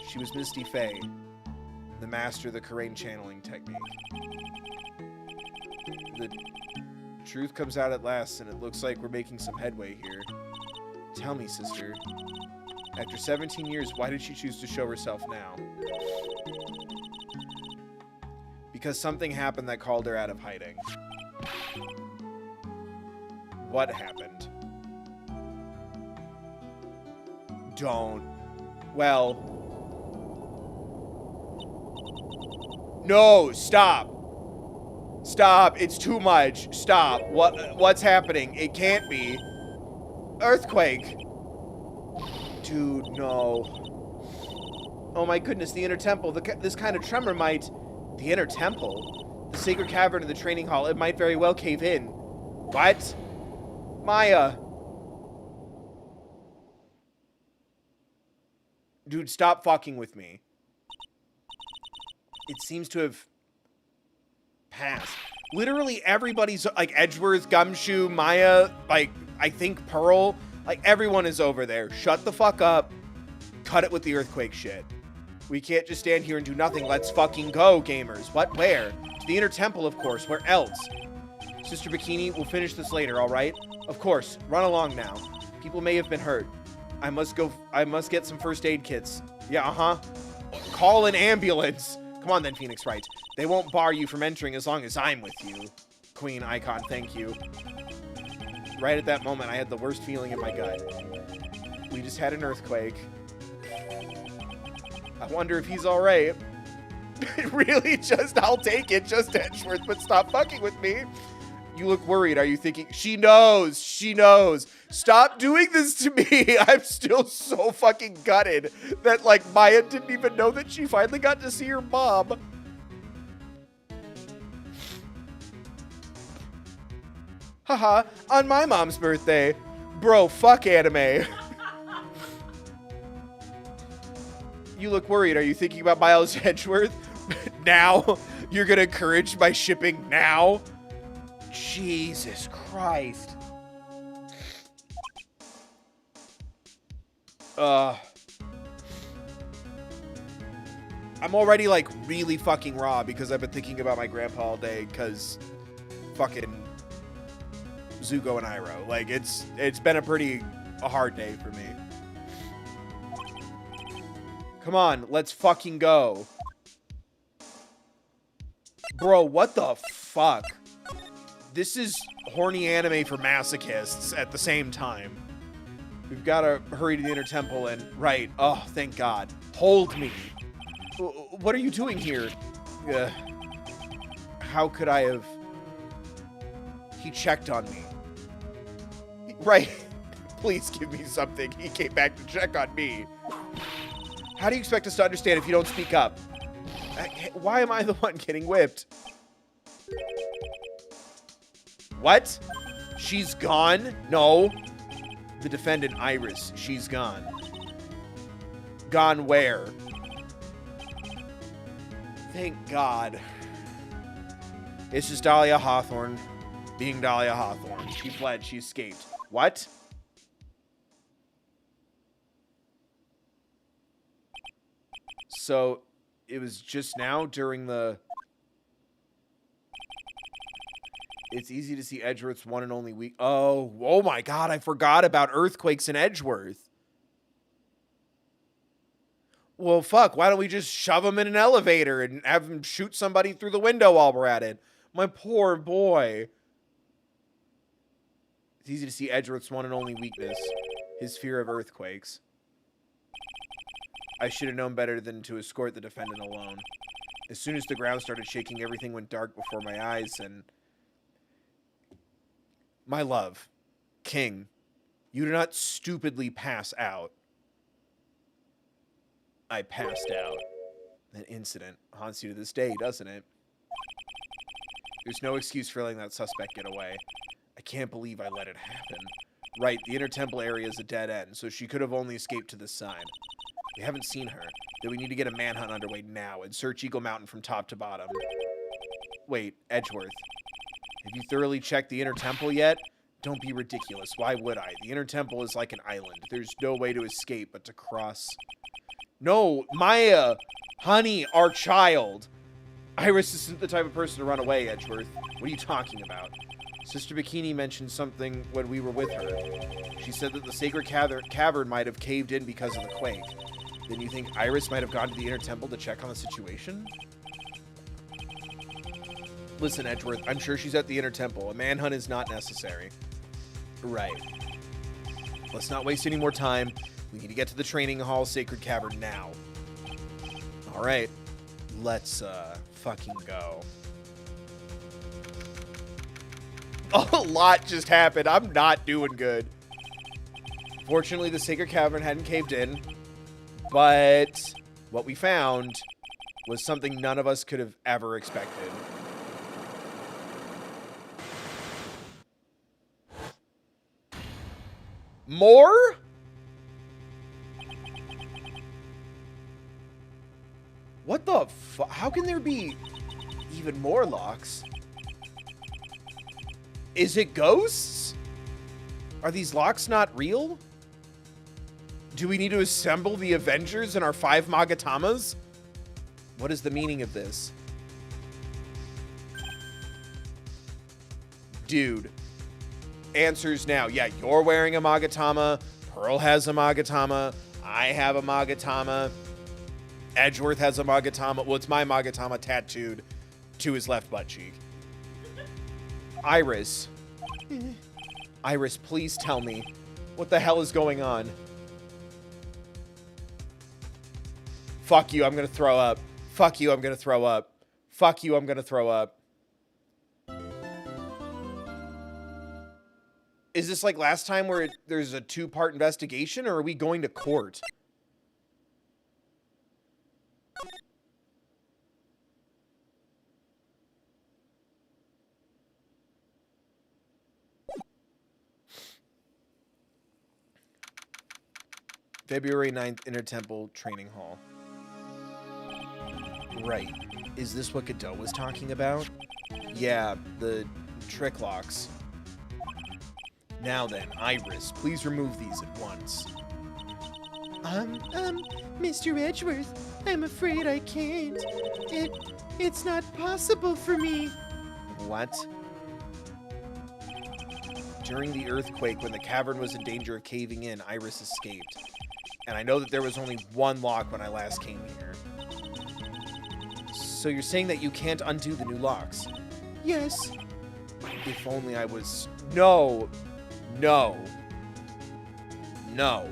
She was Misty Fey, the master of the Karain channeling technique. The truth comes out at last, and it looks like we're making some headway here. Tell me, sister. After 17 years, why did she choose to show herself now? Because something happened that called her out of hiding. What happened? Don't. Well. No, stop. Stop. It's too much. Stop. What's happening? It can't be. Earthquake. Dude, no. Oh my goodness, the inner temple. This kind of tremor might... The inner temple? The sacred cavern of the training hall. It might very well cave in. What? Maya. Dude, stop fucking with me. It seems to have passed. Literally everybody's, like, Edgeworth, Gumshoe, Maya, like, I think Pearl. Like, everyone is over there. Shut the fuck up. Cut it with the earthquake shit. We can't just stand here and do nothing. Let's fucking go, gamers. What? Where? To the inner temple, of course. Where else? Sister Bikini, we'll finish this later, all right? Of course. Run along now. People may have been hurt. I must get some first aid kits. Yeah, uh-huh. Call an ambulance. Come on then, Phoenix Wright. They won't bar you from entering as long as I'm with you. Queen Icon, thank you. Right at that moment, I had the worst feeling in my gut. We just had an earthquake. I wonder if he's all right. Really? I'll take it. Just Edgeworth, but stop fucking with me. You look worried. Are you thinking? She knows. She knows. Stop doing this to me. I'm still so fucking gutted that, like, Maya didn't even know that she finally got to see her mom. Haha, on my mom's birthday. Bro, fuck anime. You look worried. Are you thinking about Miles Edgeworth? Now? You're gonna encourage my shipping now? Jesus Christ. I'm already, like, really fucking raw because I've been thinking about my grandpa all day because fucking Zuko and Iroh. Like, it's been a hard day for me. Come on, let's fucking go. Bro, what the fuck? This is horny anime for masochists at the same time. We've got to hurry to the inner temple and... Right. Oh, thank God. Hold me. What are you doing here? How could I have... He checked on me. Right. Please give me something. He came back to check on me. How do you expect us to understand if you don't speak up? Why am I the one getting whipped? What? She's gone? No. The defendant, Iris. She's gone. Gone where? Thank God. It's just Dahlia Hawthorne being Dahlia Hawthorne. She fled. She escaped. What? So, it was just now during the... It's easy to see Edgeworth's one and only week. Oh my God, I forgot about earthquakes in Edgeworth. Well, fuck, why don't we just shove him in an elevator and have him shoot somebody through the window while we're at it? My poor boy. It's easy to see Edgeworth's one and only weakness, his fear of earthquakes. I should have known better than to escort the defendant alone. As soon as the ground started shaking, everything went dark before my eyes, and... My love, King, you do not stupidly pass out. I passed out. That incident haunts you to this day, doesn't it? There's no excuse for letting that suspect get away. I can't believe I let it happen. Right, the inner temple area is a dead end, so she could have only escaped to this side. We haven't seen her, then we need to get a manhunt underway now and search Eagle Mountain from top to bottom. Wait, Edgeworth. Have you thoroughly checked the inner temple yet? Don't be ridiculous. Why would I? The inner temple is like an island. There's no way to escape but to cross. No, Maya! Honey, our child! Iris isn't the type of person to run away, Edgeworth. What are you talking about? Sister Bikini mentioned something when we were with her. She said that the sacred cavern might have caved in because of the quake. Then you think Iris might have gone to the inner temple to check on the situation? Listen, Edgeworth, I'm sure she's at the inner temple. A manhunt is not necessary. Right. Let's not waste any more time. We need to get to the training hall sacred cavern now. All right. Let's fucking go. A lot just happened. I'm not doing good. Fortunately, the sacred cavern hadn't caved in, but what we found was something none of us could have ever expected. More? What the fuck? How can there be even more locks? Is it ghosts? Are these locks not real? Do we need to assemble the Avengers and our 5 Magatamas? What is the meaning of this? Dude. Answers now. Yeah, you're wearing a Magatama. Pearl has a Magatama. I have a Magatama. Edgeworth has a Magatama. Well, it's my Magatama tattooed to his left butt cheek. Iris. Iris, please tell me. What the hell is going on? Fuck you, I'm gonna throw up. Fuck you, I'm gonna throw up. Fuck you, I'm gonna throw up. Is this like last time where there's a 2-part investigation, or are we going to court? February 9th, Intertemple Training Hall. Right. Is this what Godot was talking about? Yeah, the trick locks. Now then, Iris, please remove these at once. Mr. Edgeworth, I'm afraid I can't. It's not possible for me. What? During the earthquake, when the cavern was in danger of caving in, Iris escaped. And I know that there was only one lock when I last came here. So you're saying that you can't undo the new locks? Yes. If only I was... No. No. No.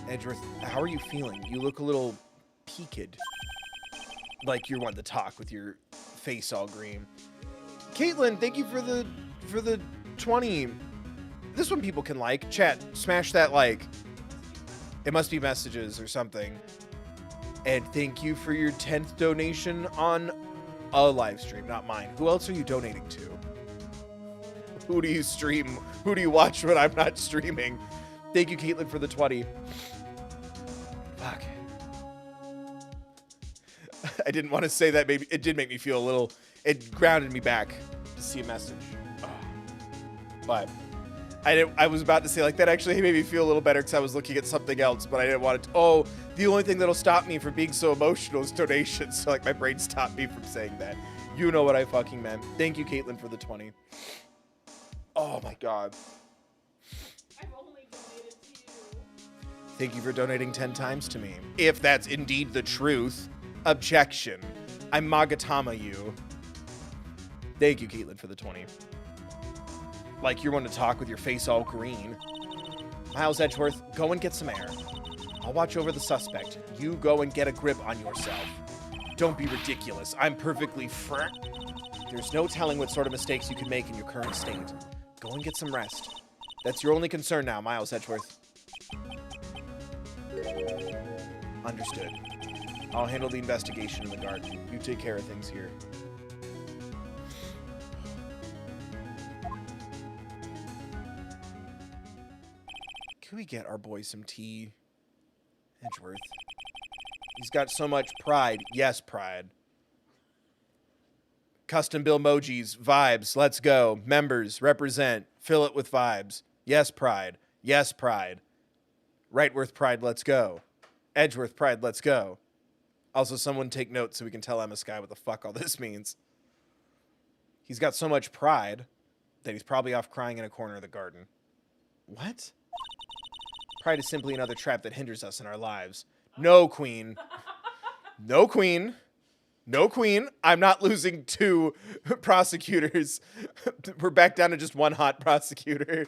Edgeworth, how are you feeling? You look a little peaked. Like you're wanting to talk with your face all green. Caitlin, thank you for the 20. This one people can like. Chat, smash that like. It must be messages or something. And thank you for your 10th donation on a live stream, not mine. Who else are you donating to? Who do you stream? Who do you watch when I'm not streaming? Thank you, Caitlin, for the 20. Fuck. I didn't want to say that. Maybe it did make me feel a little... It grounded me back to see a message. But I was about to say, like, that actually made me feel a little better because I was looking at something else, but I didn't want it to... Oh, the only thing that'll stop me from being so emotional is donations. So, like, my brain stopped me from saying that. You know what I fucking meant. Thank you, Caitlin, for the 20. Oh, my God. I've only donated to you. Thank you for donating 10 times to me. If that's indeed the truth. Objection. I Magatama you. Thank you, Caitlin, for the 20. Like you're one to talk with your face all green. Miles Edgeworth, go and get some air. I'll watch over the suspect. You go and get a grip on yourself. Don't be ridiculous. I'm perfectly There's no telling what sort of mistakes you could make in your current state. Go and get some rest. That's your only concern now, Miles Edgeworth. Understood. I'll handle the investigation in the garden. You take care of things here. Can we get our boy some tea? Edgeworth. He's got so much pride. Yes, pride. Custom bill emojis, vibes, let's go. Members, represent, fill it with vibes. Yes, pride. Yes, pride. Wrightworth pride, let's go. Edgeworth pride, let's go. Also, someone take notes so we can tell Emma Sky what the fuck all this means. He's got so much pride that he's probably off crying in a corner of the garden. What? Pride is simply another trap that hinders us in our lives. No, Queen. No, Queen. No, Queen. I'm not losing 2 prosecutors. We're back down to just 1 hot prosecutor.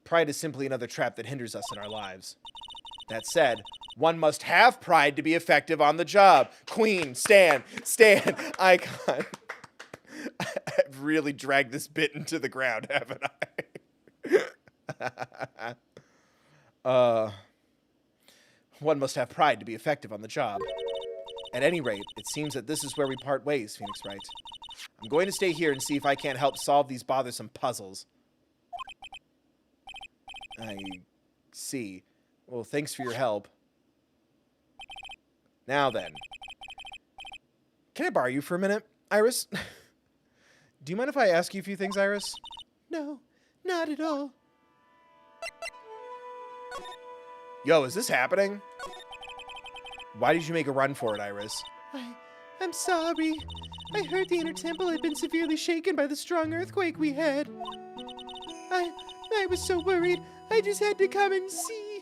Pride is simply another trap that hinders us in our lives. That said, one must have pride to be effective on the job. Queen, stand, icon. I've really dragged this bit into the ground, haven't I? One must have pride to be effective on the job. At any rate, it seems that this is where we part ways, Phoenix Wright. I'm going to stay here and see if I can't help solve these bothersome puzzles. I see. Well, thanks for your help. Now then. Can I borrow you for a minute, Iris? Do you mind if I ask you a few things, Iris? No, not at all. Yo, is this happening? Why did you make a run for it, Iris? I'm sorry. I heard the inner temple had been severely shaken by the strong earthquake we had. I was so worried, I just had to come and see.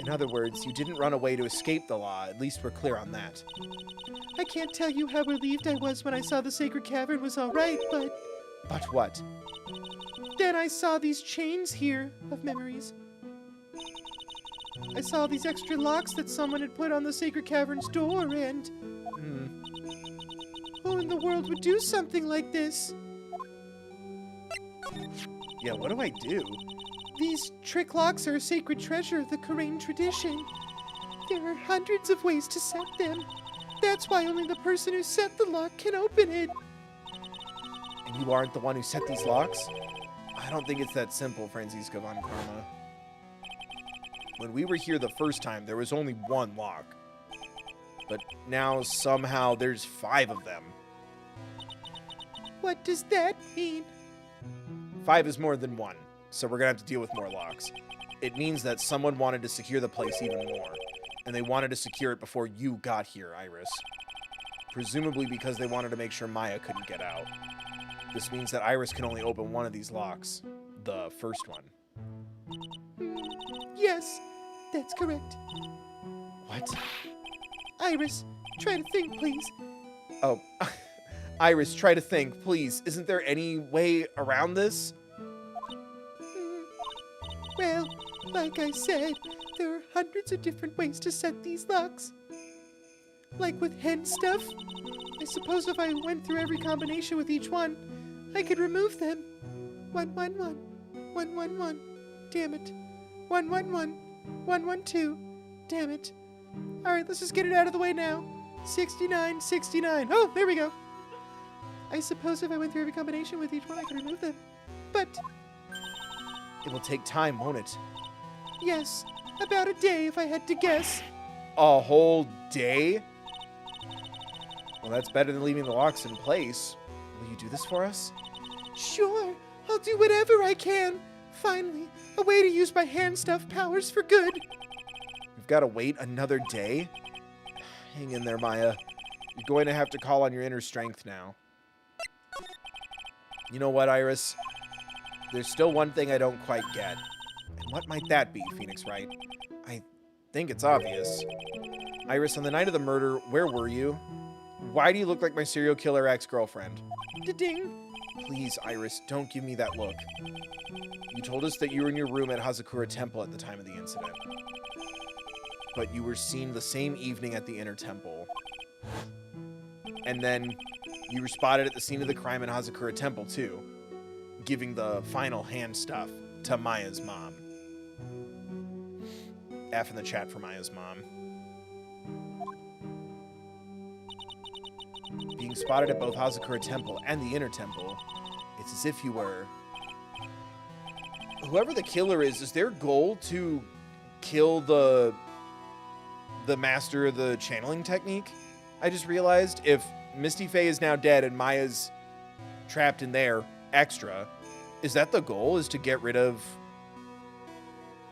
In other words, you didn't run away to escape the law. At least we're clear on that. I can't tell you how relieved I was when I saw the sacred cavern was all right, but... But what? Then I saw these chains here of memories. I saw these extra locks that someone had put on the sacred cavern's door, and... Who in the world would do something like this? Yeah, what do I do? These trick locks are a sacred treasure of the Korean tradition. There are hundreds of ways to set them. That's why only the person who set the lock can open it. And you aren't the one who set these locks? I don't think it's that simple, Franziska von Karma. When we were here the first time, there was only 1 lock. But now, somehow, there's 5 of them. What does that mean? 5 is more than 1, so we're gonna have to deal with more locks. It means that someone wanted to secure the place even more, and they wanted to secure it before you got here, Iris. Presumably because they wanted to make sure Maya couldn't get out. This means that Iris can only open one of these locks, the first one. Yes, that's correct. What? Iris, try to think, please. Oh, Iris, try to think, please. Isn't there any way around this? Well, like I said, there are hundreds of different ways to set these locks. Like with hen stuff, I suppose if I went through every combination with each one, I could remove them. 1, 1, 1. 1, 1, 1. Damn it. 1, 1, 1. 1, 1, 2. Damn it. Alright, let's just get it out of the way now. 69, 69. Oh, there we go. I suppose if I went through every combination with each one, I could remove them. But... It will take time, won't it? yes, about a day if I had to guess. A whole day? Well, that's better than leaving the locks in place. Will you do this for us? Sure, I'll do whatever I can. Finally, a way to use my hand stuff powers for good. We've got to wait another day? Hang in there, Maya. You're going to have to call on your inner strength now. You know what, Iris? There's still one thing I don't quite get. And what might that be, Phoenix Wright? I think it's obvious. Iris, on the night of the murder, where were you? Why do you look like my serial killer ex-girlfriend? Da-ding. Please, Iris, don't give me that look. You told us that you were in your room at Hazakura Temple at the time of the incident. But you were seen the same evening at the Inner Temple. And then you were spotted at the scene of the crime in Hazakura Temple, too, giving the final hand stuff to Maya's mom. F in the chat for Maya's mom. Being spotted at both Hazakura Temple and the Inner Temple, it's as if you were... Whoever the killer is their goal to kill the master of the channeling technique? I just realized if Misty Faye is now dead and Maya's trapped in there extra, is that the goal, is to get rid of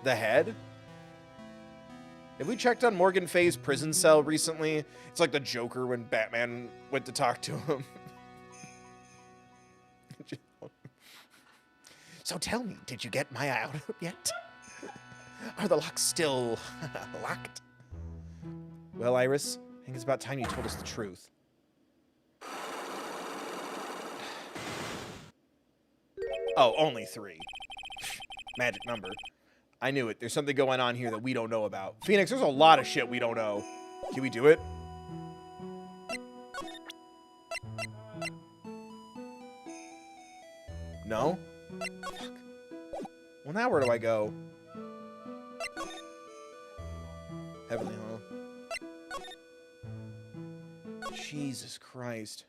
the head? Have we checked on Morgan Fay's prison cell recently? It's like the Joker when Batman went to talk to him. So tell me, did you get Maya out yet? Are the locks still locked? Well, Iris, I think it's about time you told us the truth. Oh, only 3. Magic number. I knew it. There's something going on here that we don't know about. Phoenix, there's a lot of shit we don't know. Can we do it? No? Fuck. Well, now where do I go? Heavenly Hall. Jesus Christ.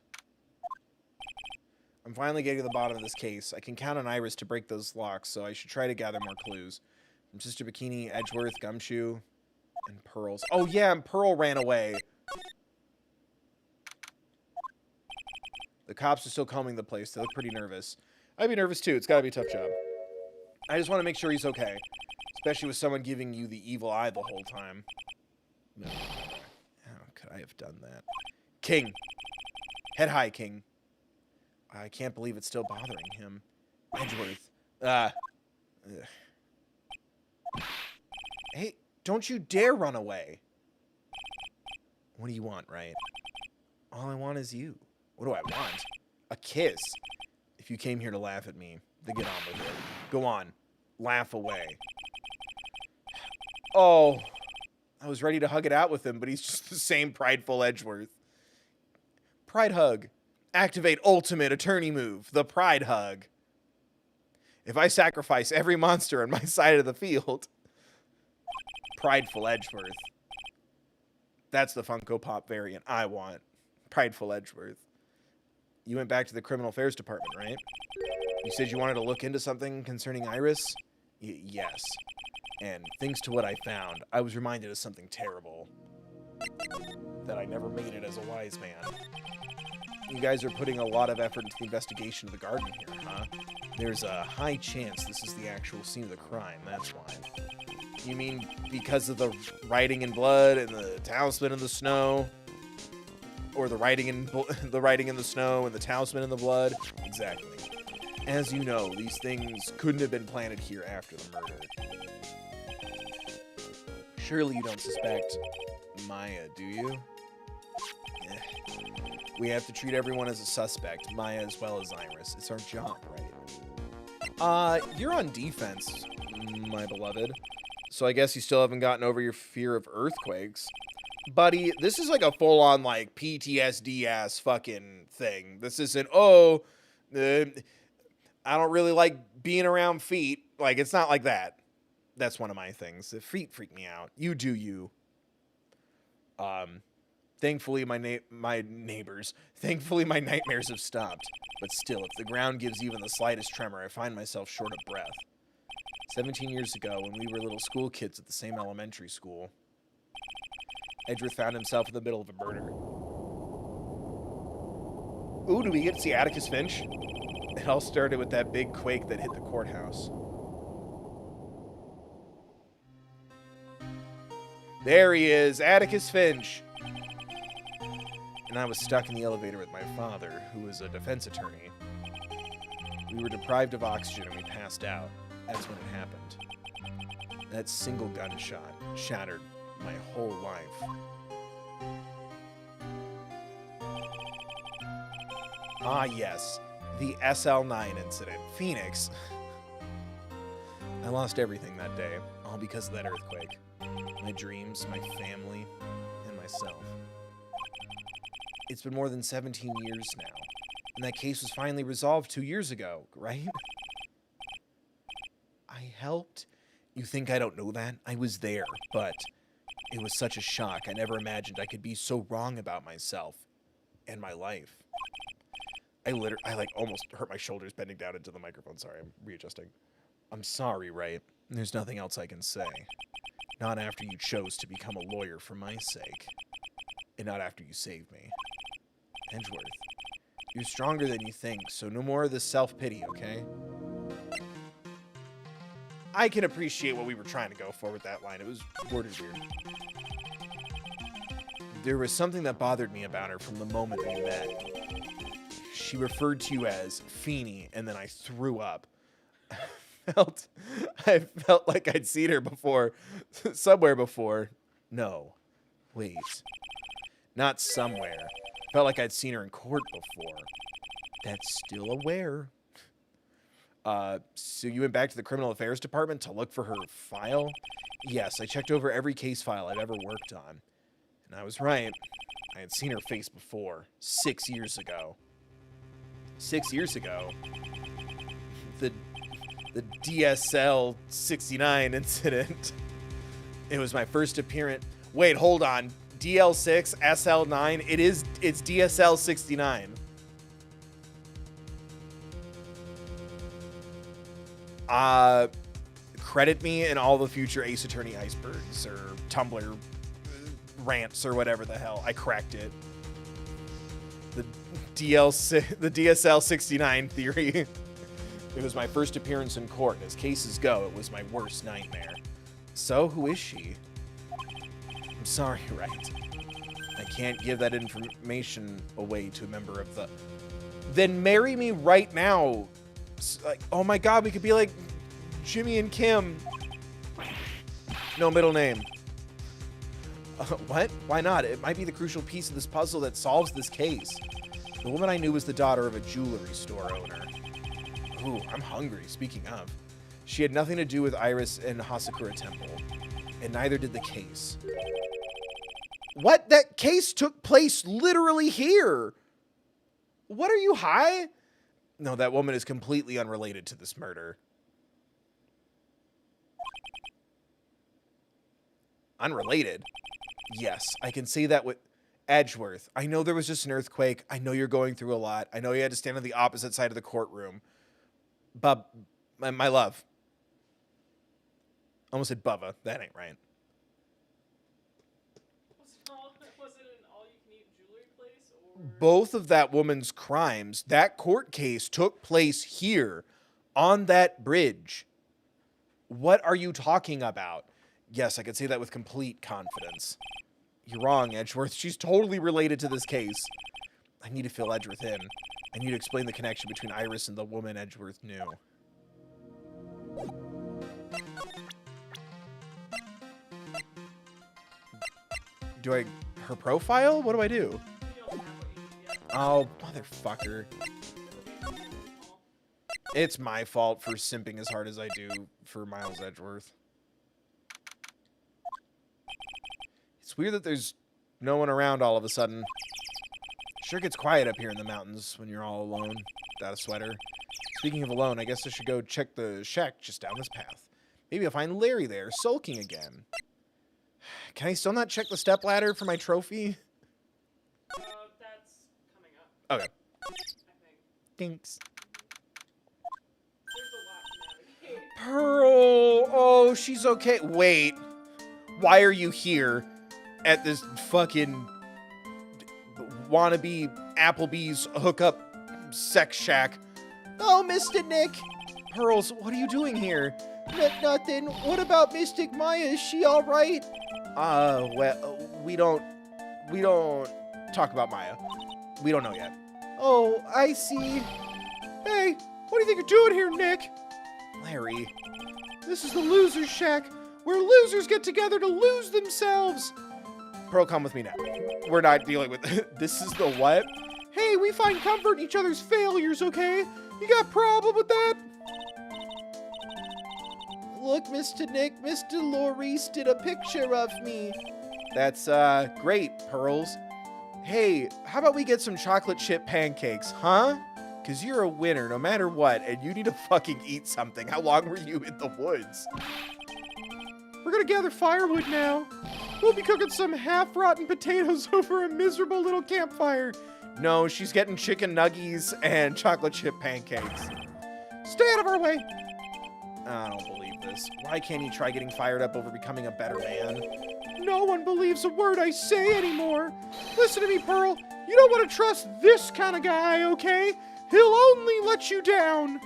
I'm finally getting to the bottom of this case. I can count on Iris to break those locks, so I should try to gather more clues. From Sister Bikini, Edgeworth, Gumshoe, and Pearls. Oh yeah, and Pearl ran away. The cops are still combing the place. They look pretty nervous. I'd be nervous too. It's gotta be a tough job. I just want to make sure he's okay. Especially with someone giving you the evil eye the whole time. No. How could I have done that? King. Head high, King. I can't believe it's still bothering him. Edgeworth. Hey, don't you dare run away. What do you want, Wright? All I want is you. What do I want? A kiss. If you came here to laugh at me, then get on with it. Go on. Laugh away. Oh. I was ready to hug it out with him, but he's just the same prideful Edgeworth. Pride hug. Activate ultimate attorney move. The pride hug. If I sacrifice every monster on my side of the field. Prideful Edgeworth. That's the Funko Pop variant I want. Prideful Edgeworth. You went back to the Criminal Affairs Department, right? You said you wanted to look into something concerning Iris? Yes. And thanks to what I found, I was reminded of something terrible. That I never made it as a wise man. You guys are putting a lot of effort into the investigation of the garden here, huh? There's a high chance this is the actual scene of the crime, that's why. You mean because of the writing in blood and the talisman in the snow? Or the writing in the snow and the talisman in the blood? Exactly. As you know, these things couldn't have been planted here after the murder. Surely you don't suspect Maya, do you? We have to treat everyone as a suspect, Maya as well as Iris. It's our job, right? You're on defense, my beloved. So I guess you still haven't gotten over your fear of earthquakes. Buddy, this is like a full-on, like, PTSD-ass fucking thing. This isn't, I don't really like being around feet. Like, it's not like that. That's one of my things. The feet freak me out. You do you. Thankfully, my neighbors. Thankfully, my nightmares have stopped. But still, if the ground gives even the slightest tremor, I find myself short of breath. 17 years ago, when we were little school kids at the same elementary school, Edgeworth found himself in the middle of a murder. Ooh, do we get to see Atticus Finch? It all started with that big quake that hit the courthouse. There he is, Atticus Finch. And I was stuck in the elevator with my father, who was a defense attorney. We were deprived of oxygen and we passed out. That's when it happened. That single gunshot shattered my whole life. Ah, yes. The SL9 incident. Phoenix. I lost everything that day, all because of that earthquake. My dreams, my family, and myself. It's been more than 17 years now, and that case was finally resolved 2 years ago, right? I helped? You think I don't know that? I was there, but it was such a shock. I never imagined I could be so wrong about myself and my life. I like almost hurt my shoulders bending down into the microphone. Sorry, I'm readjusting. I'm sorry, Wright. There's nothing else I can say. Not after you chose to become a lawyer for my sake. And not after you saved me. Edgeworth, you're stronger than you think, so no more of this self-pity, okay? I can appreciate what we were trying to go for with that line. It was worded weird. There was something that bothered me about her from the moment we met. She referred to you as Feeny, and then I threw up. I felt like I'd seen her before, somewhere before. No, wait, not somewhere. Felt like I'd seen her in court before. That's still aware. So you went back to the criminal affairs department to look for her file? Yes, I checked over every case file I'd ever worked on. And I was right. I had seen her face before, 6 years ago. 6 years ago? The DSL 69 incident. It was my first appearance. Wait, hold on. DL6, SL9, it's DSL 69. Credit me in all the future Ace Attorney icebergs or Tumblr rants or whatever the hell. I cracked it. The DSL 69 theory. It was my first appearance in court. As cases go, it was my worst nightmare. So, who is she? I'm sorry, Wright. I can't give that information away to a member of the... Then marry me right now. Like, oh my god, we could be like Jimmy and Kim. No middle name. What? Why not? It might be the crucial piece of this puzzle that solves this case. The woman I knew was the daughter of a jewelry store owner. Ooh, I'm hungry, speaking of. She had nothing to do with Iris and Hasakura Temple. And neither did the case. What? That case took place literally here! What, are you high? No, that woman is completely unrelated to this murder. Unrelated? Yes, I can say that with Edgeworth. I know there was just an earthquake. I know you're going through a lot. I know you had to stand on the opposite side of the courtroom. Bub, my love. Almost said Bubba. That ain't right. Was it an all-you-can-eat jewelry place, or... Both of that woman's crimes, that court case took place here, on that bridge. What are you talking about? Yes, I could say that with complete confidence. You're wrong, Edgeworth. She's totally related to this case. I need to fill Edgeworth in. I need to explain the connection between Iris and the woman Edgeworth knew. Do I... her profile? What do I do? You don't have what you need yet. Oh, motherfucker. It's my fault for simping as hard as I do for Miles Edgeworth. It's weird that there's no one around all of a sudden. Sure gets quiet up here in the mountains when you're all alone, without a sweater. Speaking of alone, I guess I should go check the shack just down this path. Maybe I'll find Larry there, sulking again. Can I still not check the stepladder for my trophy? That's coming up, Okay. I think. Thanks. There's a lot to navigate. Pearl! Oh, she's okay. Wait. Why are you here at this fucking wannabe Applebee's hookup sex shack? Oh, Mr. Nick. Pearls, what are you doing here? Nothing. What about Mystic Maya? Is she all right? Well, we don't talk about Maya. We don't know yet. Oh, I see. Hey, what do you think you're doing here, Nick? Larry, this is the loser's shack, where losers get together to lose themselves. Pearl, come with me now. We're not dealing with this. Is the what? Hey, we find comfort in each other's failures, okay? You got a problem with that? Look, Mr. Nick, Mr. Laurice did a picture of me. That's, great, Pearls. Hey, how about we get some chocolate chip pancakes, huh? Because you're a winner no matter what, and you need to fucking eat something. How long were you in the woods? We're gonna gather firewood now. We'll be cooking some half-rotten potatoes over a miserable little campfire. No, she's getting chicken nuggies and chocolate chip pancakes. Stay out of our way. I don't believe this. Why can't he try getting fired up over becoming a better man? No one believes a word I say anymore. Listen to me, Pearl. You don't want to trust this kind of guy, okay? He'll only let you down.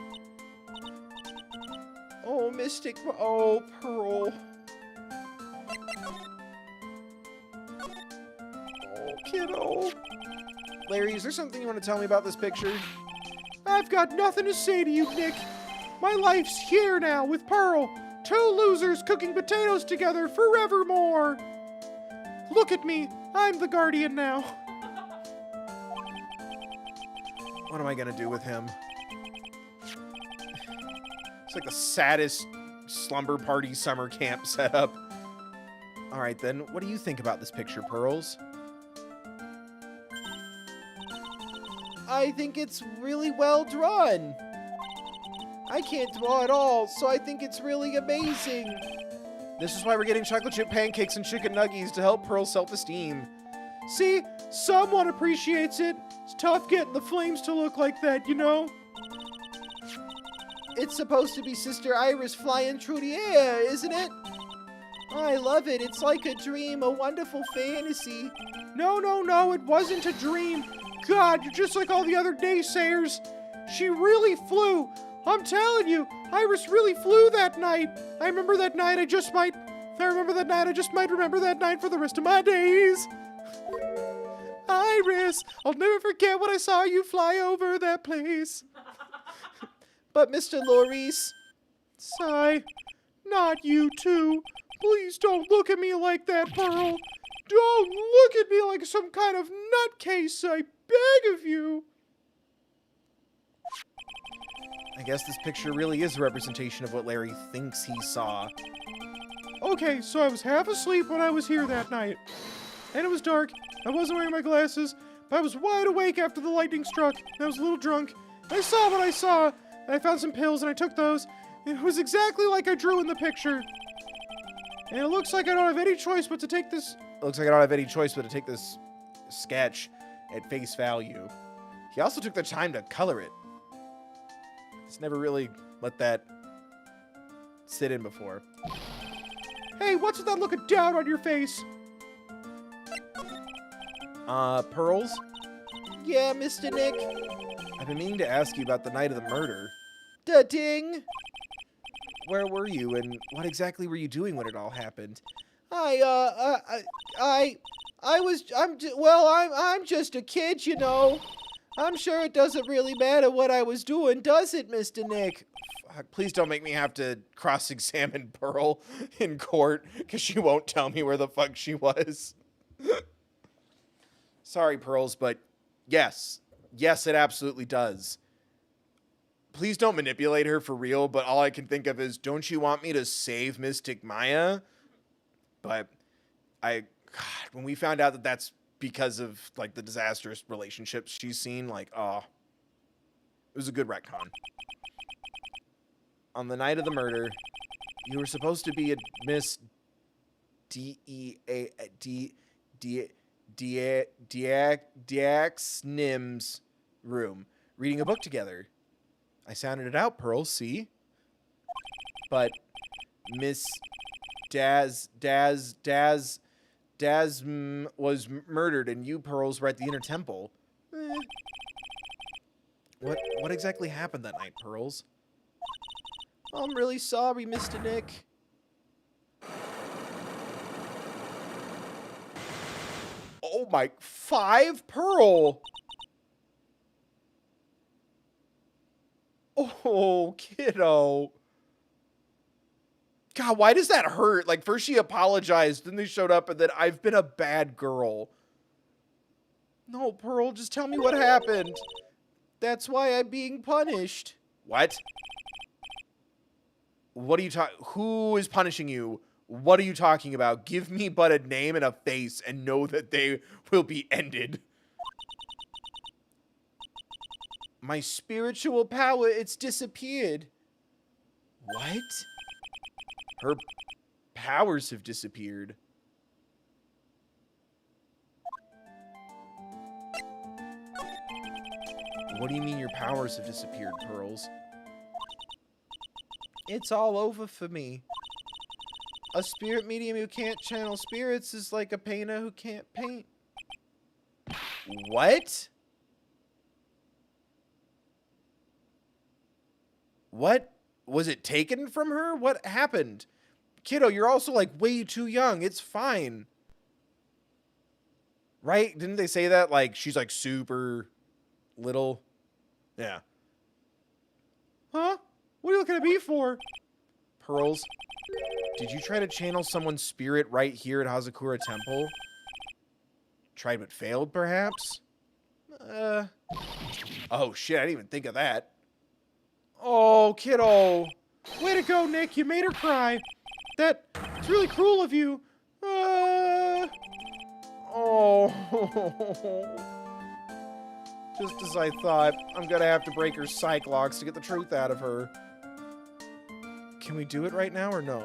Oh, Oh, Mystic. Oh, Pearl. Oh, kiddo. Larry, is there something you want to tell me about this picture? I've got nothing to say to you, Nick. My life's here now with Pearl. 2 losers cooking potatoes together forevermore. Look at me. I'm the guardian now. What am I gonna do with him? It's like the saddest slumber party summer camp setup. Alright then, what do you think about this picture, Pearls? I think it's really well drawn. I can't draw at all, so I think it's really amazing. This is why we're getting chocolate chip pancakes and chicken nuggies to help Pearl's self-esteem. See, someone appreciates it. It's tough getting the flames to look like that, you know? It's supposed to be Sister Iris flying through the air, isn't it? I love it. It's like a dream, a wonderful fantasy. No, it wasn't a dream. God, you're just like all the other naysayers. She really flew. I'm telling you, Iris really flew that night. I remember that night. I just might remember that night for the rest of my days. Iris, I'll never forget when I saw you fly over that place. But Mr. Maurice, Sigh, not you too. Please don't look at me like that, Pearl. Don't look at me like some kind of nutcase, I beg of you. I guess this picture really is a representation of what Larry thinks he saw. Okay, so I was half asleep when I was here that night. And it was dark. I wasn't wearing my glasses, but I was wide awake after the lightning struck. And I was a little drunk. I saw what I saw, and I found some pills, and I took those. It was exactly like I drew in the picture. And it looks like I don't have any choice but to take this... It looks like I don't have any choice but to take this sketch at face value. He also took the time to color it. He's never really let that sit in before. Hey, what's with that look of doubt on your face? Pearls? yeah, Mr. Nick. I've been meaning to ask you about the night of the murder. Da-ding. Where were you, and what exactly were you doing when it all happened? I'm just a kid, you know. I'm sure it doesn't really matter what I was doing, does it, Mr. Nick? Fuck, please don't make me have to cross-examine Pearl in court, because she won't tell me where the fuck she was. Sorry, Pearls, but yes. Yes, it absolutely does. Please don't manipulate her for real, but all I can think of is, don't you want me to save Mystic Maya? But God, when we found out that that's because of, like, the disastrous relationships she's seen, like, oh, it was a good retcon. On the night of the murder, you were supposed to be at Miss Diaxnim's room, reading a book together. I sounded it out, Pearl, see? But Miss Daz was murdered, and you, Pearls, were at the Inner Temple. What exactly happened that night, Pearls? I'm really sorry, Mr. Nick. Oh my, 5 Pearl! Oh, kiddo. God, why does that hurt? Like, first she apologized, then they showed up, and then I've been a bad girl. No, Pearl, just tell me what happened. That's why I'm being punished. What? What are you talking? Who is punishing you? What are you talking about? Give me but a name and a face and know that they will be ended. My spiritual power, it's disappeared. What? Her powers have disappeared. What do you mean your powers have disappeared, Pearls? It's all over for me. A spirit medium who can't channel spirits is like a painter who can't paint. What? Was it taken from her? What happened? Kiddo, you're also like way too young. It's fine. Right? Didn't they say that? Like, she's like super little. Yeah. Huh? What are you looking at me for? Pearls. Did you try to channel someone's spirit right here at Hazakura Temple? Tried but failed, perhaps? Oh, shit. I didn't even think of that. Oh, kiddo. Way to go, Nick. You made her cry. It's really cruel of you. Oh. Just as I thought. I'm gonna have to break her psych locks to get the truth out of her. Can we do it right now or no?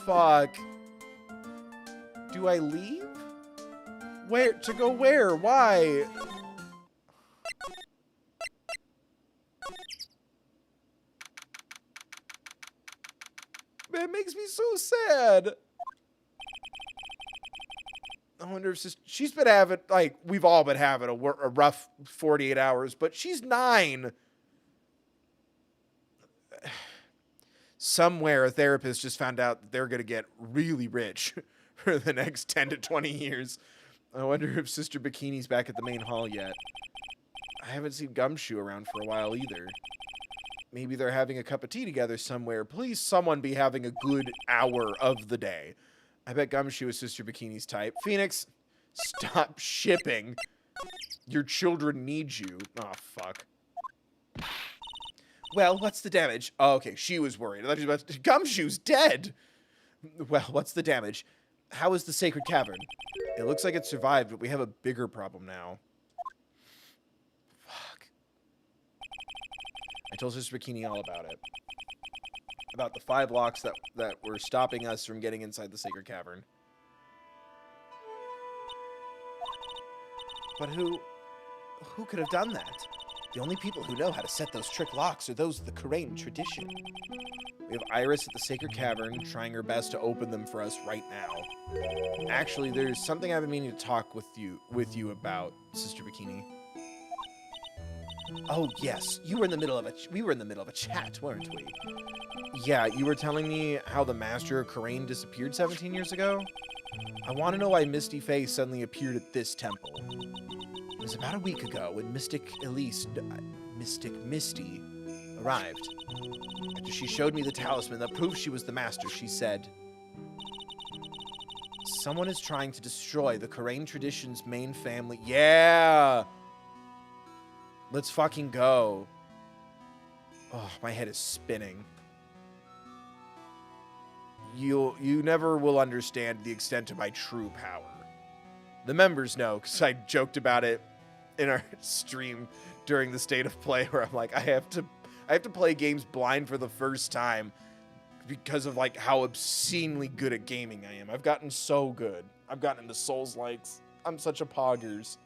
Fuck. Do I leave? Where? To go where? Why? It makes me so sad. I wonder if she's been having, like, we've all been having a rough 48 hours, but she's 9. Somewhere a therapist just found out that they're going to get really rich for the next 10 to 20 years. I wonder if Sister Bikini's back at the main hall yet. I haven't seen Gumshoe around for a while either. Maybe they're having a cup of tea together somewhere. Please, someone be having a good hour of the day. I bet Gumshoe is Sister Bikini's type. Phoenix, stop shipping. Your children need you. Oh, fuck. Well, what's the damage? Oh, okay, she was worried. I thought she was about to... Gumshoe's dead! Well, what's the damage? How is the sacred cavern? It looks like it survived, but we have a bigger problem now. Fuck. I told Sister Bikini all about it. About the 5 locks that were stopping us from getting inside the sacred cavern. But who could have done that? The only people who know how to set those trick locks are those of the Karain tradition. We have Iris at the sacred cavern trying her best to open them for us right now. Actually, there's something I've been meaning to talk with you about, Sister Bikini. Oh yes, we were in the middle of a chat, weren't we? Yeah, you were telling me how the Master of Karain disappeared 17 years ago? I want to know why Misty Faye suddenly appeared at this temple. It was about a week ago when Mystic Misty arrived. After she showed me the talisman that proved she was the Master, she said, "Someone is trying to destroy the Karain tradition's main family." Yeah! Let's fucking go. Oh, my head is spinning. You never will understand the extent of my true power. The members know, because I joked about it in our stream during the State of Play, where I'm like, I have to play games blind for the first time because of like how obscenely good at gaming I am. I've gotten so good. I've gotten into Souls-likes. I'm such a poggers.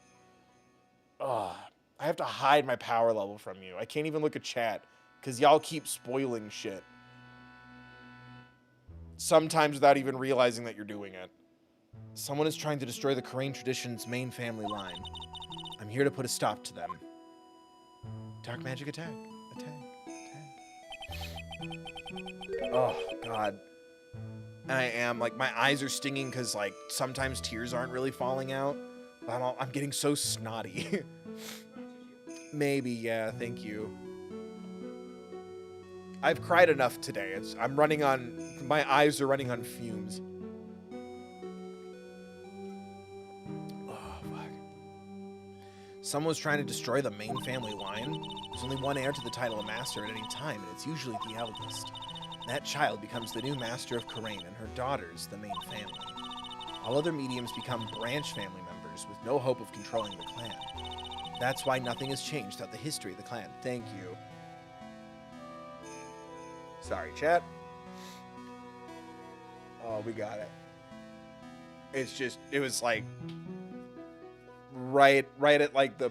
Ugh. I have to hide my power level from you. I can't even look at chat because y'all keep spoiling shit. Sometimes without even realizing that you're doing it. Someone is trying to destroy the Karain tradition's main family line. I'm here to put a stop to them. Dark magic attack. Oh, God. I am, like, my eyes are stinging because, like, sometimes tears aren't really falling out. But I'm getting so snotty. Maybe, yeah, thank you. I've cried enough today. My eyes are running on fumes. Oh, fuck. Someone's trying to destroy the main family line. There's only one heir to the title of Master at any time, and it's usually the eldest. That child becomes the new Master of Karain, and her daughter's the main family. All other mediums become branch family members with no hope of controlling the clan. That's why nothing has changed throughout the history of the clan. Thank you. Sorry, chat. Oh, we got it. It was like right at like the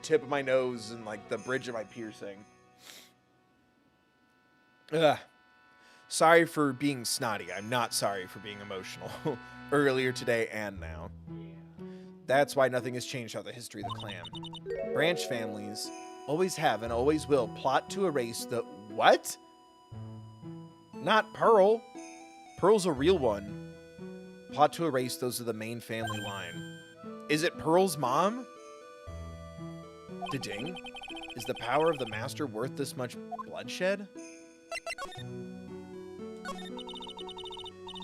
tip of my nose and like the bridge of my piercing. Ugh. Sorry for being snotty. I'm not sorry for being emotional. Earlier today and now. That's why nothing has changed throughout the history of the clan. Branch families always have and always will plot to erase the... What? Not Pearl. Pearl's a real one. Plot to erase those of the main family line. Is it Pearl's mom? Da-ding. Is the power of the master worth this much bloodshed?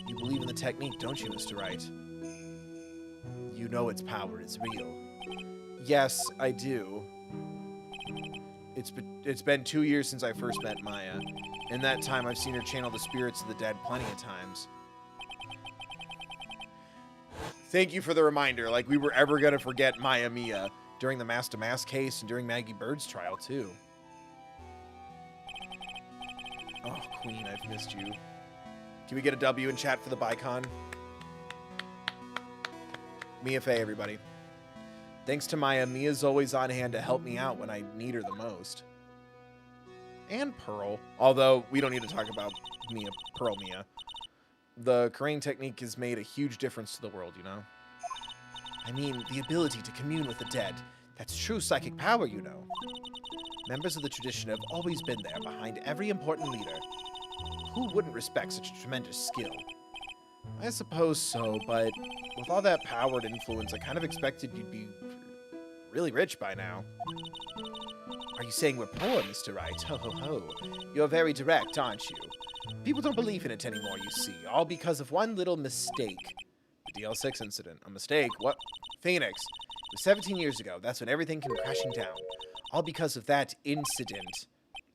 You believe in the technique, don't you, Mr. Wright? You know its power is real. Yes, I do. It's been 2 years since I first met Maya. In that time, I've seen her channel the spirits of the dead plenty of times. Thank you for the reminder. Like we were ever going to forget Maya Mia during the Mask-to-Mask case and during Maggie Bird's trial, too. Oh, Queen, I've missed you. Can we get a W in chat for the Bicon? Mia Faye, everybody. Thanks to Maya, Mia's always on hand to help me out when I need her the most. And Pearl. Although, we don't need to talk about Mia, Pearl Mia. The Crane technique has made a huge difference to the world, you know? I mean, the ability to commune with the dead. That's true psychic power, you know. Members of the tradition have always been there behind every important leader. Who wouldn't respect such a tremendous skill? I suppose so, but with all that power and influence, I kind of expected you'd be really rich by now. Are you saying we're poor, Mr. Wright? Ho, ho, ho. You're very direct, aren't you? People don't believe in it anymore, you see, all because of one little mistake. The DL6 incident. A mistake? What? Phoenix. It was 17 years ago. That's when everything came crashing down. All because of that incident.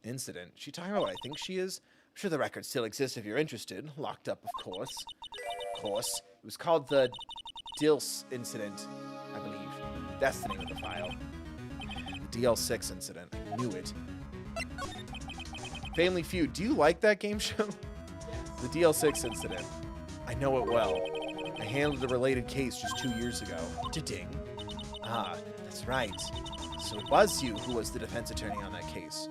Incident? She talking about what I think she is? I'm sure the record still exists if you're interested. Locked up, of course. Of course. It was called the Dils incident, I believe. That's the name of the file. The DL6 incident. I knew it. Family Feud. Do you like that game show? The DL6 incident. I know it well. I handled a related case just 2 years ago. Da-ding. Ah, that's right. So it was you who was the defense attorney on that case.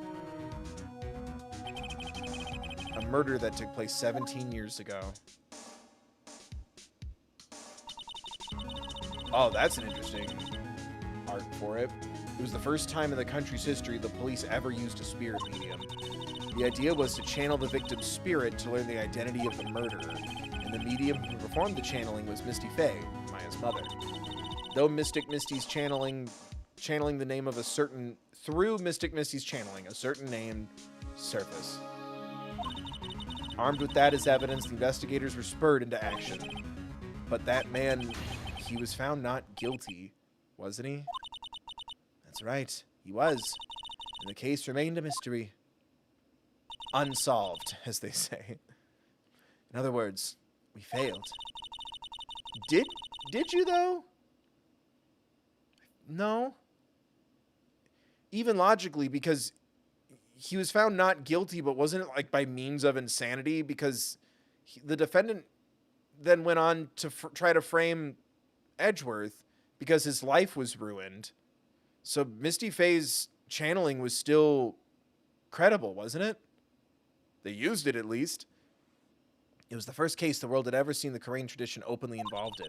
A murder that took place 17 years ago. Oh, that's an interesting art for it. It was the first time in the country's history the police ever used a spirit medium. The idea was to channel the victim's spirit to learn the identity of the murderer, and the medium who performed the channeling was Misty Faye, Maya's mother. Though Mystic Misty's channeling the name of a certain, through Mystic Misty's channeling, a certain name surfaced. Armed with that as evidence, the investigators were spurred into action. But that man, he was found not guilty, wasn't he? That's right, he was. And the case remained a mystery. Unsolved, as they say. In other words, we failed. Did you, though? No. Even logically, because he was found not guilty, but wasn't it like by means of insanity? Because the defendant then went on to try to frame Edgeworth because his life was ruined. So Misty Faye's channeling was still credible, wasn't it? They used it, at least. It was the first case the world had ever seen the Korean tradition openly involved in.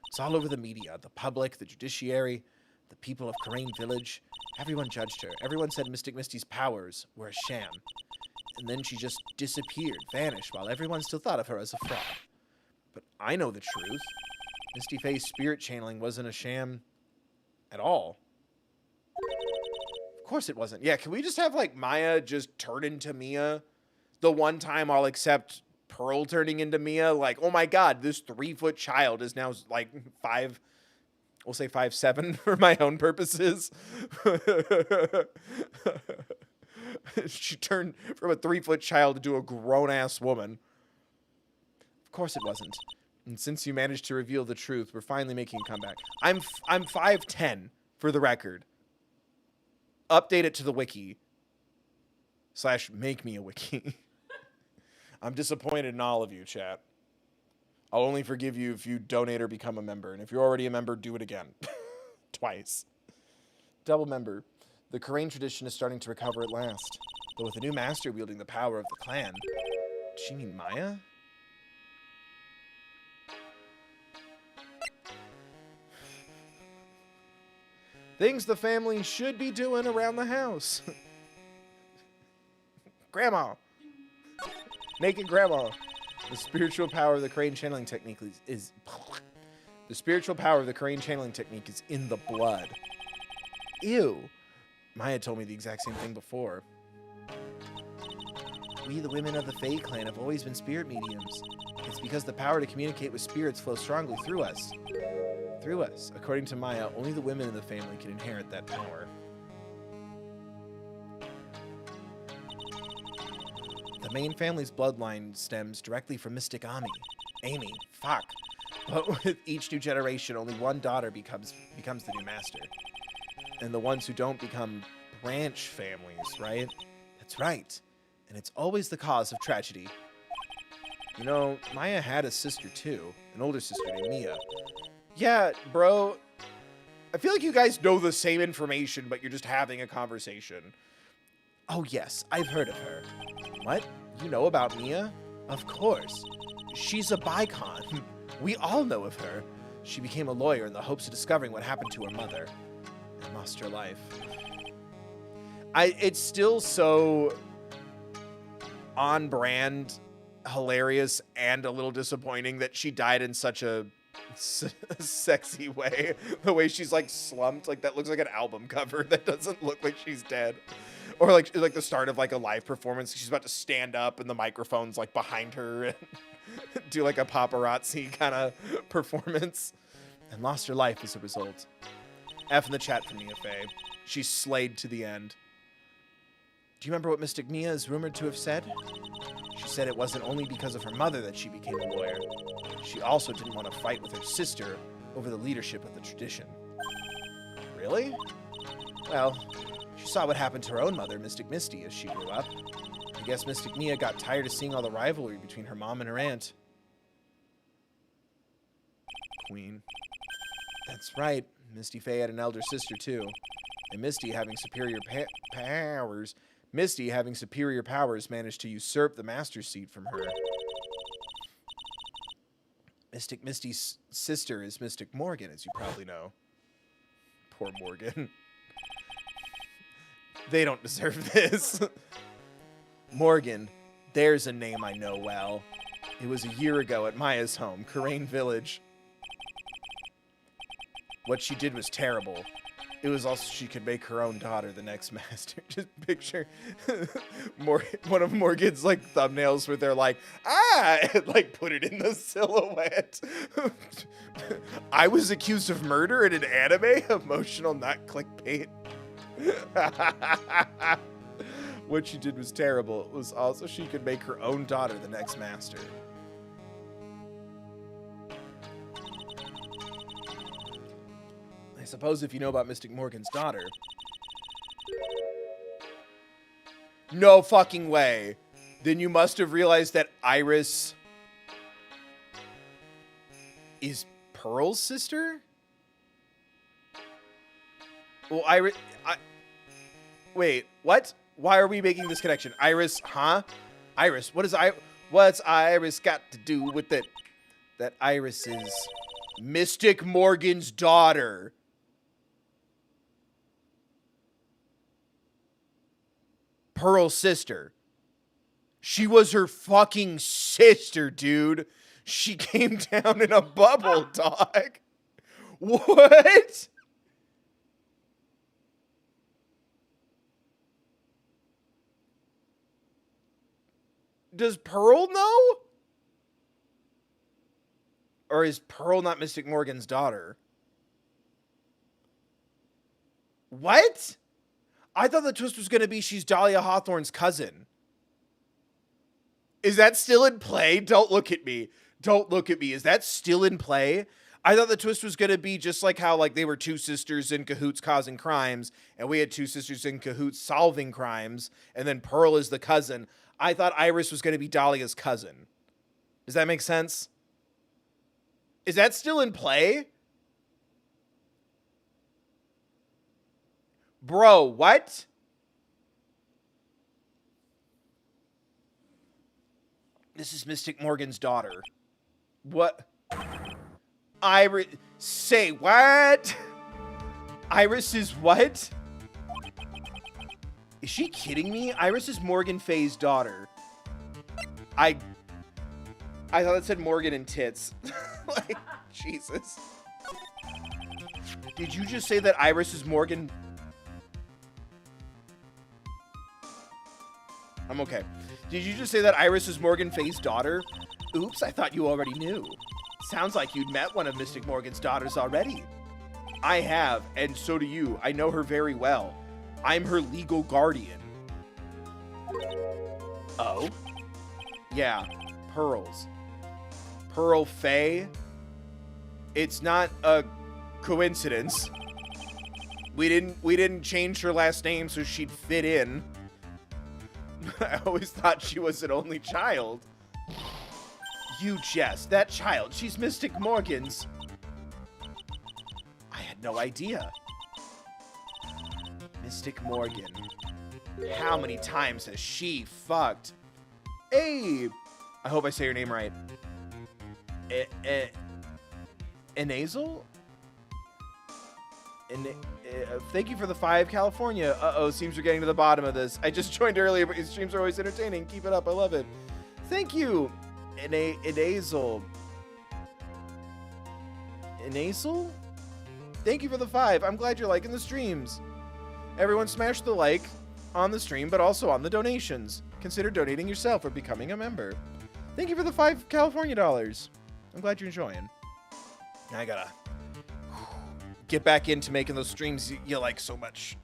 It's all over the media, the public, the judiciary, the people of Korean Village. Everyone judged her. Everyone said Mystic Misty's powers were a sham. And then she just disappeared, vanished, while everyone still thought of her as a fraud. But I know the truth. Misty Faye's spirit channeling wasn't a sham at all. Of course it wasn't. Yeah, can we just have, like, Maya just turn into Mia? The one time I'll accept Pearl turning into Mia. Like, oh my god, this 3-foot child is now, like, 5... We'll say 5'7" for my own purposes. She turned from a 3-foot child into a grown-ass woman. Of course it wasn't. And since you managed to reveal the truth, we're finally making a comeback. I'm 5'10", for the record. Update it to the wiki. / make me a wiki. I'm disappointed in all of you, chat. I'll only forgive you if you donate or become a member. And if you're already a member, do it again. Twice. Double member. The Korean tradition is starting to recover at last. But with a new master wielding the power of the clan. Does she mean Maya? Things the family should be doing around the house. Grandma. Naked grandma. The spiritual power of the crane channeling technique is the spiritual power of the crane channeling technique is in the blood. Ew. Maya told me the exact same thing before. We, the women of the Fae clan, have always been spirit mediums. It's because the power to communicate with spirits flows strongly through us. Through us. According to Maya, only the women in the family can inherit that power. The main family's bloodline stems directly from Mystic Amy. Fuck. But with each new generation, only one daughter becomes the new master. And the ones who don't become branch families, right? That's right. And it's always the cause of tragedy. You know, Maya had a sister too, an older sister named Mia. Yeah, bro. I feel like you guys know the same information, but you're just having a conversation. Oh yes, I've heard of her. What? You know about Mia? Of course. She's a bicon. We all know of her. She became a lawyer in the hopes of discovering what happened to her mother. And lost her life. It's still so on brand, hilarious, and a little disappointing that she died in such a sexy way. The way she's like slumped, like that looks like an album cover. That doesn't look like she's dead. Or like the start of like a live performance. She's about to stand up and the microphone's like behind her and do like a paparazzi kind of performance. And lost her life as a result. F in the chat from Mia Faye. She slayed to the end. Do you remember what Mystic Mia is rumored to have said? She said it wasn't only because of her mother that she became a lawyer. She also didn't want to fight with her sister over the leadership of the tradition. Really? Well, she saw what happened to her own mother, Mystic Misty, as she grew up. I guess Mystic Mia got tired of seeing all the rivalry between her mom and her aunt. Queen. That's right. Misty Faye had an elder sister, too. And Misty, having superior powers, managed to usurp the master's seat from her. Mystic Misty's sister is Mystic Morgan, as you probably know. Poor Morgan. They don't deserve this. Morgan, there's a name I know well. It was a year ago at Maya's home, Karain Village. What she did was terrible. It was also she could make her own daughter the next master. Just picture one of Morgan's like thumbnails where they're like, and, like put it in the silhouette. I was accused of murder in an anime? Emotional, not clickbait. What she did was terrible. It was also she could make her own daughter the next master. I suppose if you know about Mystic Morgan's daughter. No fucking way. Then you must have realized that Iris is Pearl's sister? Well, wait, what? Why are we making this connection? Iris, huh? Iris, what's Iris got to do with it? That Iris is Mystic Morgan's daughter. Pearl's sister. She was her fucking sister, dude. She came down in a bubble, dog. What? Does Pearl know? Or is Pearl not Mystic Morgan's daughter? What? I thought the twist was going to be she's Dahlia Hawthorne's cousin. Is that still in play? Don't look at me. Don't look at me. Is that still in play? I thought the twist was going to be just like how like they were two sisters in cahoots causing crimes, and we had two sisters in cahoots solving crimes, and then Pearl is the cousin. I thought Iris was going to be Dahlia's cousin. Does that make sense? Is that still in play? Bro, what? This is Mystic Morgan's daughter. What? Iris, say what? Iris is what? Is she kidding me? Iris is Morgan Faye's daughter. I thought it said Morgan and tits. Like, Jesus. Did you just say that Iris is Morgan? I'm okay. Did you just say that Iris is Morgan Faye's daughter? Oops, I thought you already knew. Sounds like you'd met one of Mystic Morgan's daughters already. I have, and so do you. I know her very well. I'm her legal guardian. Oh? Yeah, Pearls. Pearl Faye? It's not a coincidence. We didn't change her last name so she'd fit in. I always thought she was an only child. You jest. That child, she's Mystic Morgan's. I had no idea. Mystic Morgan. How many times has she fucked? Hey! I hope I say your name right. Enazel? Thank you for the 5, California. Uh-oh, seems we're getting to the bottom of this. I just joined earlier, but his streams are always entertaining. Keep it up. I love it. Thank you. Enazel. Enazel? Thank you for the 5. I'm glad you're liking the streams. Everyone smash the like on the stream, but also on the donations. Consider donating yourself or becoming a member. Thank you for the 5 California dollars. I'm glad you're enjoying. Now I gotta get back into making those streams you like so much.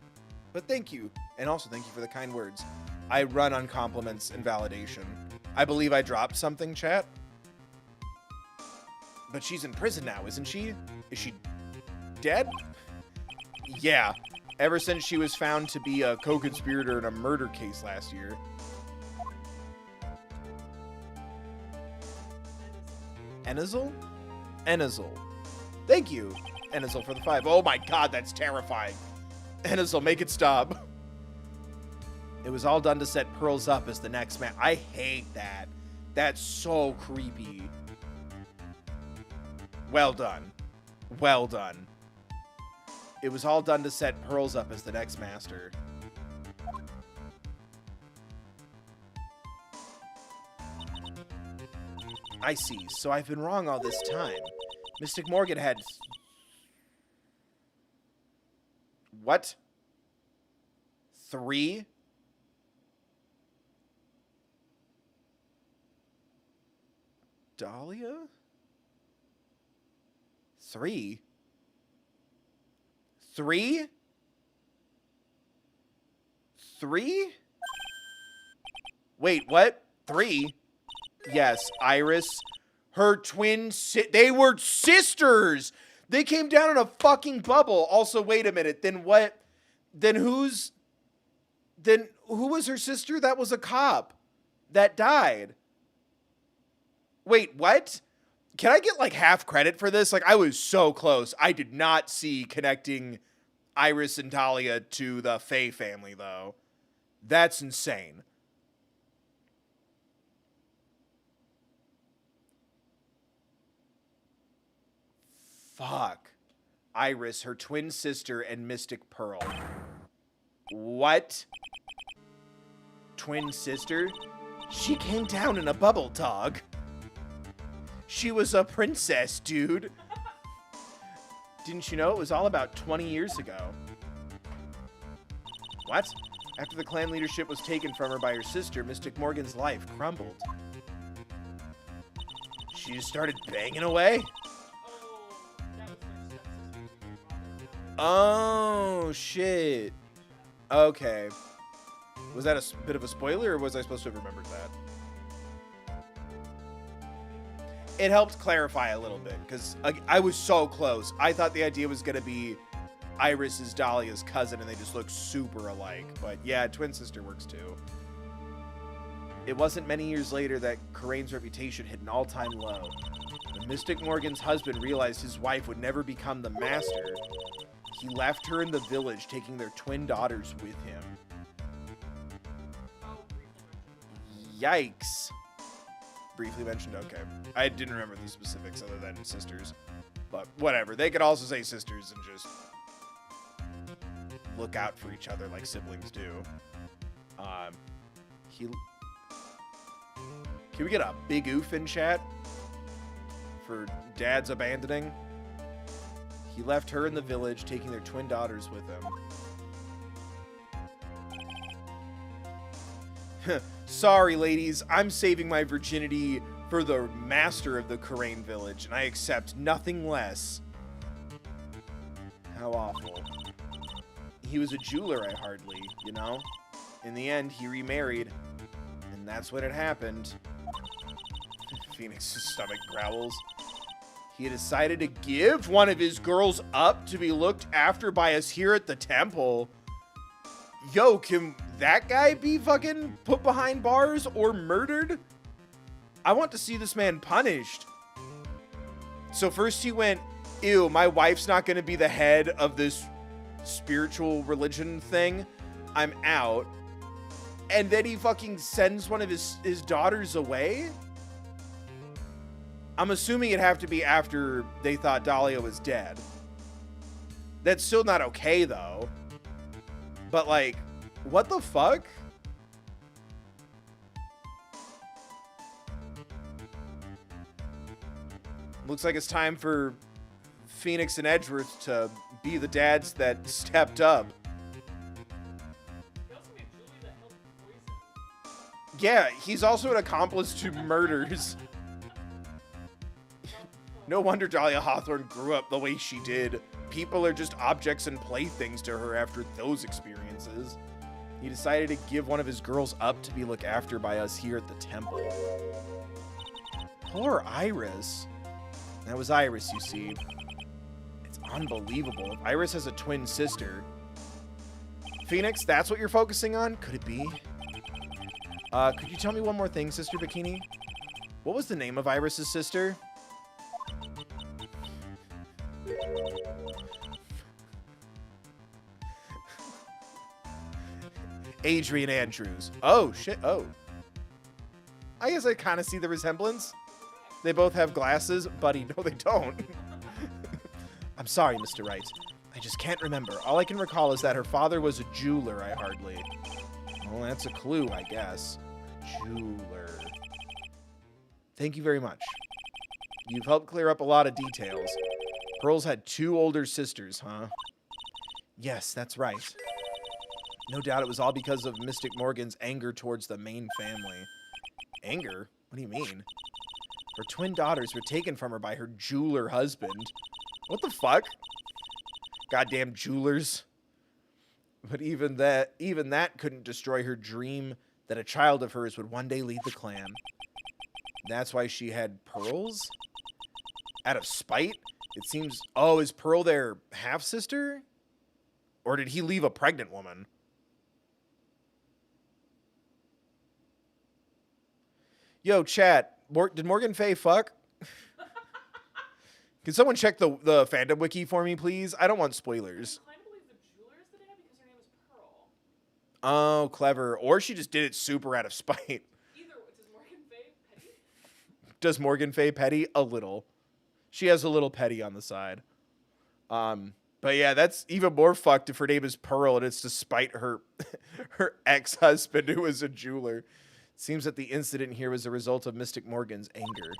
But thank you. And also thank you for the kind words. I run on compliments and validation. I believe I dropped something, chat. But she's in prison now, isn't she? Is she dead? Yeah. Ever since she was found to be a co-conspirator in a murder case last year. Enazel? Enazel. Thank you, Enazel, for the 5. Oh my god, that's terrifying. Enazel, make it stop. It was all done to set Pearls up as the next man. I hate that. That's so creepy. Well done. Well done. It was all done to set Pearls up as the next master. I see. So I've been wrong all this time. Mystic Morgan had... What? 3? Dahlia? 3? 3? 3? Wait, what? 3? Yes, Iris. Her twin they were sisters! They came down in a fucking bubble. Also, wait a minute. Then what? Then who was her sister? That was a cop that died. Wait, what? Can I get like half credit for this? Like, I was so close. I did not see connecting Iris and Dahlia to the Faye family, though. That's insane. Fuck. Iris, her twin sister, and Mystic Pearl. What? Twin sister? She came down in a bubble, dog. She was a princess, dude. Didn't you know it was all about 20 years ago? What? After the clan leadership was taken from her by her sister, Mystic Morgan's life crumbled. She just started banging away. Oh, shit. Okay. Was that a bit of a spoiler, or was I supposed to have remembered that? It helped clarify a little bit, because I was so close. I thought the idea was going to be Iris is Dahlia's cousin, and they just look super alike. But yeah, twin sister works too. It wasn't many years later that Coraine's reputation hit an all-time low. When Mystic Morgan's husband realized his wife would never become the master, he left her in the village, taking their twin daughters with him. Yikes. Briefly mentioned, okay. I didn't remember the specifics other than sisters. But whatever. They could also say sisters and just look out for each other like siblings do. Can we get a big oof in chat for Dad's abandoning? He left her in the village, taking their twin daughters with him. Sorry, ladies. I'm saving my virginity for the master of the Karain village, and I accept nothing less. How awful. He was a jeweler, I hardly, you know? In the end, he remarried, and that's when it happened. Phoenix's stomach growls. He decided to give one of his girls up to be looked after by us here at the temple. Yo, can that guy be fucking put behind bars or murdered? I want to see this man punished. So first he went, ew, my wife's not going to be the head of this spiritual religion thing. I'm out. And then he fucking sends one of his daughters away? I'm assuming it'd have to be after they thought Dahlia was dead. That's still not okay, though. But, like, what the fuck? Looks like it's time for Phoenix and Edgeworth to be the dads that stepped up. He also made Julie that helped poison. Yeah, he's also an accomplice to murders. No wonder Dahlia Hawthorne grew up the way she did. People are just objects and playthings to her after those experiences. He decided to give one of his girls up to be looked after by us here at the temple. Poor Iris. That was Iris, you see. It's unbelievable. Iris has a twin sister. Phoenix, that's what you're focusing on? Could it be? Could you tell me one more thing, Sister Bikini? What was the name of Iris's sister? Adrian Andrews. Oh, shit. Oh. I guess I kind of see the resemblance. They both have glasses. Buddy, no, they don't. I'm sorry, Mr. Wright. I just can't remember. All I can recall is that her father was a jeweler, I hardly. Well, that's a clue, I guess. Jeweler. Thank you very much. You've helped clear up a lot of details. Pearls had 2 older sisters, huh? Yes, that's right. No doubt it was all because of Mystic Morgan's anger towards the main family. Anger? What do you mean? Her twin daughters were taken from her by her jeweler husband. What the fuck? Goddamn jewelers. But even that couldn't destroy her dream that a child of hers would one day lead the clan. That's why she had pearls? Out of spite? It seems... Oh, is Pearl their half-sister? Or did he leave a pregnant woman? Yo, chat. Did Morgan Fay fuck? Can someone check the fandom wiki for me, please? I don't want spoilers. I'm inclined to believe the jeweler's the dad because her name is Pearl. Oh, clever. Or she just did it super out of spite. Either way, does Morgan Fay petty? Does Morgan Fay petty? A little. She has a little petty on the side. But yeah, that's even more fucked if her name is Pearl and it's despite her her ex-husband who was a jeweler. It seems that the incident here was a result of Mystic Morgan's anger.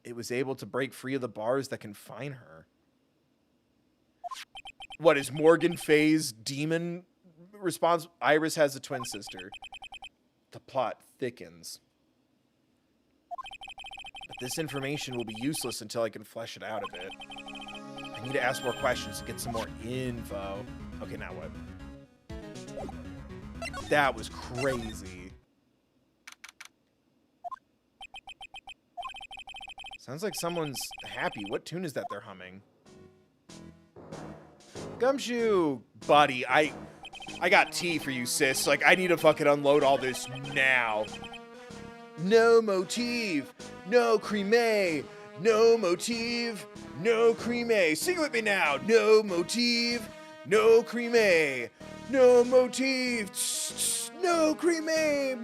It was able to break free of the bars that confine her. What is Morgan Fay's demon response? Iris has a twin sister. The plot thickens. But this information will be useless until I can flesh it out a bit. I need to ask more questions to get some more info. Okay, now what? That was crazy. Sounds like someone's happy. What tune is that they're humming? Gumshoe! Buddy, I got tea for you, sis. Like, I need to fucking unload all this now. No motif! No creme! No motif! No creme! Sing it with me now! No motif! No creme! No motif! No creme! I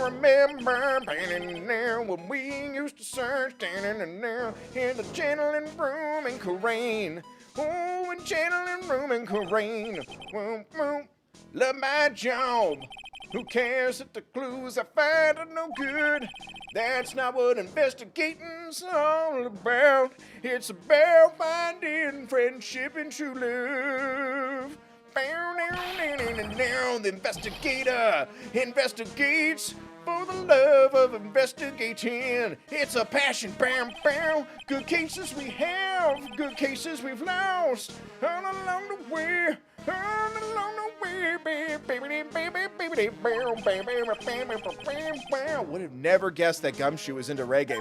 remember when we used to search in the gentle and broom and Karain. Oh, and gentle and room can rain. Love my job. Who cares if the clues I find are no good? That's not what investigating's all about. It's about finding friendship and true love. The investigator investigates for the love of investigating. It's a passion, bam, bam. Good cases we have, good cases we've lost. All along the way, all along the way, would have never guessed that Gumshoe was into reggae.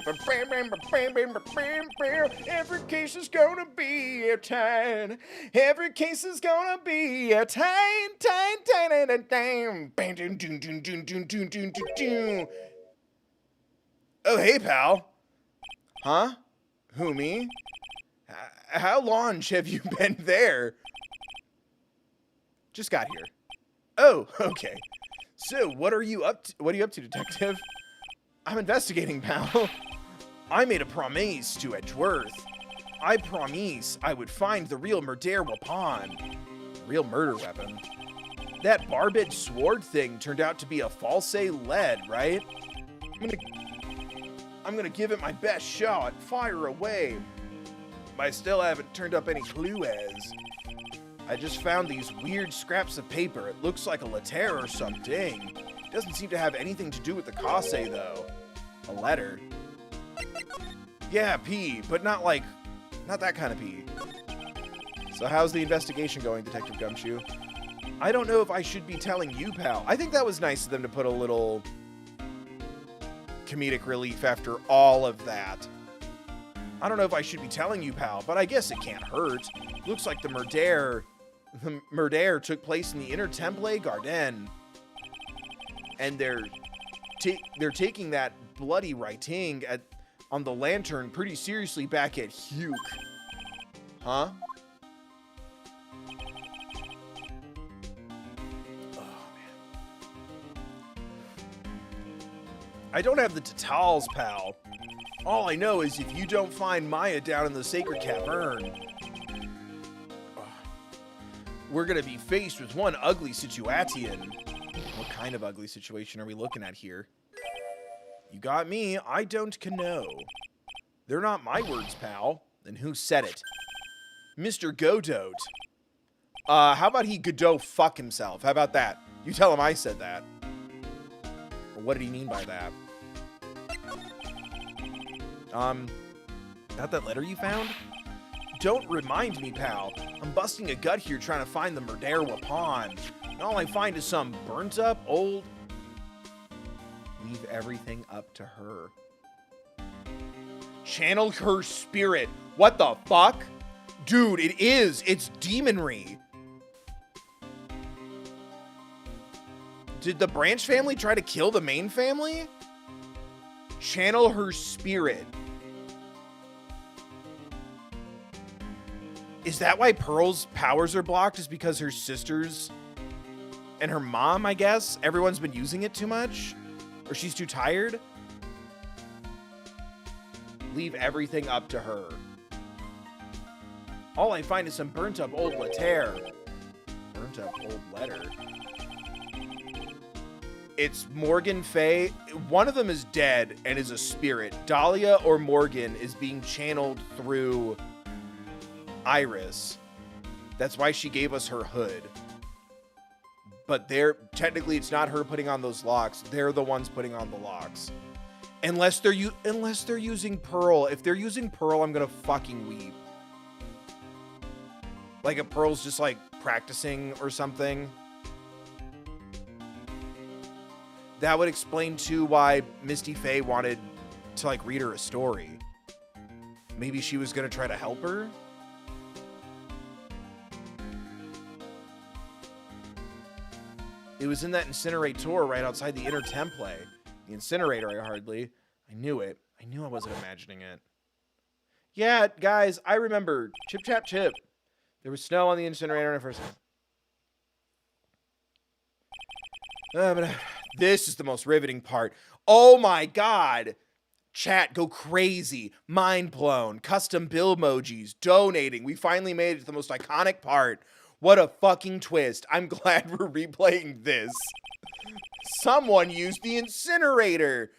Every case is gonna be airtight. Every case is gonna be airtight. Oh, hey, pal. Huh? Who, me? How long have you been there? Just got here. Oh, okay. So, what are you up to, detective? I'm investigating, pal. I made a promise to Edgeworth. I promise I would find the real murder weapon. Real murder weapon. That barbed sword thing turned out to be a false lead, right? I'm gonna give it my best shot. Fire away. I still haven't turned up any clues. I just found these weird scraps of paper. It looks like a letter or something. Doesn't seem to have anything to do with the Kase, though. A letter. Yeah, P, but not that kind of P. So how's the investigation going, Detective Gumshoe? I don't know if I should be telling you, pal. I think that was nice of them to put a little comedic relief after all of that. I don't know if I should be telling you, pal, but I guess it can't hurt. Looks like the murder took place in the Inner Temple Garden. And they're taking that bloody writing on the lantern pretty seriously back at Hugh. Huh? Oh, man. I don't have the details, pal. All I know is if you don't find Maya down in the Sacred Cavern, we're gonna be faced with one ugly situation. What kind of ugly situation are we looking at here? You got me. I don't know. They're not my words, pal. Then who said it? Mr. Godot. How about he Godot fuck himself? How about that? You tell him I said that. Or what did he mean by that? Not that letter you found? Don't remind me, pal. I'm busting a gut here trying to find the murder weapon. And all I find is some burnt up old... Leave everything up to her. Channel her spirit. What the fuck? Dude, it is. It's demonry. Did the Branch family try to kill the main family? Channel her spirit. Is that why Pearl's powers are blocked? Is because her sisters and her mom, I guess? Everyone's been using it too much? Or she's too tired? Leave everything up to her. All I find is some burnt up old letter. Burnt up old letter. It's Morgan Fay. One of them is dead and is a spirit. Dahlia or Morgan is being channeled through Iris. That's why she gave us her hood. But technically it's not her putting on those locks. They're the ones putting on the locks. Unless they're using Pearl. If they're using Pearl, I'm gonna fucking weep. Like if Pearl's just like practicing or something. That would explain too why Misty Faye wanted to like read her a story. Maybe she was gonna try to help her. It was in that incinerator right outside the Inner Temple. The incinerator, I knew it. I knew I wasn't imagining it. Yeah, guys, I remember. Chip, chap, chip. There was snow on the incinerator when I first... but this is the most riveting part. Oh my god! Chat, go crazy. Mind blown. Custom bill emojis. Donating. We finally made it to the most iconic part. What a fucking twist. I'm glad we're replaying this. Someone used the incinerator.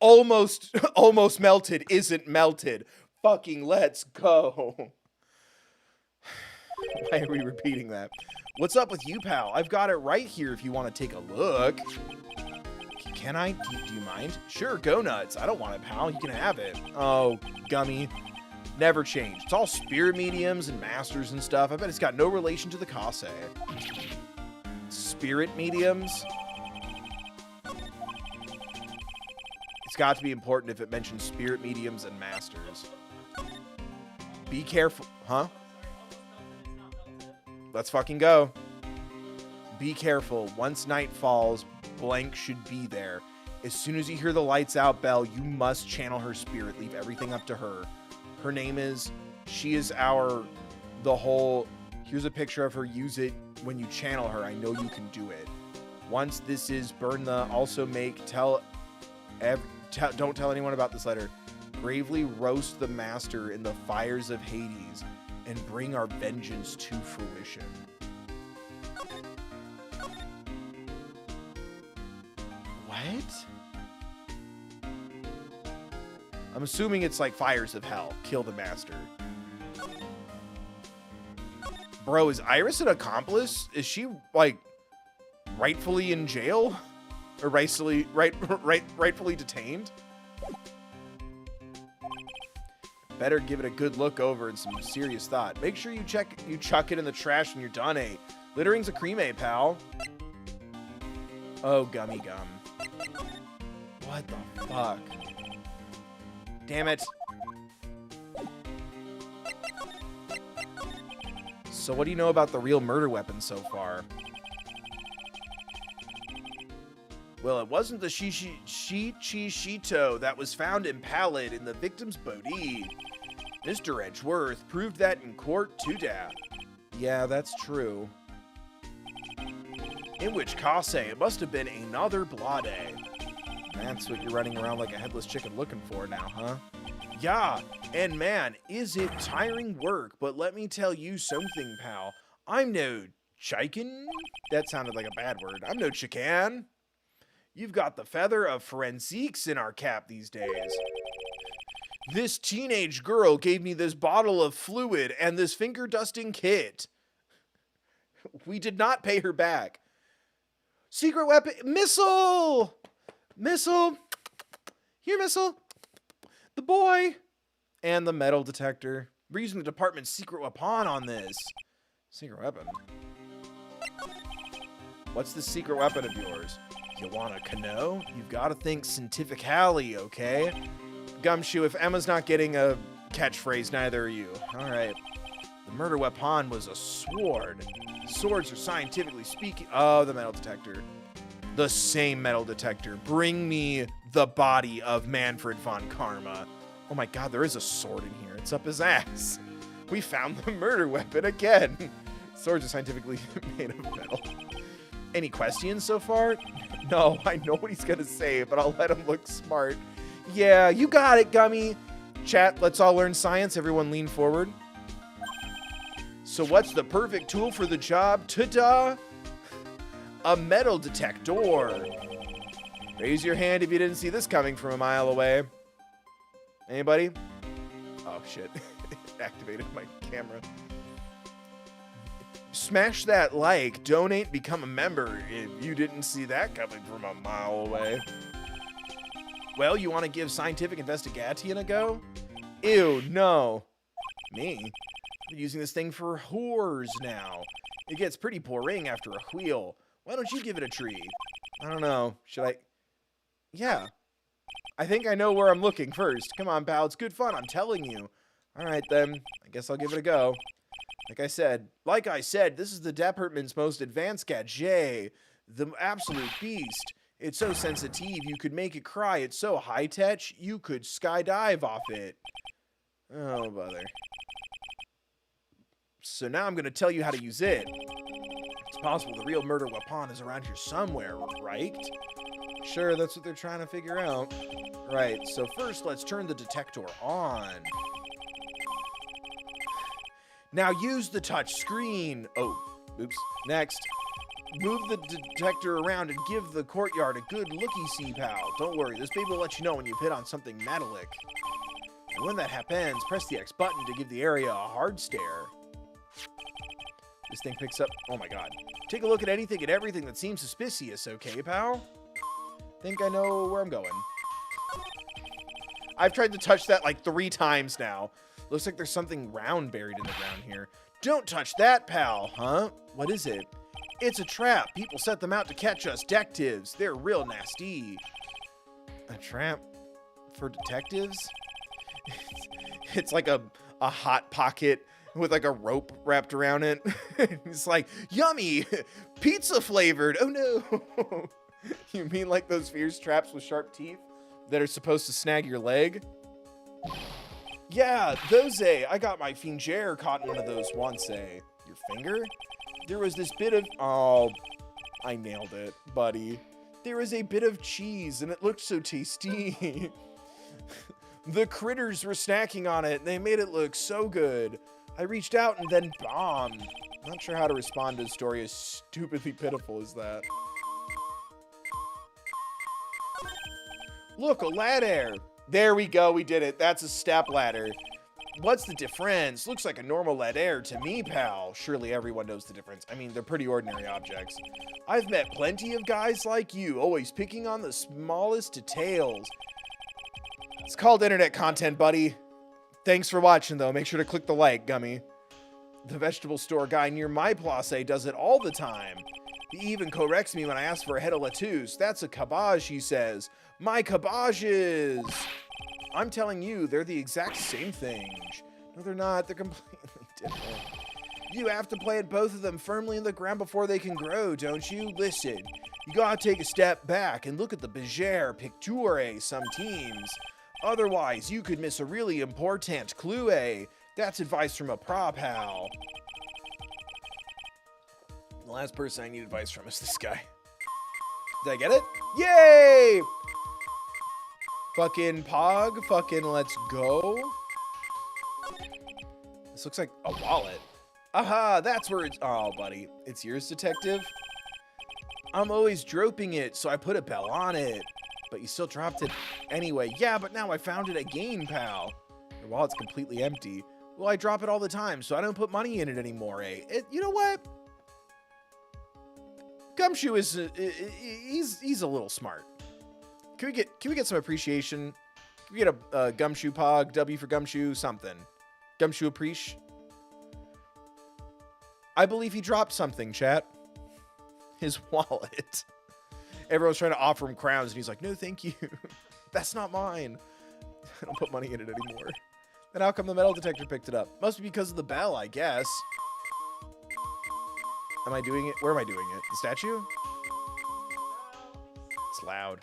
Almost melted isn't melted. Fucking let's go. Why are we repeating that? What's up with you, pal? I've got it right here if you want to take a look. Can I? Do you mind? Sure, go nuts. I don't want it, pal. You can have it. Oh, Gummy. Never change. It's all spirit mediums and masters and stuff. I bet it's got no relation to the Kase. Spirit mediums? It's got to be important if it mentions spirit mediums and masters. Be careful. Huh? Let's fucking go. Be careful. Once night falls, blank should be there. As soon as you hear the lights out bell, you must channel her spirit. Leave everything up to her. Her name is, she is here's a picture of her. Use it when you channel her. I know you can do it. Once this is, burn the, also make, don't tell anyone about this letter. Gravely roast the master in the fires of Hades and bring our vengeance to fruition. What? I'm assuming it's like fires of hell. Kill the master. Bro, is Iris an accomplice? Is she, like, rightfully in jail? Or rightfully detained? Better give it a good look over and some serious thought. Make sure you chuck it in the trash when you're done, eh? Littering's a cream, eh, pal? Oh, gummy gum. What the fuck? Damn it. So what do you know about the real murder weapon so far? Well, it wasn't the Shito that was found impaled in the victim's body. Mr. Wrightworth proved that in court today. Yeah, that's true. In which case, it must have been another Blade. That's what you're running around like a headless chicken looking for now, huh? Yeah, and man, is it tiring work, but let me tell you something, pal. I'm no chicken. That sounded like a bad word. I'm no chicken. You've got the feather of forensics in our cap these days. This teenage girl gave me this bottle of fluid and this finger dusting kit. We did not pay her back. Secret weapon, missile! Missile! Here, missile! The boy! And the metal detector. We're using the department's secret weapon on this. Secret weapon? What's the secret weapon of yours? You want a canoe? You've got to think scientifically, okay? Gumshoe, if Emma's not getting a catchphrase, neither are you. All right. The murder weapon was a sword. Swords are scientifically speaking... Oh, the metal detector. The same metal detector. Bring me the body of Manfred von Karma. Oh my god, there is a sword in here. It's up his ass. We found the murder weapon again. Swords are scientifically made of metal. Any questions so far? No, I know what he's gonna say, but I'll let him look smart. Yeah, you got it, Gummy. Chat, let's all learn science. Everyone lean forward. So what's the perfect tool for the job? Ta-da! A metal detector. Raise your hand if you didn't see this coming from a mile away. Anybody? Oh, shit. Activated my camera. Smash that like, donate, become a member if you didn't see that coming from a mile away. Well, you want to give scientific investigation a go? Ew, no. Me? I'm using this thing for whores now. It gets pretty boring after a wheel. Why don't you give it a tree? I don't know. Should I? Yeah. I think I know where I'm looking first. Come on, pal. It's good fun. I'm telling you. All right, then. I guess I'll give it a go. Like I said, this is the department's most advanced gadget. The absolute beast. It's so sensitive, you could make it cry. It's so high-tech, you could skydive off it. Oh, bother. So now I'm going to tell you how to use it. It's possible the real murder weapon is around here somewhere, right? Sure, that's what they're trying to figure out. Right, so first let's turn the detector on. Now use the touch screen. Oh, oops. Next, move the detector around and give the courtyard a good looky-see, pal. Don't worry, this baby will let you know when you've hit on something metallic. And when that happens, press the X button to give the area a hard stare. This thing picks up... Oh my god. Take a look at anything and everything that seems suspicious, okay, pal? Think I know where I'm going. I've tried to touch that like 3 times now. Looks like there's something round buried in the ground here. Don't touch that, pal, huh? What is it? It's a trap. People set them out to catch us detectives. They're real nasty. A trap for detectives? It's like a hot pocket with like a rope wrapped around it. It's like, yummy, pizza flavored. Oh no. You mean like those fierce traps with sharp teeth that are supposed to snag your leg? Yeah, those, I got my fingere caught in one of those once, Your finger? There was this bit of... Oh, I nailed it, buddy. There was a bit of cheese, and it looked so tasty. The critters were snacking on it, and they made it look so good. I reached out and then bombed. Not sure how to respond to a story as stupidly pitiful as that. Look, a ladder. There we go, we did it. That's a step ladder. What's the difference? Looks like a normal ladder to me, pal. Surely everyone knows the difference. I mean, they're pretty ordinary objects. I've met plenty of guys like you, always picking on the smallest details. It's called internet content, buddy. Thanks for watching, though. Make sure to click the like, Gummy. The vegetable store guy near my place does it all the time. He even corrects me when I ask for a head of lettuce. That's a cabbage, he says. My cabbages! I'm telling you, they're the exact same thing. No, they're not. They're completely different. You have to plant both of them firmly in the ground before they can grow, don't you? Listen, you gotta take a step back and look at the Bergère picture, some teams. Otherwise, you could miss a really important clue, That's advice from a prop pal. The last person I need advice from is this guy. Did I get it? Yay! Fucking Pog. Fucking let's go. This looks like a wallet. Aha, that's where it's... Oh, buddy. It's yours, detective? I'm always dropping it, so I put a bell on it. But you still dropped it anyway. Yeah, but now I found it again, pal. Your wallet's completely empty. Well, I drop it all the time, so I don't put money in it anymore, You know what? Gumshoe is... he's a little smart. Can we get some appreciation? Can we get a Gumshoe Pog, W for Gumshoe, something? Gumshoe Appreciate? I believe he dropped something, chat. His wallet. Everyone's trying to offer him crowns, and he's like, no, thank you. That's not mine. I don't put money in it anymore. Then how come the metal detector picked it up? Must be because of the bell, I guess. Am I doing it? Where am I doing it? The statue? It's loud.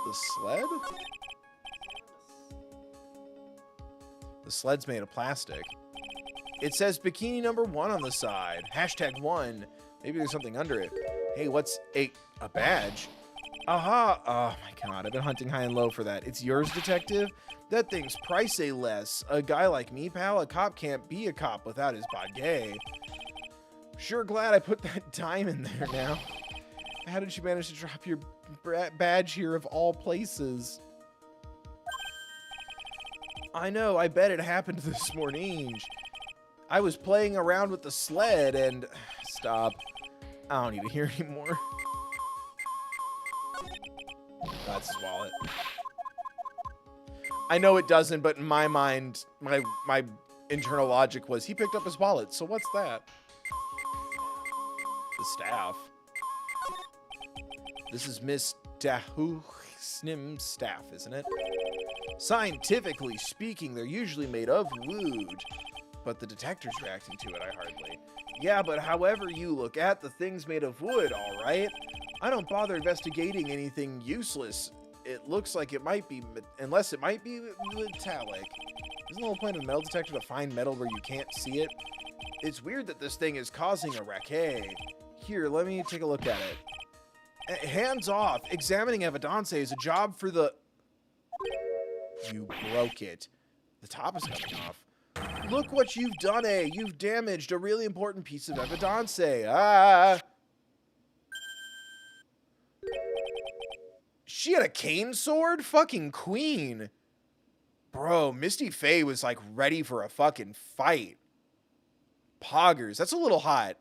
The sled? The sled's made of plastic. It says bikini number 1 on the side. Hashtag 1. Maybe there's something under it. Hey, what's a badge? Aha! Oh my god, I've been hunting high and low for that. It's yours, detective? That thing's priceless. A guy like me, pal, a cop can't be a cop without his bagay. Sure glad I put that dime in there now. How did you manage to drop your badge here of all places? I know, I bet it happened this morning. I was playing around with the sled and... Stop. I don't need to hear anymore. That's his wallet. I know it doesn't, but in my mind, my internal logic was he picked up his wallet, so what's that? The staff. This is Miss Dahuxnim's staff, isn't it? Scientifically speaking, they're usually made of wood. But the detector's reacting to it, I hardly. Yeah, but however you look at, the thing's made of wood, all right? I don't bother investigating anything useless. It looks like it might be, unless it might be metallic. Isn't the whole point of a metal detector to find metal where you can't see it? It's weird that this thing is causing a wreck. Hey, here, let me take a look at it. Hands off. Examining evidence is a job for the... You broke it. The top is coming off. Look what you've done, eh? You've damaged a really important piece of evidence. Ah! She had a cane sword? Fucking queen. Bro, Misty Faye was like ready for a fucking fight. Poggers. That's a little hot.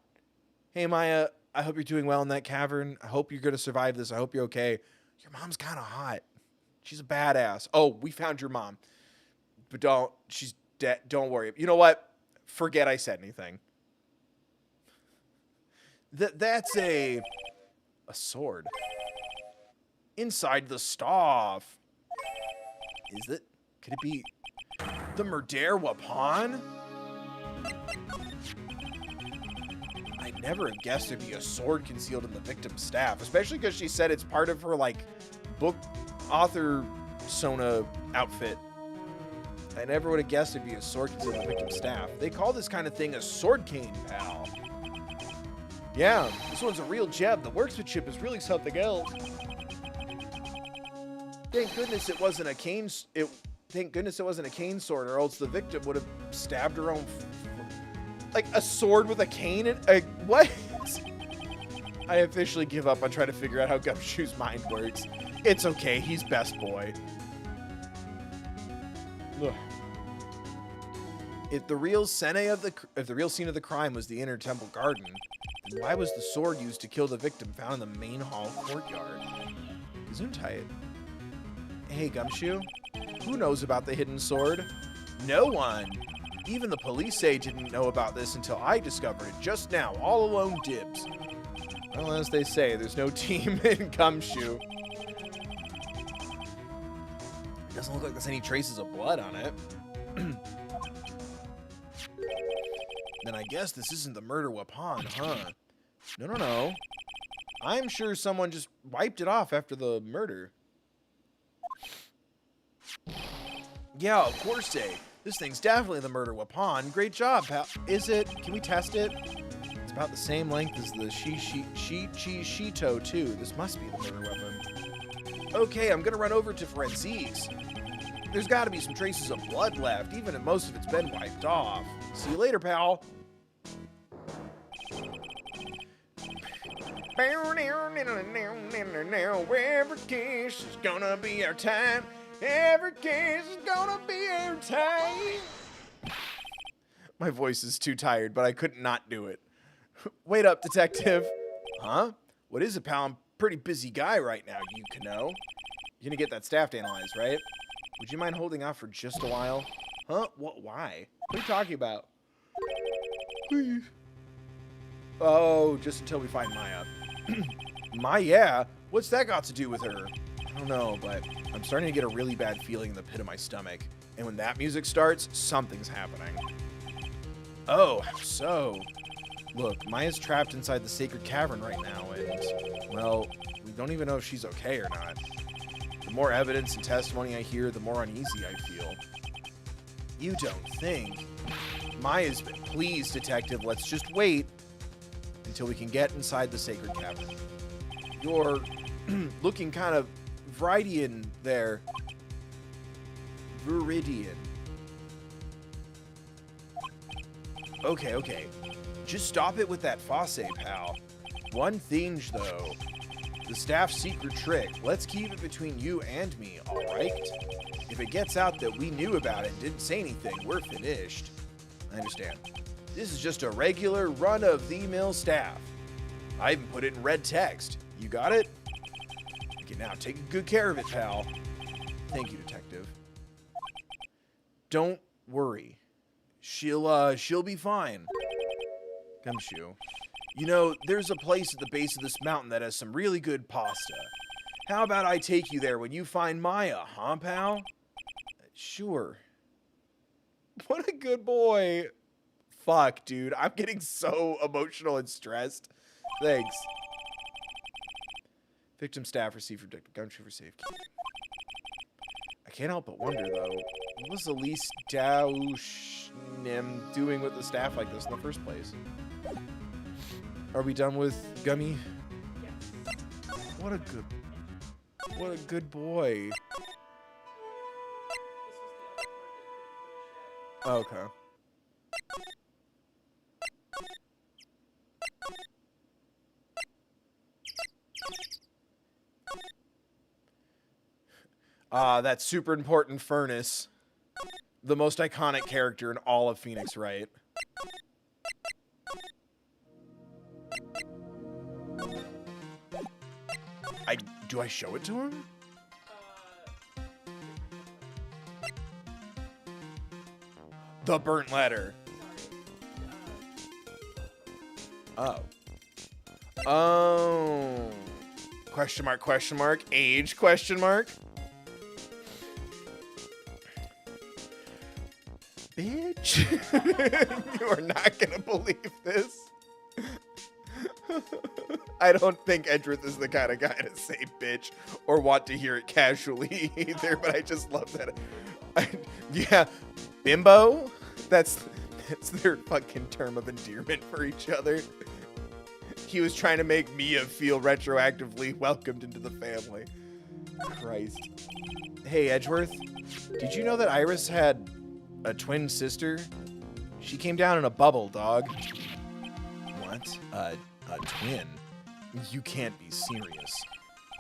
Hey, Maya, I hope you're doing well in that cavern. I hope you're going to survive this. I hope you're okay. Your mom's kind of hot. She's a badass. Oh, we found your mom. But she's dead. Don't worry. You know what? Forget I said anything. That's a sword. Inside the staff. Is it? Could it be the Murder Weapon? I never guessed it'd be a sword concealed in the victim's staff, especially because she said it's part of her, like, book author Sona outfit. I never would have guessed it'd be a sword concealed in the victim's staff. They call this kind of thing a sword cane, pal. Yeah, this one's a real gem. The workmanship is really something else. Thank goodness it wasn't a cane. Thank goodness it wasn't a cane sword, or else the victim would have stabbed her own. Like a sword with a cane in. What? I officially give up on trying to figure out how Gumshoe's mind works. It's okay. He's best boy. Ugh. If the real scene of the crime was the inner temple garden, then why was the sword used to kill the victim found in the main hall courtyard? Gesundheit. Hey, Gumshoe. Who knows about the hidden sword? No one. Even the police say didn't know about this until I discovered it just now. All alone dibs. Well, as they say, there's no team in Gumshoe. Doesn't look like there's any traces of blood on it. Then I guess this isn't the murder weapon, huh? No. I'm sure someone just wiped it off after the murder. Yeah, of course, this thing's definitely the murder weapon. Great job, pal. Is it? Can we test it? It's about the same length as the Shito, too. This must be the murder weapon. Okay, I'm gonna run over to forensics. There's gotta be some traces of blood left, even if most of it's been wiped off. See you later, pal. Every kiss is gonna be our time. Every kiss is gonna be our time. My voice is too tired, but I couldn't not do it. Wait up, detective. Huh? What is it, pal? I'm a pretty busy guy right now, you know. You're gonna get that staff analyzed, right? Would you mind holding off for just a while? Huh? What? Why? What are you talking about? Please. Oh, just until we find Maya. Maya? What's that got to do with her? I don't know, but I'm starting to get a really bad feeling in the pit of my stomach. And when that music starts, something's happening. Oh, how so? Look, Maya's trapped inside the sacred cavern right now, and, well, we don't even know if she's okay or not. The more evidence and testimony I hear, the more uneasy I feel. You don't think? Maya's been... Please, detective, let's just wait until we can get inside the sacred cavern. You're looking kind of Wrightian there. Viridian. Okay. Just stop it with that Fosse, pal. One thing, though. The staff's secret trick. Let's keep it between you and me, alright? If it gets out that we knew about it and didn't say anything, we're finished. I understand. This is just a regular run-of-the-mill staff. I even put it in red text. You got it? Okay, now take good care of it, pal. Thank you, detective. Don't worry. She'll be fine. Gumshoe. You know, there's a place at the base of this mountain that has some really good pasta. How about I take you there when you find Maya, huh, pal? Sure. What a good boy. Fuck, dude. I'm getting so emotional and stressed. Thanks. Victim staff received protective gumshoe for safekeeping. I can't help but wonder, though, what was Elise Dauschnim doing with the staff like this in the first place? Are we done with Gummy? Yes. What a good boy. This was the other part that couldn't finish yet. Okay. That super important furnace. The most iconic character in all of Phoenix Wright. Do I show it to him? The burnt letter. Sorry. Oh. Oh. Question mark, question mark. Age, question mark. Bitch. You are not going to believe this. I don't think Edgeworth is the kind of guy to say bitch or want to hear it casually either, but I just love that. Yeah, bimbo? That's their fucking term of endearment for each other. He was trying to make Mia feel retroactively welcomed into the family. Christ. Hey, Edgeworth, did you know that Iris had a twin sister? She came down in a bubble, dog. What? A twin? You can't be serious.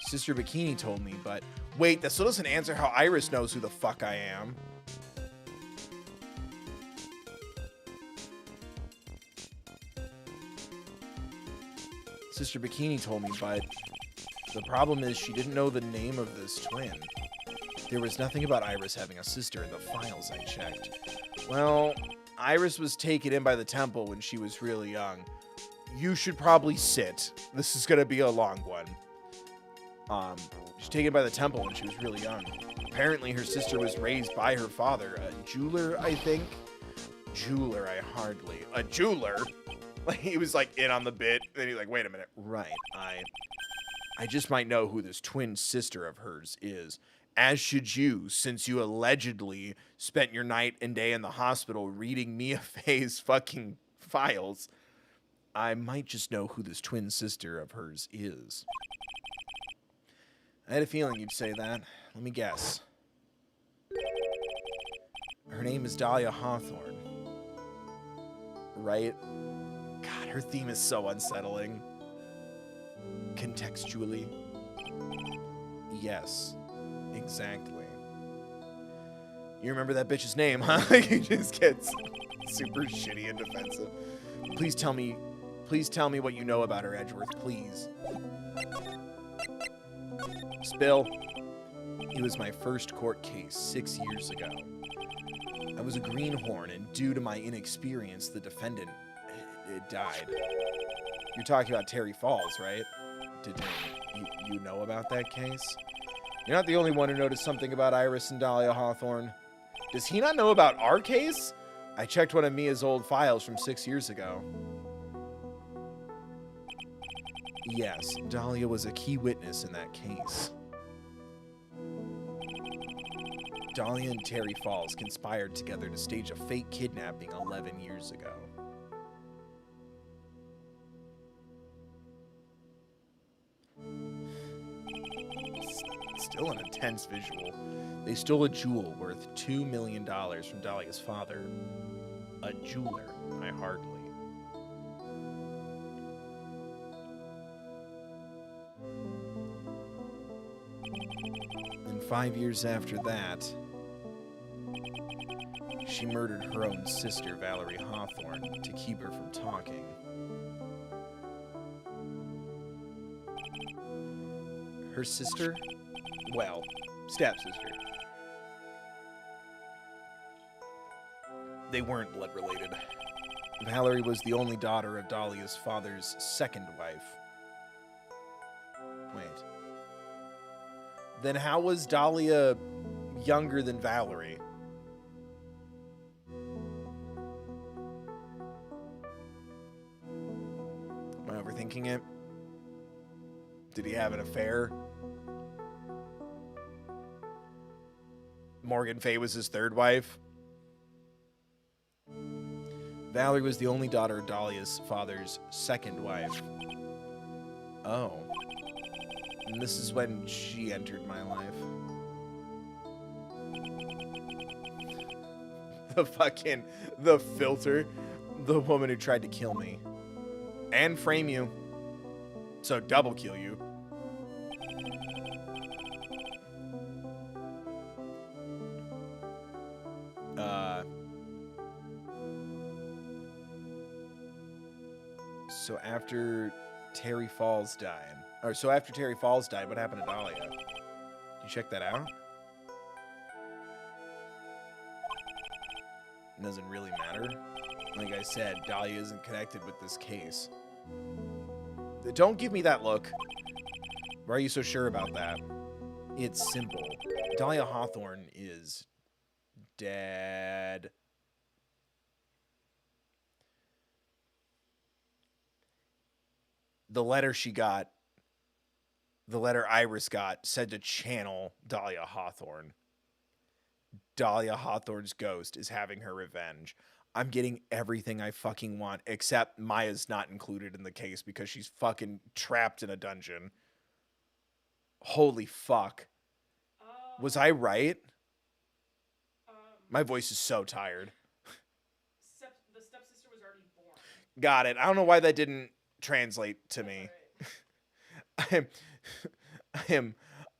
Sister Bikini told me, but... Wait, that still doesn't answer how Iris knows who the fuck I am. Sister Bikini told me, but... The problem is she didn't know the name of this twin. There was nothing about Iris having a sister in the files I checked. Well, Iris was taken in by the temple when she was really young. You should probably sit. This is gonna be a long one. She's taken by the temple when she was really young. Apparently her sister was raised by her father, a jeweler, I think. Jeweler, a jeweler? Like, he was like in on the bit, then he's like, wait a minute. Right, I just might know who this twin sister of hers is. As should you, since you allegedly spent your night and day in the hospital reading Mia Fey's fucking files. I might just know who this twin sister of hers is. I had a feeling you'd say that. Let me guess. Her name is Dahlia Hawthorne. Right? God, her theme is so unsettling. Contextually. Yes. Exactly. You remember that bitch's name, huh? He just gets super shitty and defensive. Please tell me what you know about her, Edgeworth, please. Spill. It was my first court case 6 years ago. I was a greenhorn, and due to my inexperience, the defendant it died. You're talking about Terry Falls, right? Did you know about that case? You're not the only one who noticed something about Iris and Dahlia Hawthorne. Does he not know about our case? I checked one of Mia's old files from 6 years ago. Yes, Dahlia was a key witness in that case. Dahlia and Terry Falls conspired together to stage a fake kidnapping 11 years ago. Still an intense visual. They stole a jewel worth $2 million from Dahlia's father. A jeweler, I hardly. And 5 years after that, she murdered her own sister, Valerie Hawthorne, to keep her from talking. Her sister? Well, stepsister. They weren't blood related. Valerie was the only daughter of Dahlia's father's second wife. Wait. Then how was Dahlia younger than Valerie? Am I overthinking it? Did he have an affair? Morgan Fay was his third wife. Valerie was the only daughter of Dahlia's father's second wife. Oh. And this is when she entered my life. The filter. The woman who tried to kill me. And frame you. So double kill you. So after Terry Falls died, what happened to Dahlia? Did you check that out? It doesn't really matter. Like I said, Dahlia isn't connected with this case. Don't give me that look. Why are you so sure about that? It's simple. Dahlia Hawthorne is dead. The letter Iris got, said to channel Dahlia Hawthorne. Dahlia Hawthorne's ghost is having her revenge. I'm getting everything I fucking want, except Maya's not included in the case because she's fucking trapped in a dungeon. Holy fuck. Was I right? My voice is so tired. The stepsister was already born. Got it. I don't know why that didn't translate to me. Right.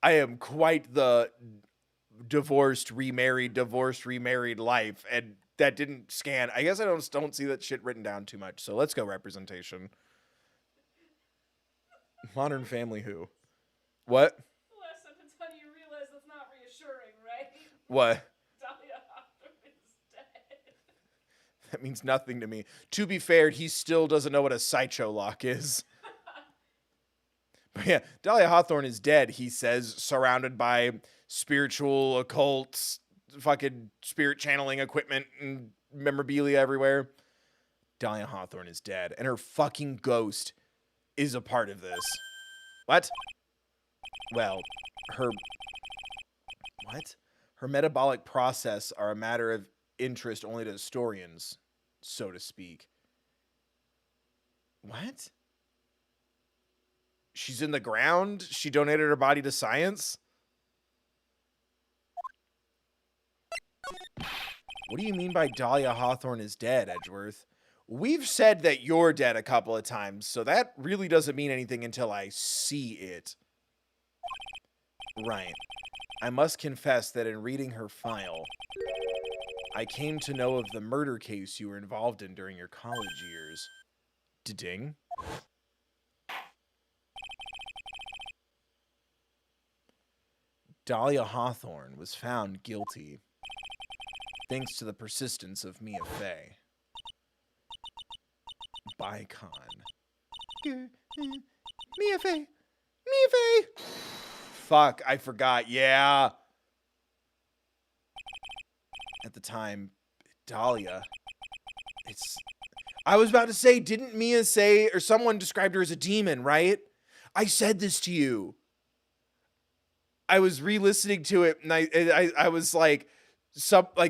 I am quite the divorced remarried life, and that didn't scan. I guess I don't see that shit written down too much. So let's go representation. Modern Family who? What? The last sentence, honey, you realize that's not reassuring, right? What? Dahlia Hawthorne is dead. That means nothing to me. To be fair, he still doesn't know what a sideshow lock is. But yeah, Dahlia Hawthorne is dead, he says, surrounded by spiritual, occult, fucking spirit channeling equipment and memorabilia everywhere. Dahlia Hawthorne is dead, and her fucking ghost is a part of this. What? Well, her metabolic process are a matter of interest only to historians, so to speak. What? She's in the ground? She donated her body to science? What do you mean by Dahlia Hawthorne is dead, Edgeworth? We've said that you're dead a couple of times, so that really doesn't mean anything until I see it. Right. I must confess that in reading her file, I came to know of the murder case you were involved in during your college years. Ding. Dahlia Hawthorne was found guilty, thanks to the persistence of Mia Fey. Bicon. Mia Fey! Fuck, I forgot. Yeah. At the time, Dahlia. I was about to say, didn't Mia say, or someone described her as a demon, right? I said this to you. I was re-listening to it, and I was like,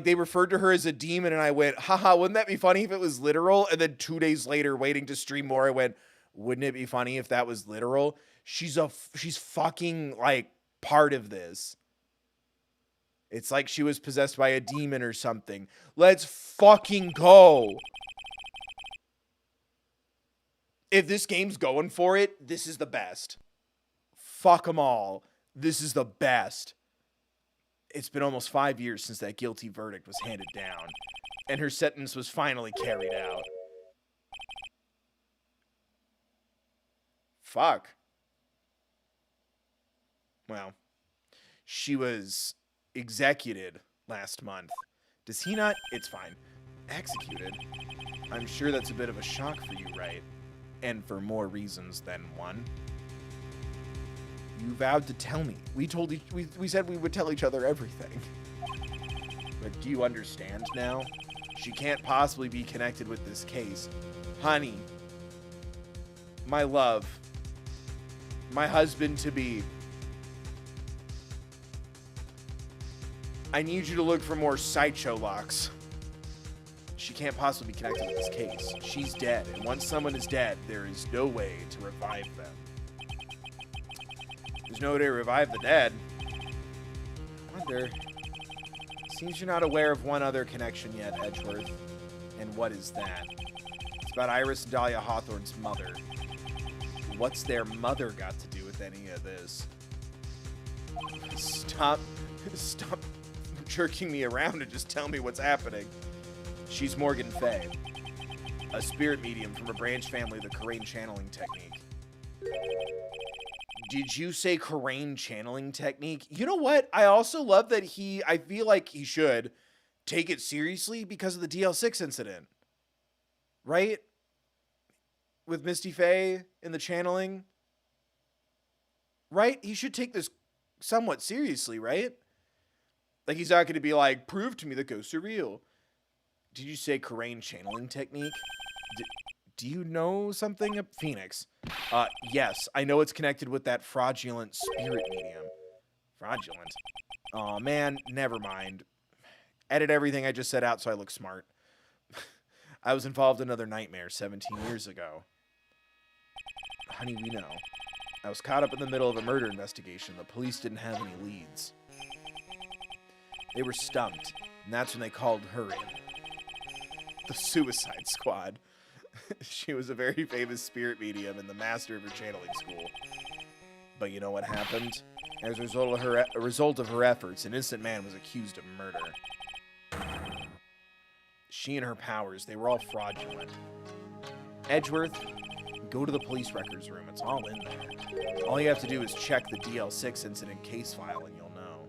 they referred to her as a demon, and I went, haha, wouldn't that be funny if it was literal? And then 2 days later, waiting to stream more, I went, wouldn't it be funny if that was literal? She's fucking, like, part of this. It's like she was possessed by a demon or something. Let's fucking go. If this game's going for it, this is the best. Fuck them all. This is the best. It's been almost 5 years since that guilty verdict was handed down, and her sentence was finally carried out. Fuck. Well, she was executed last month. Does he not? It's fine. Executed? I'm sure that's a bit of a shock for you, right? And for more reasons than one. You vowed to tell me. We said we would tell each other everything. But do you understand now? She can't possibly be connected with this case. Honey, my love, my husband-to-be. I need you to look for more sideshow locks. She can't possibly be connected with this case. She's dead, and once someone is dead, there is no way to revive them. There's no way to revive the dead. I wonder. Seems you're not aware of one other connection yet, Edgeworth. And what is that? It's about Iris and Dahlia Hawthorne's mother. What's their mother got to do with any of this? Stop jerking me around and just tell me what's happening. She's Morgan Fay, a spirit medium from a branch family of the Karain channeling technique. Did you say Karain channeling technique? You know what? I also love that I feel like he should take it seriously because of the DL6 incident. Right? With Misty Faye in the channeling. Right? He should take this somewhat seriously, right? Like, he's not going to be like, prove to me that ghosts are real. Did you say Karain channeling technique? Do you know something? Phoenix. Yes, I know it's connected with that fraudulent spirit medium. Fraudulent? Oh man, never mind. Edit everything I just said out so I look smart. I was involved in another nightmare 17 years ago. Honey, we know. I was caught up in the middle of a murder investigation. The police didn't have any leads. They were stumped, and that's when they called her in. The Suicide Squad. She was a very famous spirit medium and the master of her channeling school. But you know what happened? As a result of her efforts, an innocent man was accused of murder. She and her powers, they were all fraudulent. Edgeworth, go to the police records room. It's all in there. All you have to do is check the DL6 incident case file and you'll know.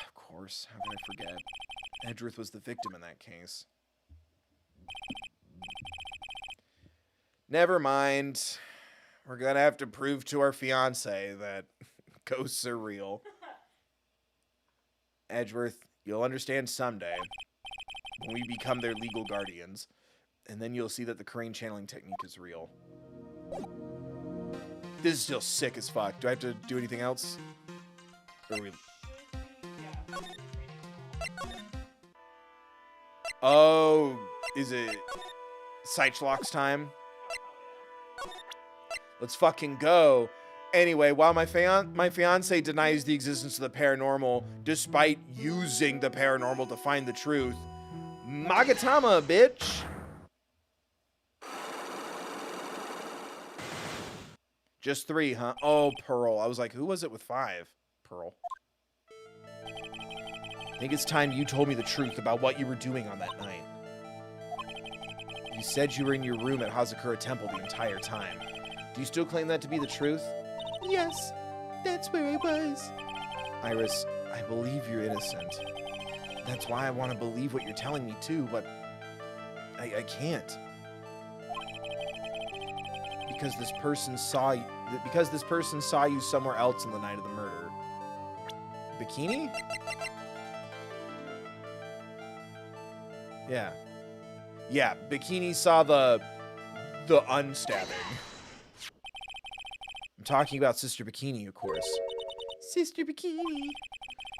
Of course, how could I forget? Edgeworth was the victim in that case. Never mind. We're gonna have to prove to our fiancé that ghosts are real. Edgeworth, you'll understand someday when we become their legal guardians, and then you'll see that the Karain channeling technique is real. This is still sick as fuck. Do I have to do anything else? Or we... Oh, is it Cyclops time? Let's fucking go. Anyway, while my fiance denies the existence of the paranormal despite using the paranormal to find the truth, Magatama, bitch. Just 3, huh? Oh, Pearl. I was like, who was it with 5? Pearl. I think it's time you told me the truth about what you were doing on that night. You said you were in your room at Hazakura Temple the entire time. Do you still claim that to be the truth? Yes, that's where I was. Iris, I believe you're innocent. That's why I want to believe what you're telling me too, but I can't. Because this person saw you somewhere else on the night of the murder. Bikini? Yeah. Yeah, Bikini saw the unstabbing. I'm talking about Sister Bikini, of course. Sister Bikini.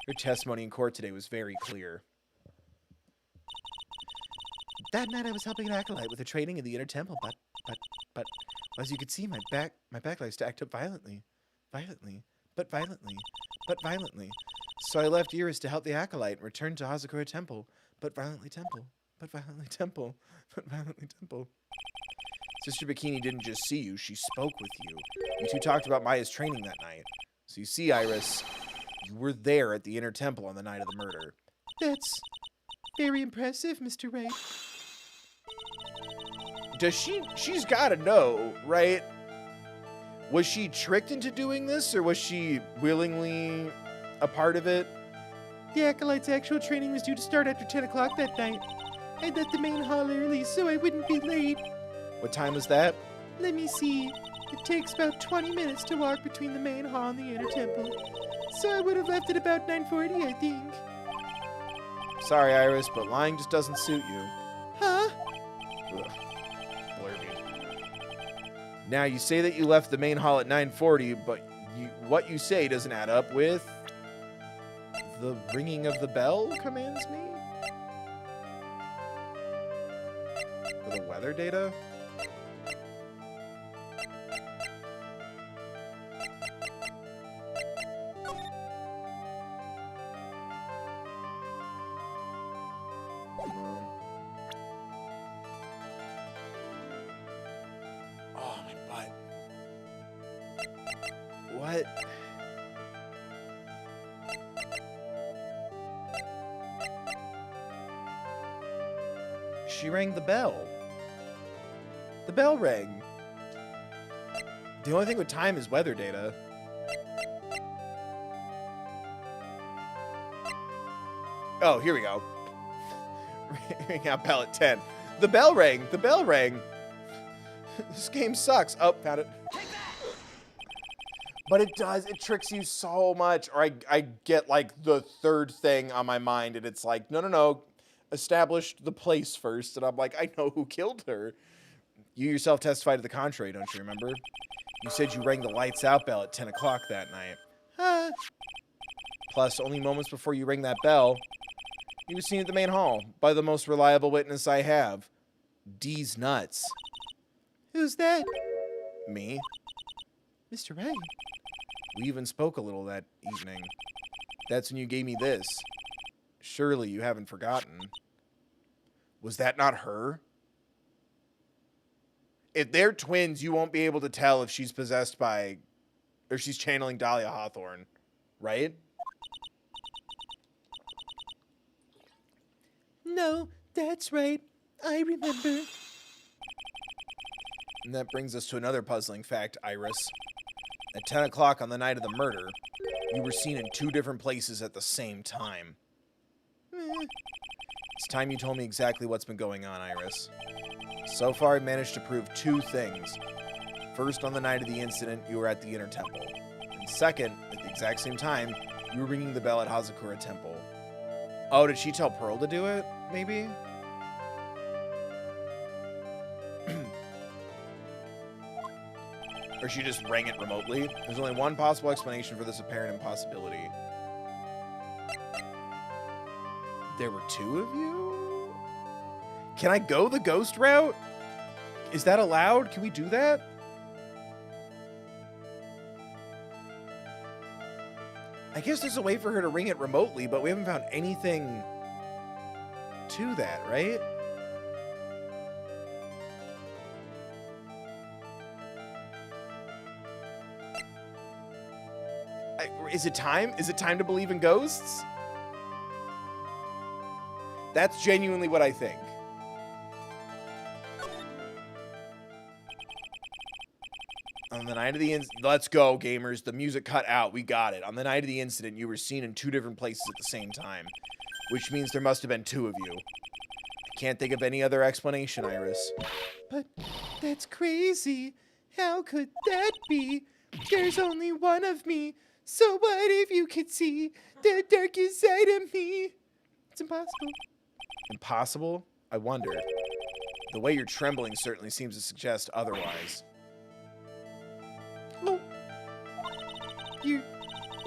Her testimony in court today was very clear. That night I was helping an acolyte with the training in the inner temple, but as you could see, my backlight stacked up violently. So I left Iris to help the acolyte and returned to Hazakura Temple, but violently temple. Sister Bikini didn't just see you, she spoke with you. You two talked about Maya's training that night. So you see, Iris, you were there at the inner temple on the night of the murder. That's very impressive, Mr. Wright. She's gotta know, right? Was she tricked into doing this, or was she willingly a part of it? The acolyte's actual training was due to start after 10 o'clock that night. I left the main hall early so I wouldn't be late. What time was that? Let me see. It takes about 20 minutes to walk between the main hall and the inner temple. So I would have left at about 9:40, I think. Sorry, Iris, but lying just doesn't suit you. Huh? Ugh. Blurby. Now, you say that you left the main hall at 9:40, but what you say doesn't add up with the ringing of the bell commands me? For the weather data? Oh, my butt. What? She rang the bell. The bell rang. The only thing with time is weather data. Oh, here we go. Ring out bell at 10. The bell rang. The bell rang. This game sucks. Oh, found it. But it does. It tricks you so much. Or I get like the third thing on my mind, and it's like, no. Establish the place first. And I'm like, I know who killed her. You yourself testified to the contrary, don't you remember? You said you rang the lights out bell at 10 o'clock that night. Plus, only moments before you rang that bell, you were seen at the main hall by the most reliable witness I have. D's nuts. Who's that? Me. Mr. Wright. We even spoke a little that evening. That's when you gave me this. Surely you haven't forgotten. Was that not her? If they're twins, you won't be able to tell if she's possessed by, or she's channeling Dahlia Hawthorne, right? No, that's right. I remember. And that brings us to another puzzling fact, Iris. At 10 o'clock on the night of the murder, you were seen in 2 different places at the same time. It's time you told me exactly what's been going on, Iris. So far, I've managed to prove 2 things. First, on the night of the incident, you were at the Inner Temple. And second, at the exact same time, you were ringing the bell at Hazakura Temple. Oh, did she tell Pearl to do it, maybe? Or she just rang it remotely? There's only one possible explanation for this apparent impossibility. There were 2 of you? Can I go the ghost route? Is that allowed? Can we do that? I guess there's a way for her to ring it remotely, but we haven't found anything to that, right? Is it time? Is it time to believe in ghosts? That's genuinely what I think. On the night of the incident, let's go, gamers. The music cut out. We got it. On the night of the incident, you were seen in 2 different places at the same time, which means there must have been 2 of you. I can't think of any other explanation, Iris. But that's crazy. How could that be? There's only one of me. So what if you could see the darkest side of me? It's impossible. Impossible? I wonder. The way you're trembling certainly seems to suggest otherwise. Oh. You're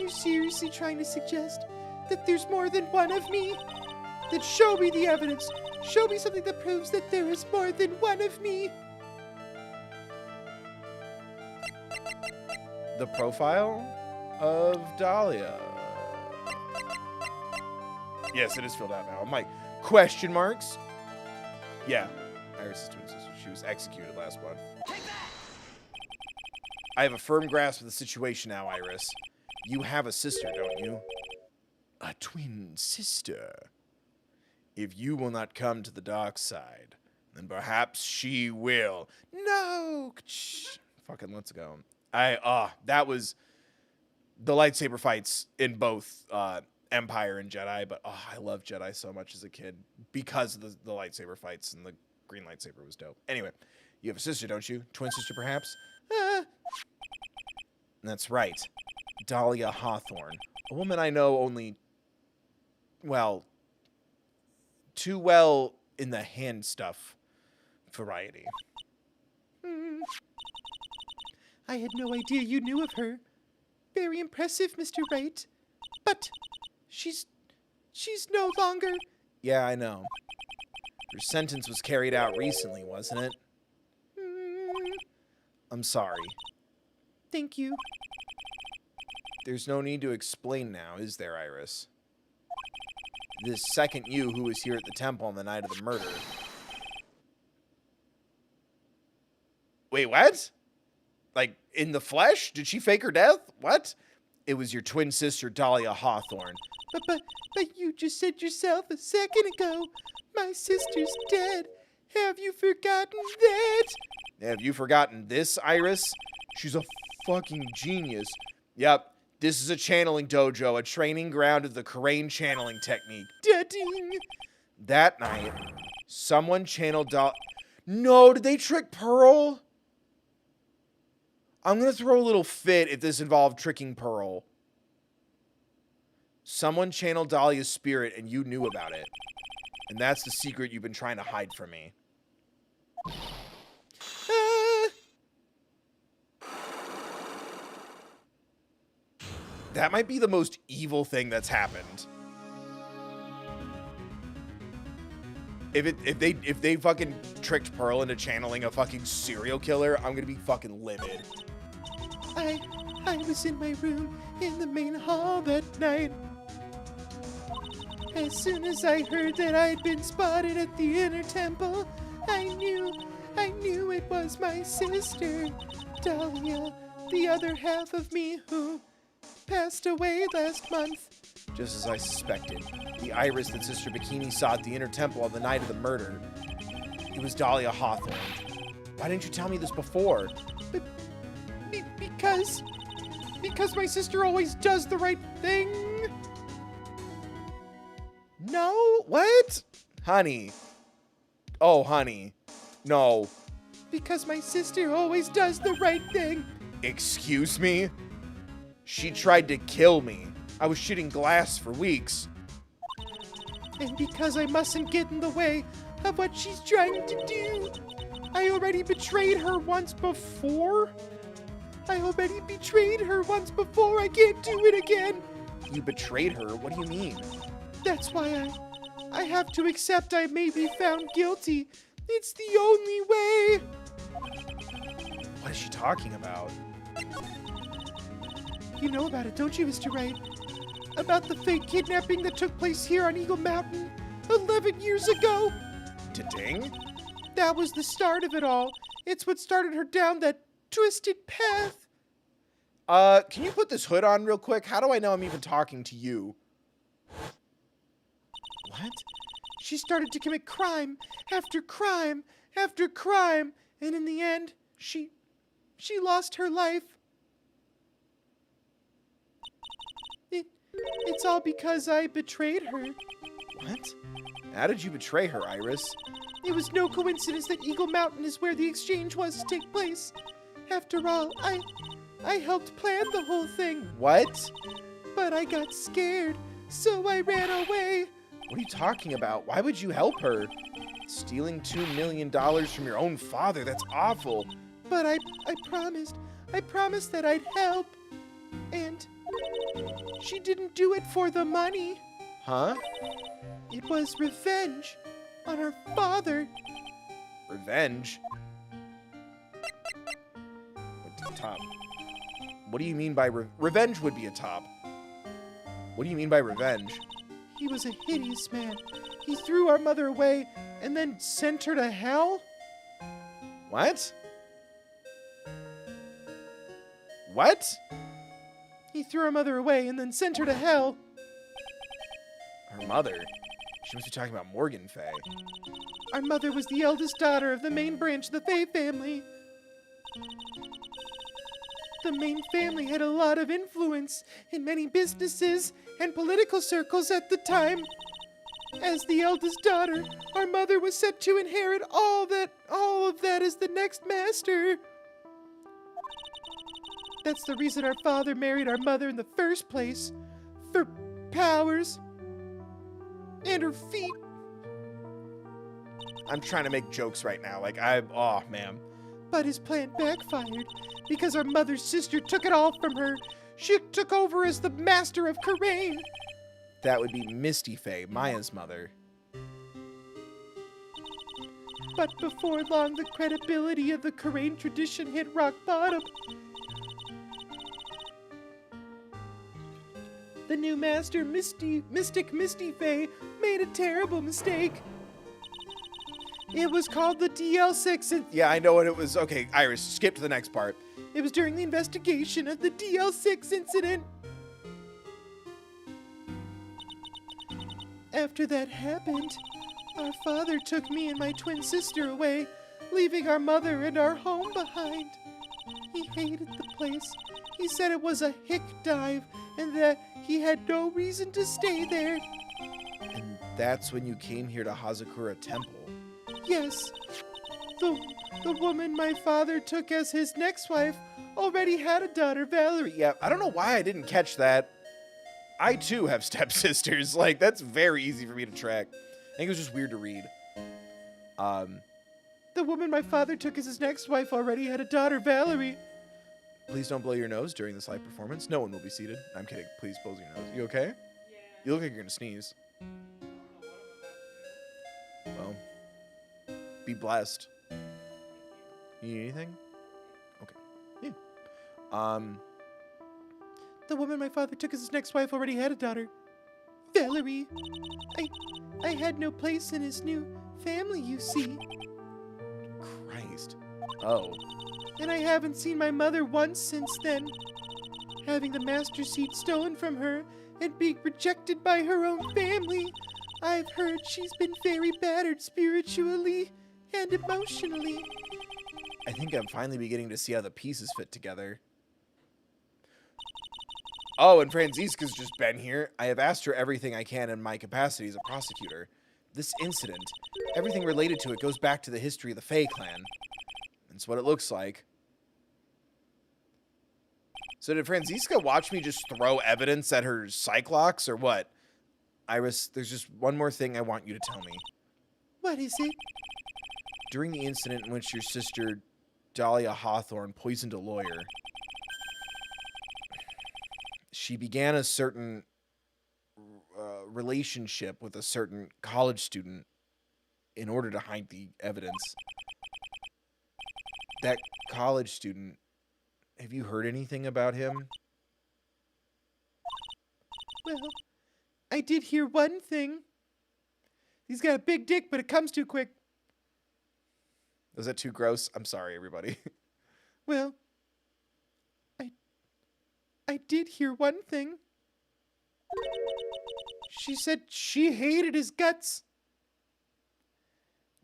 seriously trying to suggest that there's more than one of me? Then show me the evidence. Show me something that proves that there is more than one of me. The profile of Dahlia. Yes, it is filled out now. I'm like, question marks? Yeah. Iris' twin sister. She was executed last month. I have a firm grasp of the situation now, Iris. You have a sister, don't you? A twin sister. If you will not come to the dark side, then perhaps she will. No! Fucking let's go. That was the lightsaber fights in both Empire and Jedi, but I loved Jedi so much as a kid because of the lightsaber fights, and the green lightsaber was dope. Anyway, you have a sister, don't you? Twin sister, perhaps? That's right. Dahlia Hawthorne. A woman I know only, well, too well in the hand stuff variety. I had no idea you knew of her. Very impressive, Mr. Wright. But she's no longer... Yeah, I know. Your sentence was carried out recently, wasn't it? I'm sorry. Thank you. There's no need to explain now, is there, Iris? This second you who was here at the temple on the night of the murder. Wait, what? Like, in the flesh? Did she fake her death? What? It was your twin sister, Dahlia Hawthorne. But you just said yourself a second ago, my sister's dead. Have you forgotten that? Have you forgotten this, Iris? She's a fucking genius. Yep, this is a channeling dojo, a training ground of the Karain channeling technique. Da-ding! That night, someone channeled No, did they trick Pearl? I'm gonna throw a little fit if this involved tricking Pearl. Someone channeled Dahlia's spirit and you knew about it. And that's the secret you've been trying to hide from me. That might be the most evil thing that's happened. If they fucking tricked Pearl into channeling a fucking serial killer, I'm gonna be fucking livid. I was in my room in the main hall that night. As soon as I heard that I'd been spotted at the inner temple, I knew it was my sister, Dahlia, the other half of me who passed away last month. Just as I suspected, the Iris that Sister Bikini saw at the inner temple on the night of the murder. It was Dahlia Hawthorne. Why didn't you tell me this before? Because my sister always does the right thing. No? What? Honey. Oh, honey. No. Because my sister always does the right thing. Excuse me? She tried to kill me. I was shitting glass for weeks. And because I mustn't get in the way of what she's trying to do. I already betrayed her once before. I can't do it again. You betrayed her? What do you mean? That's why I have to accept I may be found guilty. It's the only way. What is she talking about? You know about it, don't you, Mr. Wright? About the fake kidnapping that took place here on Eagle Mountain 11 years ago. Ta-ding? That was the start of it all. It's what started her down that twisted path. Can you put this hood on real quick? How do I know I'm even talking to you? What? She started to commit crime after crime after crime, and in the end, she lost her life. It's all because I betrayed her. What? How did you betray her, Iris? It was no coincidence that Eagle Mountain is where the exchange was to take place. After all, I helped plan the whole thing. What? But I got scared, so I ran away. What are you talking about? Why would you help her? Stealing $2 million from your own father, that's awful. But I promised that I'd help. And she didn't do it for the money. Huh? It was revenge on her father. Revenge? What's the top? What do you mean by revenge would be a top? What do you mean by revenge? He was a hideous man. He threw our mother away and then sent her to hell? What? What? He threw our mother away and then sent her to hell. Her mother? She must be talking about Morgan Fay. Our mother was the eldest daughter of the main branch of the Fay family. The main family had a lot of influence in many businesses and political circles at the time. As the eldest daughter, our mother was set to inherit all of that as the next master. That's the reason our father married our mother in the first place. For powers. And her feet. I'm trying to make jokes right now. Like, oh, man. But his plan backfired because our mother's sister took it all from her. She took over as the master of Karain. That would be Misty Faye, Maya's mother. But before long, the credibility of the Karain tradition hit rock bottom. The new master, Mystic Misty Faye, made a terrible mistake. It was called the DL6. Yeah, I know what it was. Okay, Iris, skip to the next part. It was during the investigation of the DL6 incident. After that happened, our father took me and my twin sister away, leaving our mother and our home behind. He hated the place. He said it was a hick dive and that he had no reason to stay there. And that's when you came here to Hazakura Temple. Yes, the woman my father took as his next wife already had a daughter, Valerie. Yeah, I don't know why I didn't catch that. I too have stepsisters. Like, that's very easy for me to track. I think it was just weird to read. The woman my father took as his next wife already had a daughter, Valerie. Please don't blow your nose during this live performance. No one will be seated. I'm kidding. Please blow your nose. You okay? Yeah. You look like you're gonna sneeze. I don't know what I'm about to do. Well, be blessed. You need anything? Okay. Yeah. The woman my father took as his next wife already had a daughter, Valerie. I had no place in his new family, you see. Christ. Oh. And I haven't seen my mother once since then. Having the master seat stolen from her and being rejected by her own family, I've heard she's been very battered spiritually and emotionally. I think I'm finally beginning to see how the pieces fit together. Oh, and Franziska's just been here. I have asked her everything I can in my capacity as a prosecutor. This incident, everything related to it goes back to the history of the Fae clan. That's what it looks like. So did Franziska watch me just throw evidence at her Cyclox, or what? Iris, there's just one more thing I want you to tell me. What is it? During the incident in which your sister, Dahlia Hawthorne, poisoned a lawyer, she began a certain relationship with a certain college student in order to hide the evidence. That college student, have you heard anything about him? Well, I did hear one thing. He's got a big dick, but it comes too quick. Was that too gross? I'm sorry, everybody. Well, I did hear one thing. She said she hated his guts.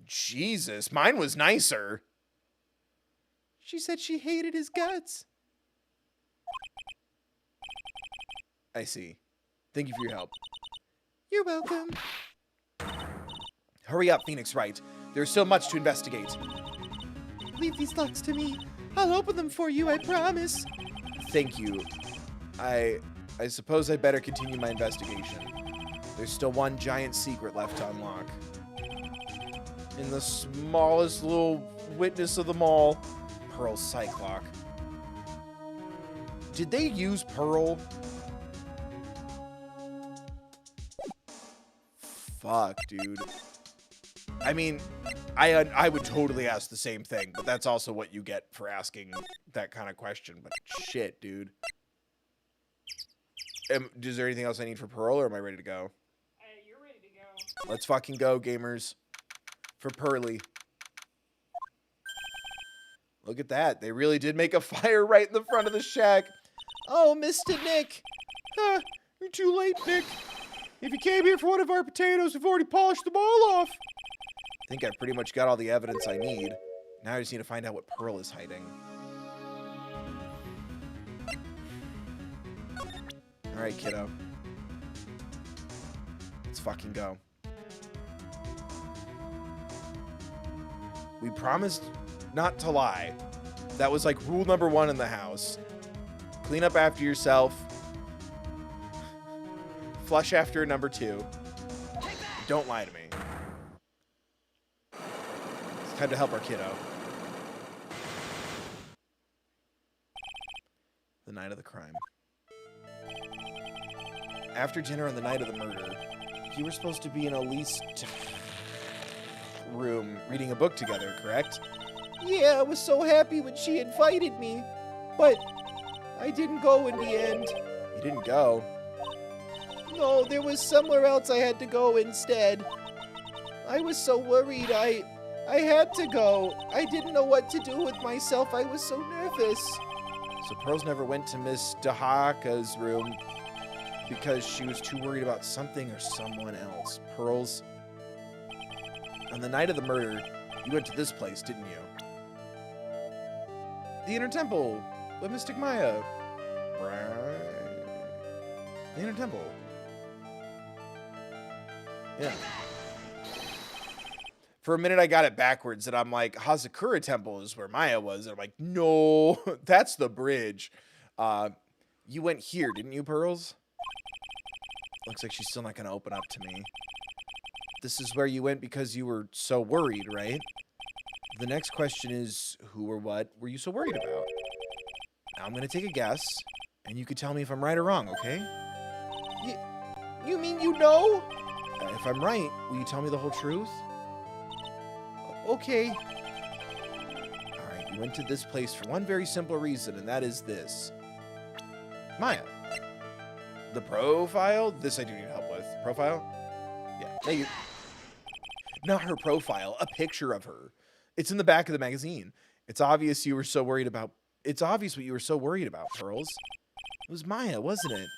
Jesus, mine was nicer. She said she hated his guts. I see. Thank you for your help. You're welcome. Hurry up, Phoenix Wright. There's still much to investigate. Leave these locks to me. I'll open them for you, I promise. Thank you. I suppose I better continue my investigation. There's still one giant secret left to unlock. In the smallest little witness of them all, Pearl Cyclock. Did they use Pearl? Fuck, dude. I mean, I would totally ask the same thing, but that's also what you get for asking that kind of question. But shit, dude. Is there anything else I need for Pearl, or am I ready to go? You're ready to go. Let's fucking go, gamers. For Pearly. Look at that. They really did make a fire right in the front of the shack. Oh, Mr. Nick. Ah, you're too late, Nick. If you came here for one of our potatoes, we've already polished them all off. I think I've pretty much got all the evidence I need. Now I just need to find out what Pearl is hiding. Alright, kiddo. Let's fucking go. We promised not to lie. That was like rule number 1 in the house. Clean up after yourself. Flush after number 2. Don't lie to me. It's time to help our kiddo. night of the crime. After dinner on the night of the murder, you were supposed to be in Elise's room reading a book together, correct? Yeah, I was so happy when she invited me, but I didn't go in the end. You didn't go. No, there was somewhere else I had to go instead. I was so worried, I had to go. I didn't know what to do with myself. I was so nervous. So Pearls never went to Miss Dahaka's room because she was too worried about something or someone else. Pearls, on the night of the murder, you went to this place, didn't you? The Inner Temple with Mystic Maya. Right. The Inner Temple. Yeah. For a minute, I got it backwards, and I'm like, Hazakura Temple is where Maya was. And I'm like, no, that's the bridge. You went here, didn't you, Pearls? Looks like she's still not going to open up to me. This is where you went because you were so worried, right? The next question is, who or what were you so worried about? Now I'm going to take a guess, and you can tell me if I'm right or wrong, okay? You mean you know? If I'm right, will you tell me the whole truth? Okay. Alright, you went to this place for one very simple reason, and that is this. Maya. The profile? This I do need help with. Profile? Yeah. Thank you. Not her profile, a picture of her. It's in the back of the magazine. It's obvious you were so worried about... It's obvious what you were so worried about, Pearls. It was Maya, wasn't it?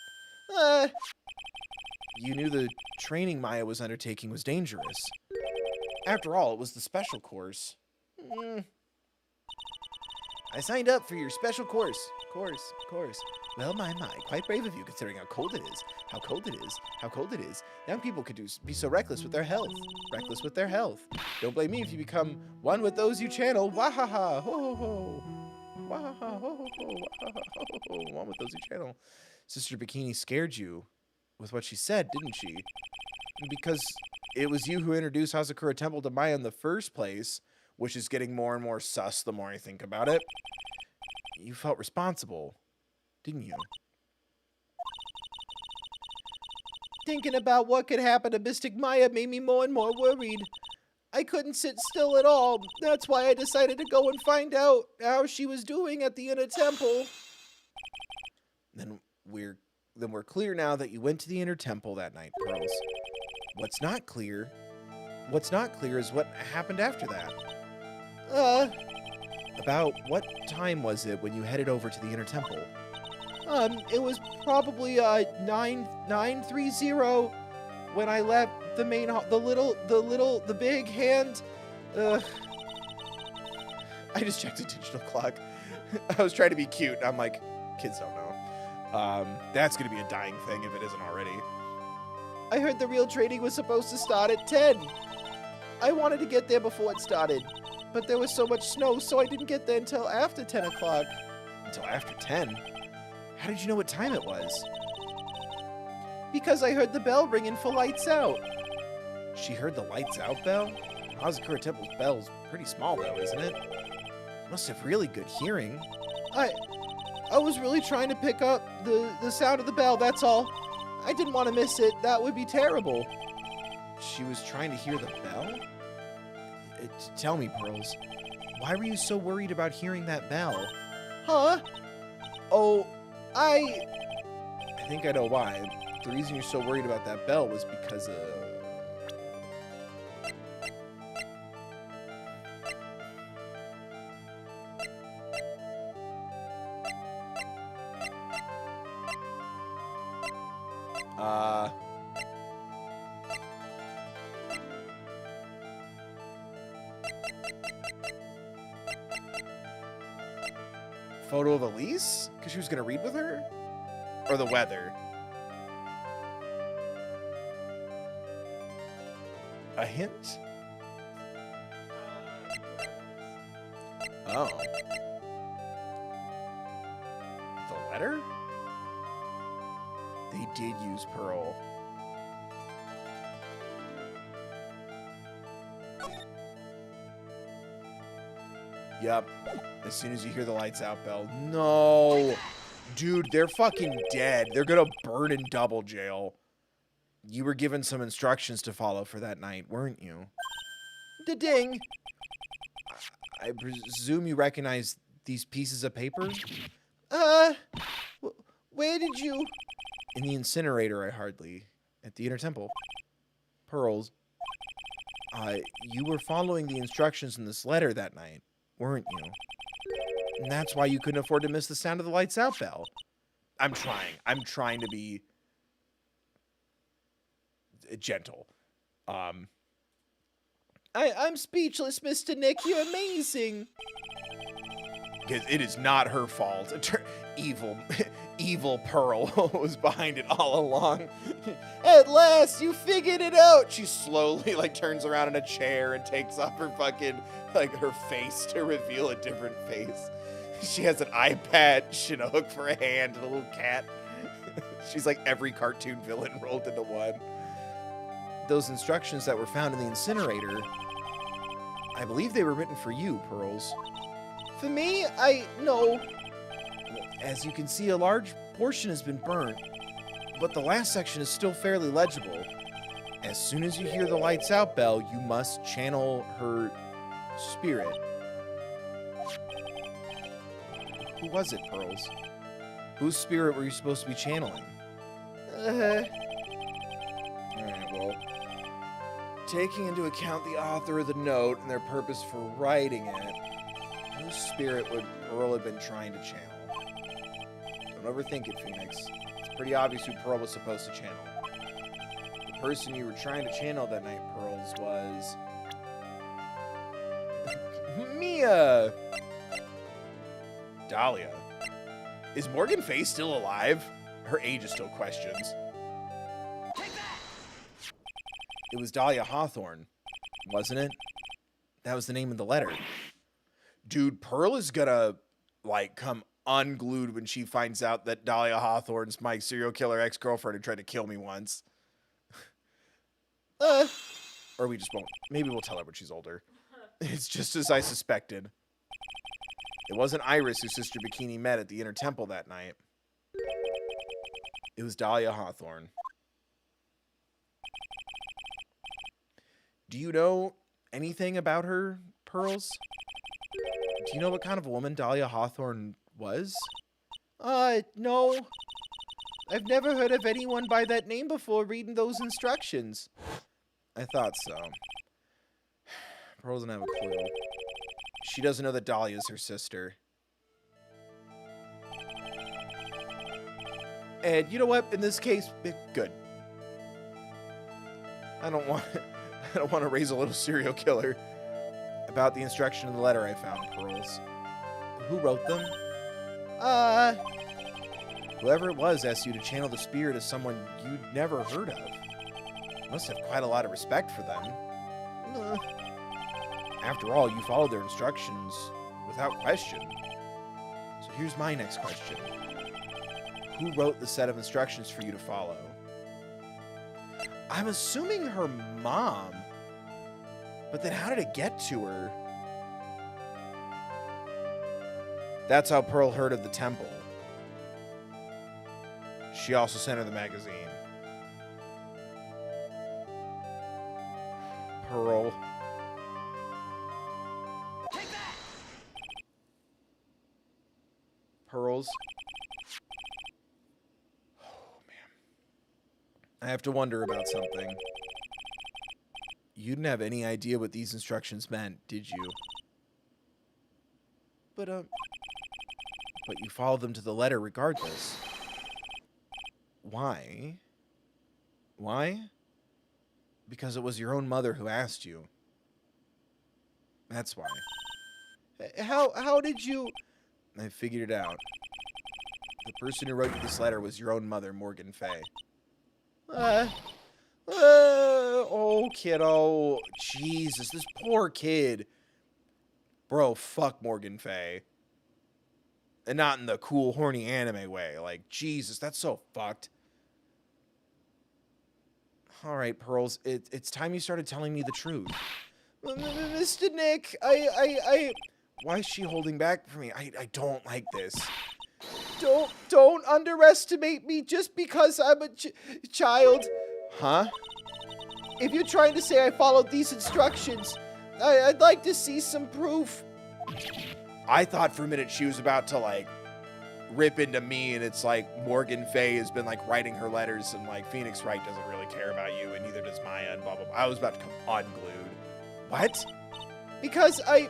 You knew the training Maya was undertaking was dangerous. After all, it was the special course. I signed up for your special course. Course. Well, my, quite brave of you considering how cold it is. How cold it is. Young people could be so reckless with their health. Don't blame me if you become one with those you channel. Wahaha, ho ho ho. Wahaha, ho ho ho. Wahaha, ho ho ho. One with those you channel. Sister Bikini scared you with what she said, didn't she? Because it was you who introduced Hazakura Temple to Maya in the first place, which is getting more and more sus the more I think about it. You felt responsible, didn't you? Thinking about what could happen to Mystic Maya made me more and more worried. I couldn't sit still at all. That's why I decided to go and find out how she was doing at the Inner Temple. Then we're clear now that you went to the Inner Temple that night, Pearls. What's not clear is what happened after that. About what time was it when you headed over to the Inner Temple? It was probably 9:30 when I left the main hall. The big hand. I just checked the digital clock. I was trying to be cute. I'm like, kids don't know. That's gonna be a dying thing if it isn't already. I heard the real training was supposed to start at 10. I wanted to get there before it started, but there was so much snow, so I didn't get there until after 10 o'clock. Until after 10? How did you know what time it was? Because I heard the bell ringing for lights out. She heard the lights out bell? Hazakura Temple's bell's pretty small though, isn't it? Must have really good hearing. I was really trying to pick up the sound of the bell, that's all. I didn't want to miss it. That would be terrible. She was trying to hear the bell? Tell me, Pearls, why were you so worried about hearing that bell? Huh? Oh, I think I know why. The reason you're so worried about that bell was because of... Photo of Elise? Because she was going to read with her? Or the weather? A hint? Oh. The letter? They did use Pearl. Yep. As soon as you hear the lights out bell. No! Dude, they're fucking dead. They're gonna burn in double jail. You were given some instructions to follow for that night, weren't you? Da-ding. I presume you recognize these pieces of paper? Where did you... In the incinerator, I hardly. At the Inner Temple. Pearls. You were following the instructions in this letter that night, weren't you? And that's why you couldn't afford to miss the sound of the lights out bell. I'm trying. I'm trying to be gentle. I'm speechless, Mr. Nick. You're amazing. Because it is not her fault. Evil Pearl was behind it all along. At last, you figured it out. She slowly, turns around in a chair and takes off her fucking, her face to reveal a different face. She has an eye patch and a hook for a hand and a little cat. She's like every cartoon villain rolled into one. Those instructions that were found in the incinerator, I believe they were written for you, Pearls. For me? No. As you can see, a large portion has been burnt, but the last section is still fairly legible. As soon as you hear the lights out bell, you must channel her spirit. Who was it, Pearls? Whose spirit were you supposed to be channeling? Alright, well, taking into account the author of the note and their purpose for writing it, whose spirit would Pearl have been trying to channel? Don't overthink it, Phoenix. It's pretty obvious who Pearl was supposed to channel. The person you were trying to channel that night, Pearls, was... Mia! Dahlia. Is Morgan Fay still alive? Her age is still questions. It was Dahlia Hawthorne, wasn't it? That was the name of the letter. Dude, Pearl is gonna, come unglued when she finds out that Dahlia Hawthorne's my serial killer ex-girlfriend who tried to kill me once. Or we just won't. Maybe we'll tell her when she's older. It's just as I suspected. It wasn't Iris who Sister Bikini met at the Inner Temple that night. It was Dahlia Hawthorne. Do you know anything about her, Pearls? Do you know what kind of a woman Dahlia Hawthorne was? No. I've never heard of anyone by that name before reading those instructions. I thought so. Pearl doesn't have a clue. She doesn't know that Dahlia is her sister. And you know what? In this case, good. I don't want to raise a little serial killer. About the instruction in the letter I found, Pearls. Who wrote them? Whoever it was asked you to channel the spirit of someone you'd never heard of. You must have quite a lot of respect for them. After all, you followed their instructions without question. So here's my next question. Who wrote the set of instructions for you to follow? I'm assuming her mom. But then how did it get to her? That's how Pearl heard of the temple. She also sent her the magazine. Pearl. Pearls. Oh, man. I have to wonder about something. You didn't have any idea what these instructions meant, did you? But you followed them to the letter regardless. Why? Why? Because it was your own mother who asked you. That's why. How did you... I figured it out. The person who wrote you this letter was your own mother, Morgan Fay. Oh, kiddo. Jesus, this poor kid. Bro, fuck Morgan Fay. And not in the cool, horny anime way. Like, Jesus, that's so fucked. All right, Pearls, it's time you started telling me the truth. Mr. Nick, Why is she holding back from me? I don't like this. Don't underestimate me just because I'm a child. Huh? If you're trying to say I followed these instructions, I'd like to see some proof. I thought for a minute she was about to, like, rip into me, and it's like Morgan Fay has been, like, writing her letters, and, like, Phoenix Wright doesn't really care about you, and neither does Maya, and blah, blah, blah. I was about to come unglued. What? Because I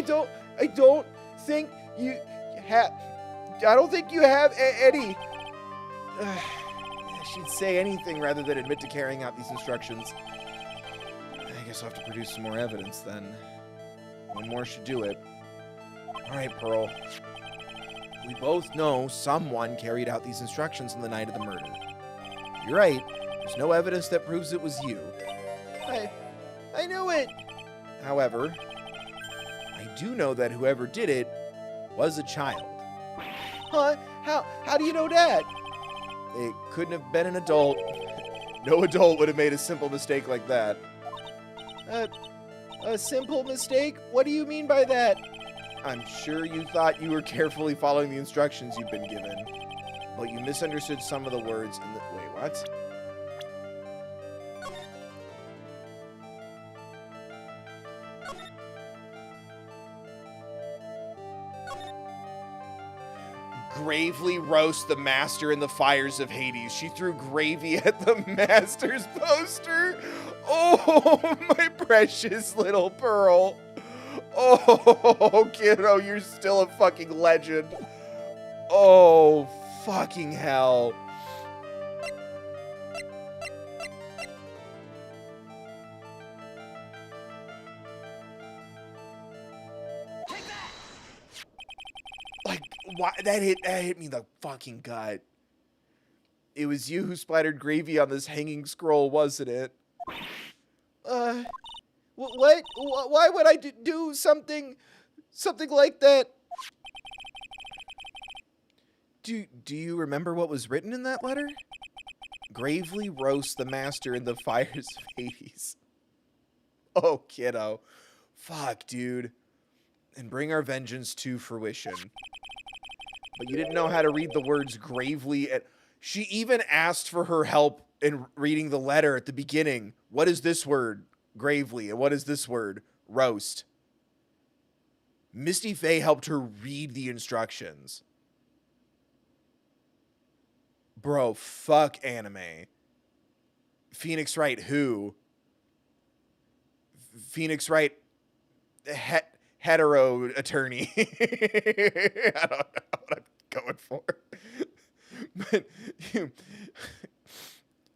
don't think you have... I don't think you have any... She'd say anything rather than admit to carrying out these instructions. I guess I'll have to produce some more evidence, then. One more should do it. All right, Pearl. We both know someone carried out these instructions on the night of the murder. You're right. There's no evidence that proves it was you. I knew it. However, I do know that whoever did it was a child. Huh? How do you know that? It couldn't have been an adult. No adult would have made a simple mistake like that. A simple mistake? What do you mean by that? I'm sure you thought you were carefully following the instructions you've been given, but you misunderstood some of the words in the... Wait, what? Gravely roast the master in the fires of Hades. She threw gravy at the master's poster. Oh, my precious little Pearl. Oh, kiddo, you're still a fucking legend. Oh, fucking hell. Like, why, that hit me in the fucking gut. It was you who splattered gravy on this hanging scroll, wasn't it? What? Why would I do something like that? Do you remember what was written in that letter? Gravely roast the master in the fires of Hades. Oh, kiddo. Fuck, dude. And bring our vengeance to fruition. But you didn't know how to read the words gravely. She even asked for her help in reading the letter at the beginning. What is this word? Gravely. And what is this word? Roast. Misty Faye helped her read the instructions. Bro, fuck anime. Phoenix Wright who? Phoenix Wright hetero attorney. I don't know what I'm going for. But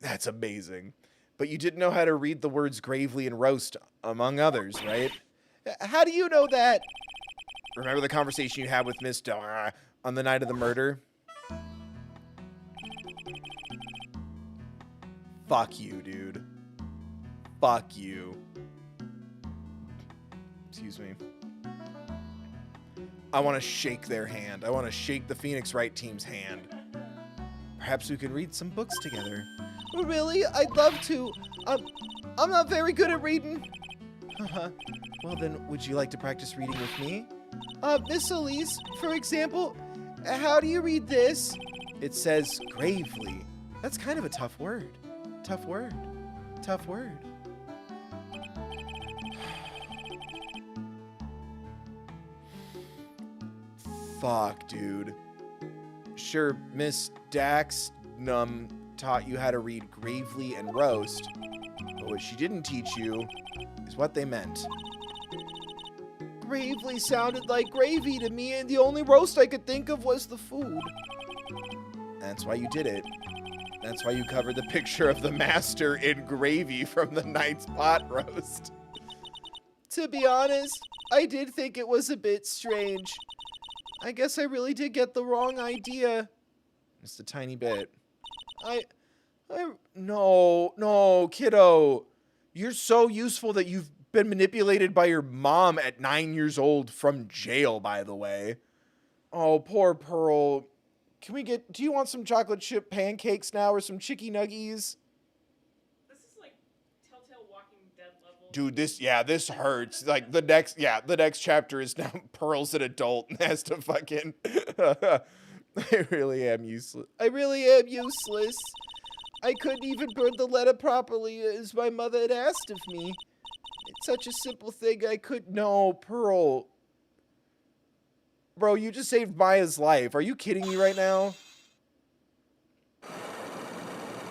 that's amazing. But you didn't know how to read the words gravely and roast, among others, right? How do you know that? Remember the conversation you had with Miss Dara on the night of the murder? Fuck you, dude. Fuck you. Excuse me. I want to shake their hand. I want to shake the Phoenix Wright team's hand. Perhaps we could read some books together. Really? I'd love to. I'm not very good at reading. Well, then, would you like to practice reading with me? Miss Elise, for example, how do you read this? It says gravely. That's kind of a tough word. Tough word. Tough word. Fuck, dude. Sure, Miss Dax taught you how to read gravely and roast, but what she didn't teach you is what they meant. Gravely sounded like gravy to me, and the only roast I could think of was the food. That's why you did it. That's why you covered the picture of the master in gravy from the night's pot roast. To be honest, I did think it was a bit strange. I guess I really did get the wrong idea. Just a tiny bit. No, kiddo. You're so useful that you've been manipulated by your mom at 9 years old from jail, by the way. Oh, poor Pearl. Do you want some chocolate chip pancakes now or some chicky nuggies? This is like Telltale Walking Dead level. Dude, this hurts. Like the next chapter is now Pearl's an adult and has to fucking I really am useless. I really am useless. I couldn't even burn the letter properly as my mother had asked of me. It's such a simple thing I could... No, Pearl. Bro, you just saved Maya's life. Are you kidding me right now?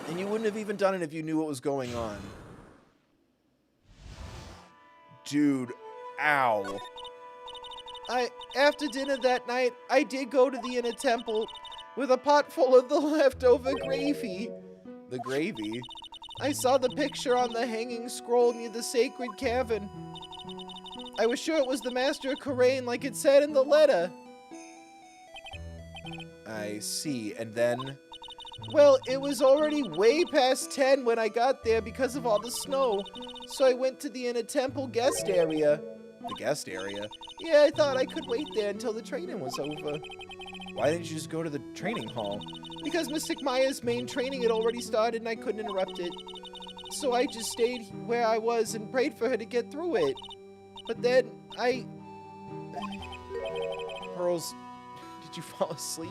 And you wouldn't have even done it if you knew what was going on. Dude, ow. After dinner that night, I did go to the inner temple with a pot full of the leftover gravy. The gravy? I saw the picture on the hanging scroll near the sacred cavern. I was sure it was the Master of Karain like it said in the letter. I see, and then? Well, it was already way past 10 when I got there because of all the snow, so I went to the inner temple guest area. The guest area? Yeah, I thought I could wait there until the training was over. Why didn't you just go to the training hall? Because Mystic Maya's main training had already started and I couldn't interrupt it. So I just stayed where I was and prayed for her to get through it. But then Pearls, did you fall asleep?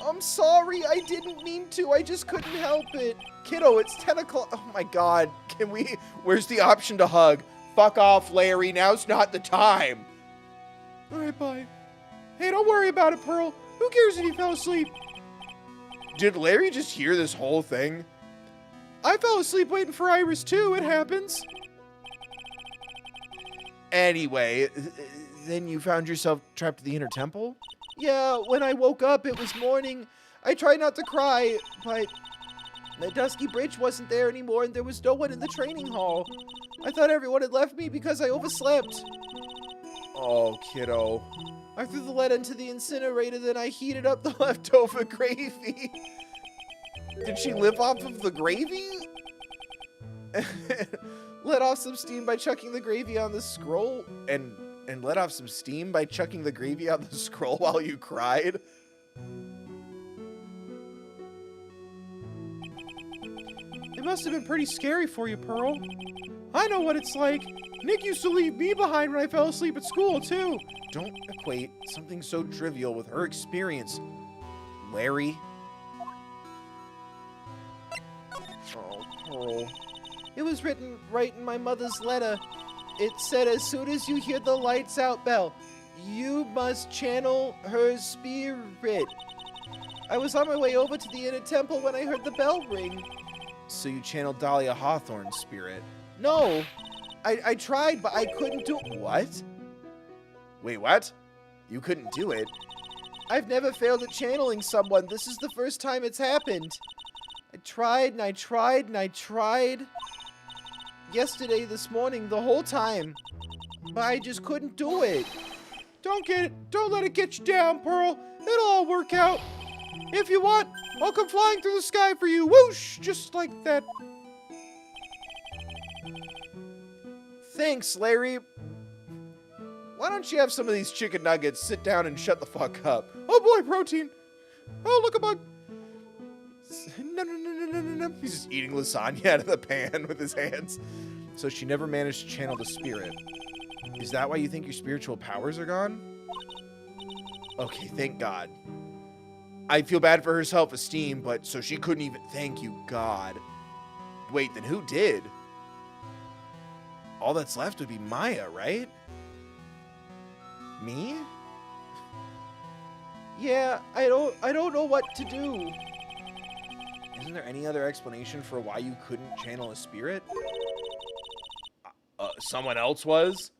I'm sorry, I didn't mean to. I just couldn't help it. Kiddo, it's 10 o'clock. Oh my god. Where's the option to hug? Fuck off, Larry. Now's not the time. Alright, bye. Hey, don't worry about it, Pearl. Who cares if he fell asleep? Did Larry just hear this whole thing? I fell asleep waiting for Iris, too. It happens. Anyway, then you found yourself trapped at the inner temple? Yeah, when I woke up, it was morning. I tried not to cry, but the Dusky Bridge wasn't there anymore and there was no one in the training hall. I thought everyone had left me because I overslept. Oh, kiddo. I threw the lead into the incinerator, then I heated up the leftover gravy. Did she live off of the gravy? Let off some steam by chucking the gravy on the scroll. And let off some steam by chucking the gravy on the scroll while you cried? It must have been pretty scary for you, Pearl. I know what it's like. Nick used to leave me behind when I fell asleep at school, too. Don't equate something so trivial with her experience, Larry. Oh, Pearl. It was written right in my mother's letter. It said, as soon as you hear the lights out bell, you must channel her spirit. I was on my way over to the inner temple when I heard the bell ring. So you channeled Dahlia Hawthorne's spirit? No, I tried, but I couldn't do it. What? Wait, what? You couldn't do it? I've never failed at channeling someone. This is the first time it's happened. I tried and I tried and I tried. Yesterday, this morning, the whole time. But I just couldn't do it. Don't let it get you down, Pearl. It'll all work out. If you want, I'll come flying through the sky for you. Whoosh! Just like that. Thanks, Larry. Why don't you have some of these chicken nuggets, sit down, and shut the fuck up? Oh boy, protein. Oh, look, a bug. No. He's just eating lasagna out of the pan with his hands. So she never managed to channel the spirit. Is that why you think your spiritual powers are gone? Okay, thank God. I feel bad for her self-esteem, but so she couldn't even... Thank you, God. Wait, then who did? All that's left would be Maya, right? Me? Yeah, I don't know what to do. Isn't there any other explanation for why you couldn't channel a spirit? Someone else was?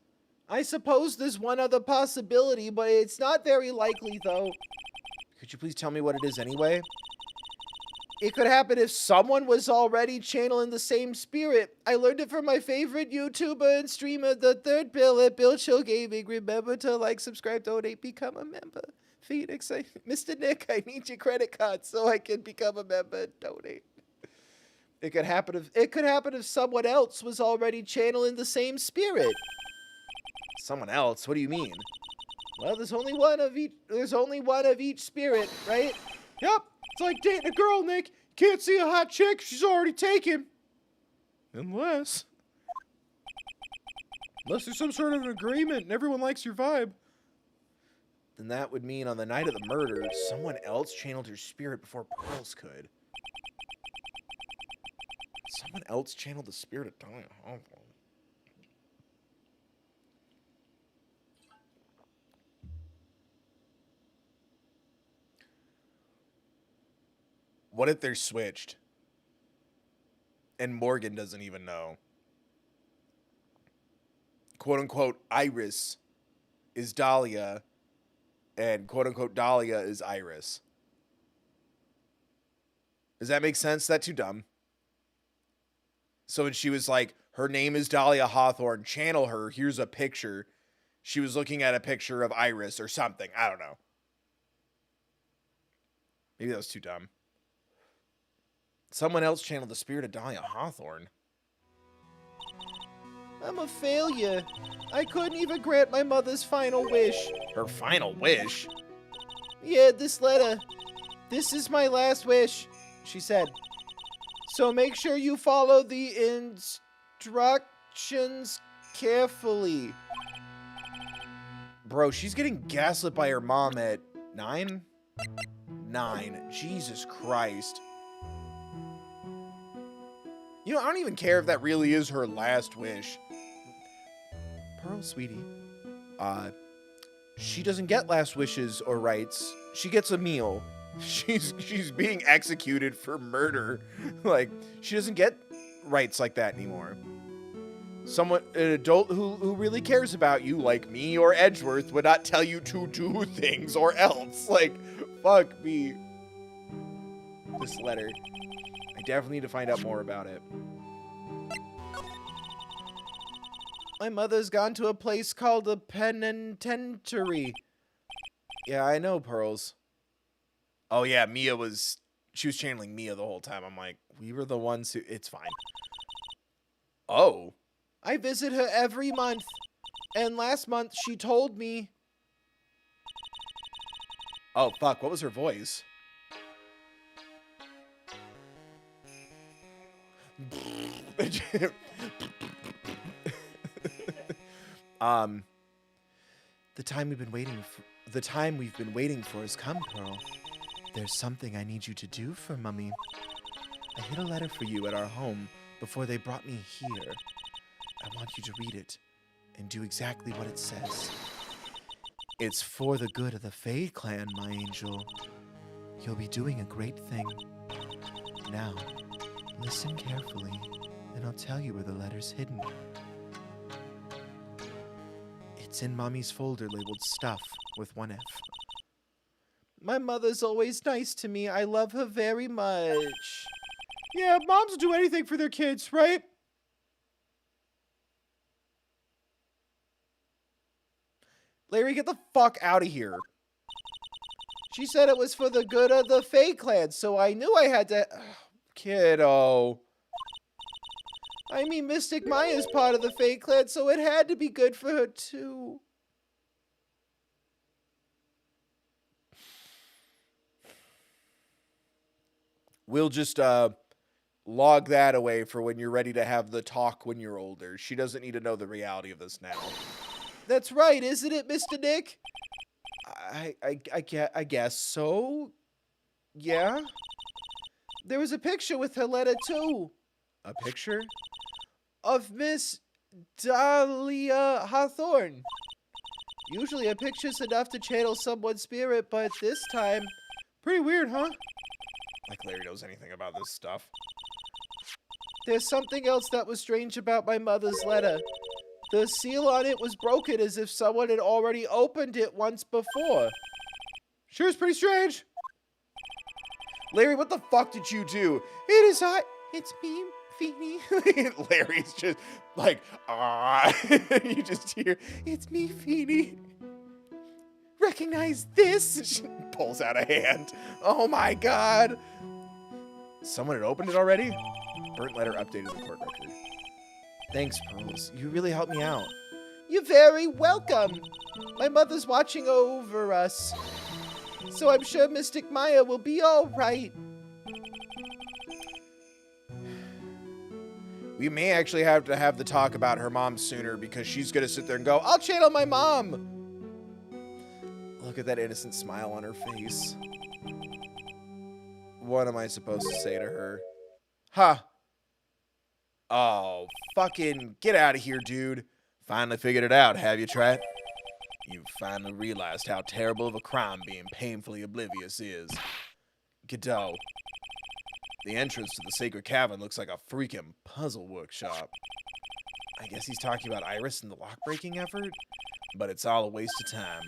I suppose there's one other possibility, but it's not very likely, though. Could you please tell me what it is anyway? It could happen if someone was already channeling the same spirit. I learned it from my favorite YouTuber and streamer, The Third Bill at Bill Chill Gaming. Remember to like, subscribe, donate, become a member. Phoenix, Mr. Nick, I need your credit card so I can become a member and donate. It could happen if someone else was already channeling the same spirit. Someone else? What do you mean? Well, there's only one of each spirit, right? Yep. It's like dating a girl, Nick. Can't see a hot chick, she's already taken. Unless there's some sort of an agreement and everyone likes your vibe. then that would mean on the night of the murder, someone else channeled her spirit before Pearls could. Someone else channeled the spirit of Dahlia Hawthorne. What if they're switched? And Morgan doesn't even know. Quote unquote Iris is Dahlia, and quote unquote Dahlia is Iris. Does that make sense? Is that too dumb? So when she was like, her name is Dahlia Hawthorne, channel her, here's a picture. She was looking at a picture of Iris or something. I don't know. Maybe that was too dumb. Someone else channeled the spirit of Dahlia Hawthorne. I'm a failure. I couldn't even grant my mother's final wish. Her final wish? Yeah, this letter. This is my last wish, she said. So make sure you follow the instructions carefully. Bro, she's getting gaslit by her mom at 9? 9. Jesus Christ. You know, I don't even care if that really is her last wish. Pearl, sweetie. She doesn't get last wishes or rights. She gets a meal. She's being executed for murder. Like, she doesn't get rights like that anymore. Someone, an adult who really cares about you, like me or Edgeworth, would not tell you to do things or else. Like, fuck me. This letter. I definitely need to find out more about it. My mother's gone to a place called the penitentiary. Yeah, I know, Pearls. Oh, yeah, she was channeling Mia the whole time. I'm like, we were the ones who, it's fine. Oh. I visit her every month. And last month she told me. Oh, fuck, what was her voice? The time we've been waiting for has come, Pearl. There's something I need you to do for Mummy. I hid a letter for you at our home before they brought me here. I want you to read it and do exactly what it says. It's for the good of the Fae clan, my angel. You'll be doing a great thing. Now, listen carefully, and I'll tell you where the letter's hidden. It's in Mommy's folder labeled Stuff with one F. My mother's always nice to me. I love her very much. Yeah, moms will do anything for their kids, right? Larry, get the fuck out of here. She said it was for the good of the Fae clan, so I knew I had to... Kiddo. I mean, Mystic Maya's part of the Fae clan, so it had to be good for her, too. We'll just log that away for when you're ready to have the talk when you're older. She doesn't need to know the reality of this now. That's right, isn't it, Mr. Nick? I guess so. Yeah? There was a picture with her letter, too. A picture? Of Miss Dahlia Hawthorne. Usually a picture's enough to channel someone's spirit, but this time... Pretty weird, huh? Like Larry knows anything about this stuff. There's something else that was strange about my mother's letter. The seal on it was broken as if someone had already opened it once before. Sure is pretty strange. Larry, what the fuck did you do? It's me, Feeny. Larry's just like, you just hear, it's me, Feeny. Recognize this? She pulls out a hand. Oh my god. Someone had opened it already? Burnt letter updated the court record. Thanks, Pearls. You really helped me out. You're very welcome. My mother's watching over us. So I'm sure Mystic Maya will be all right. We may actually have to have the talk about her mom sooner because she's going to sit there and go, I'll channel my mom. Look, Look at that innocent smile on her face. What am I supposed to say to her? Huh. Oh, fucking get out of here, dude. Finally figured it out, have you, Trat? You finally realized how terrible of a crime being painfully oblivious is. Godot. The entrance to the sacred cavern looks like a freaking puzzle workshop. I guess he's talking about Iris and the lock-breaking effort? But it's all a waste of time.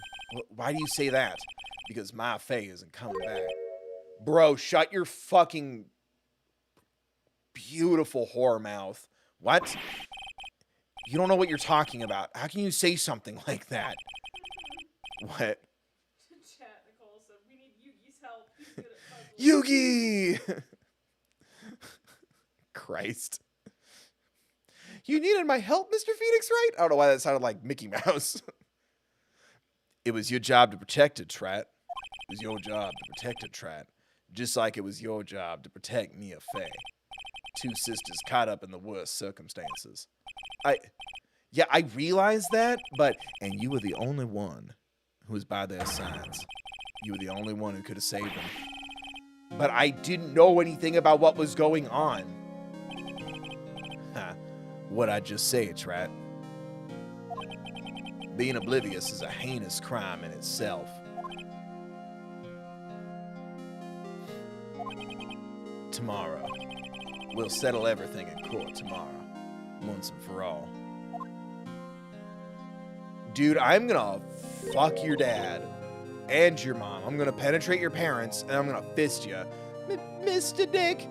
Why do you say that? Because my Faye isn't coming back. Bro, shut your fucking beautiful whore mouth. What? You don't know what you're talking about. How can you say something like that? What? Chat, Nicole said, we need Yugi's help. He's good at puzzles. Yugi! Christ. You needed my help, Mr. Phoenix, right? I don't know why that sounded like Mickey Mouse. It was your job to protect it, Trat. It was your job to protect it, Trat. Just like it was your job to protect Mia Faye. Two sisters caught up in the worst circumstances. Yeah, I realized that, and you were the only one who was by their sides. You were the only one who could have saved them. But I didn't know anything about what was going on. What'd I just say, Trat? Being oblivious is a heinous crime in itself. Tomorrow. We'll settle everything in court tomorrow. Once and for all. Dude, I'm gonna fuck your dad and your mom. I'm gonna penetrate your parents and I'm gonna fist you. Mr. Dick,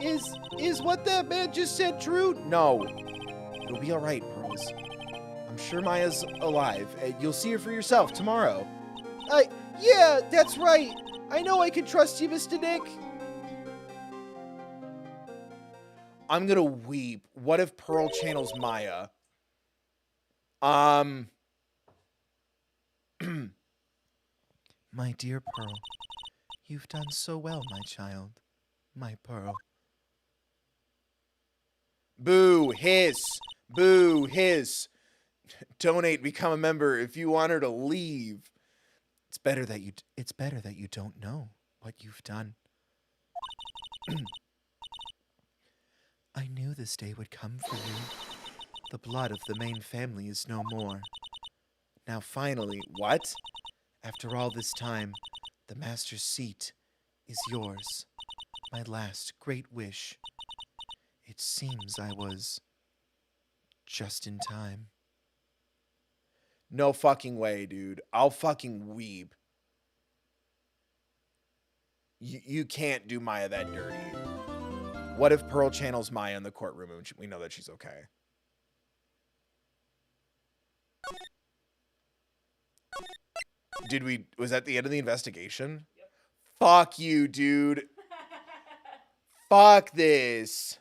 is what that man just said true? No. It'll be alright, Pearls. I'm sure Maya's alive. You'll see her for yourself tomorrow. Yeah, that's right. I know I can trust you, Mr. Dick. I'm gonna weep. What if Pearl channels Maya? My dear Pearl, you've done so well, my child. My Pearl. Boo, hiss. Boo, hiss. Donate, become a member if you want her to leave. It's better that you don't know what you've done. I knew this day would come for you. The blood of the main family is no more. Now finally, what? After all this time, the master's seat is yours. My last great wish. It seems I was just in time. No fucking way, dude. I'll fucking weep. You can't do Maya that dirty. What if Pearl channels Maya in the courtroom and we know that she's okay? Was that the end of the investigation? Yep. Fuck you, dude. Fuck this.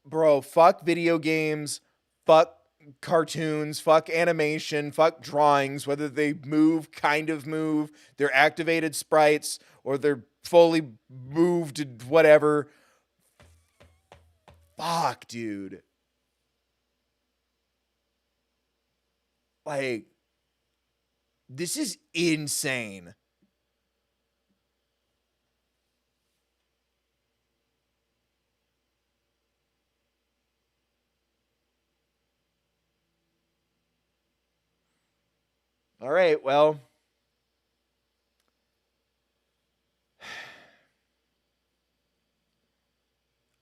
Bro, fuck video games. Fuck cartoons. Fuck animation. Fuck drawings. Whether they move, kind of move. They're activated sprites. Or they're fully moved, whatever. Fuck, dude. Like, this is insane. All right, well.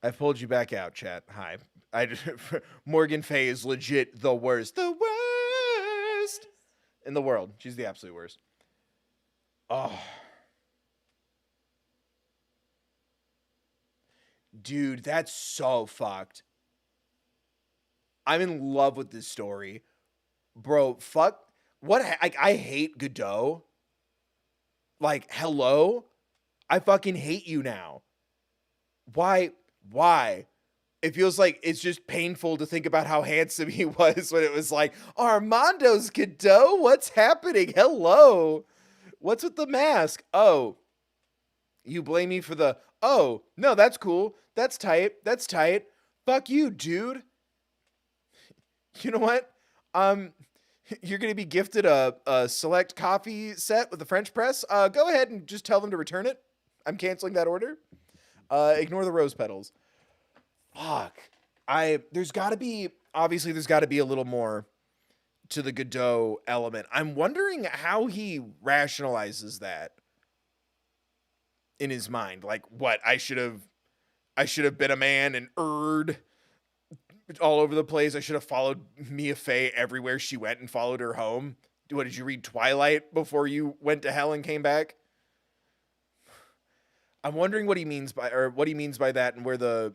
I pulled you back out, chat. Hi. Morgan Faye is legit the worst. The worst in the world. She's the absolute worst. Oh. Dude, that's so fucked. I'm in love with this story. Bro, fuck. What? I hate Godot. Like, hello? I fucking hate you now. Why? It feels like it's just painful to think about how handsome he was when it was like, Armando's Godot? What's happening? Hello? What's with the mask? Oh. You blame me for the, oh, no, that's cool. That's tight. Fuck you, dude. You know what? You're going to be gifted a select coffee set with the French press. Go ahead and just tell them to return it. I'm canceling that order. Ignore the rose petals. Fuck. There's got to be a little more to the Godot element. I'm wondering how he rationalizes that in his mind. Like, what? I should have been a man and Erd all over the place. I should have followed Mia Fey everywhere she went and followed her home. What, did you read Twilight before you went to hell and came back? I'm wondering what he means by that, and where the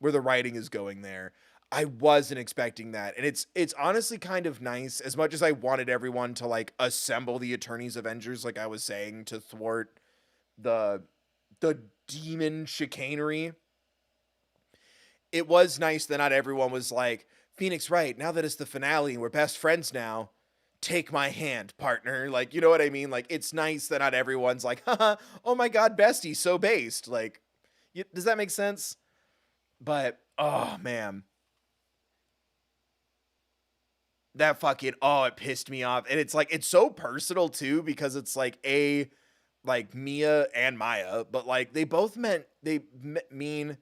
writing is going there. I wasn't expecting that. And it's honestly kind of nice, as much as I wanted everyone to like assemble the Attorney's Avengers, like I was saying, to thwart the demon chicanery. It was nice that not everyone was like, Phoenix Wright, now that it's the finale and we're best friends now, take my hand, partner. Like, you know what I mean? Like, it's nice that not everyone's like, haha, oh my god, bestie, so based. Like, does that make sense? But, oh man. That fucking, it pissed me off. And it's like, it's so personal too, because it's like like Mia and Maya, but like they both mean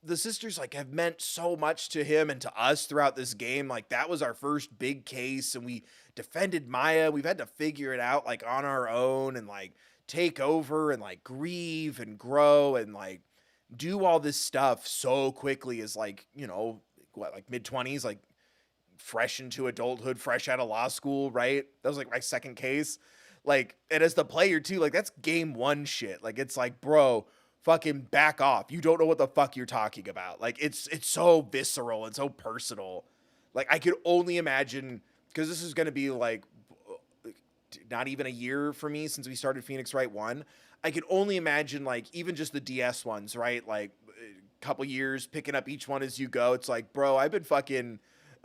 the sisters like have meant so much to him and to us throughout this game. Like, that was our first big case, and we defended Maya. We've had to figure it out like on our own, and like take over and like grieve and grow and like do all this stuff so quickly as like, you know, what, like mid-20s, like fresh into adulthood, fresh out of law school, right? That was like my second case. Like, and as the player too, like that's game one shit. Like, it's like, bro, fucking back off. You don't know what the fuck you're talking about. Like, it's so visceral and so personal. Like, I could only imagine, because this is going to be like not even a year for me since we started Phoenix Wright 1. I could only imagine like even just the DS ones, right? Like a couple years picking up each one as you go. It's like, bro, I've been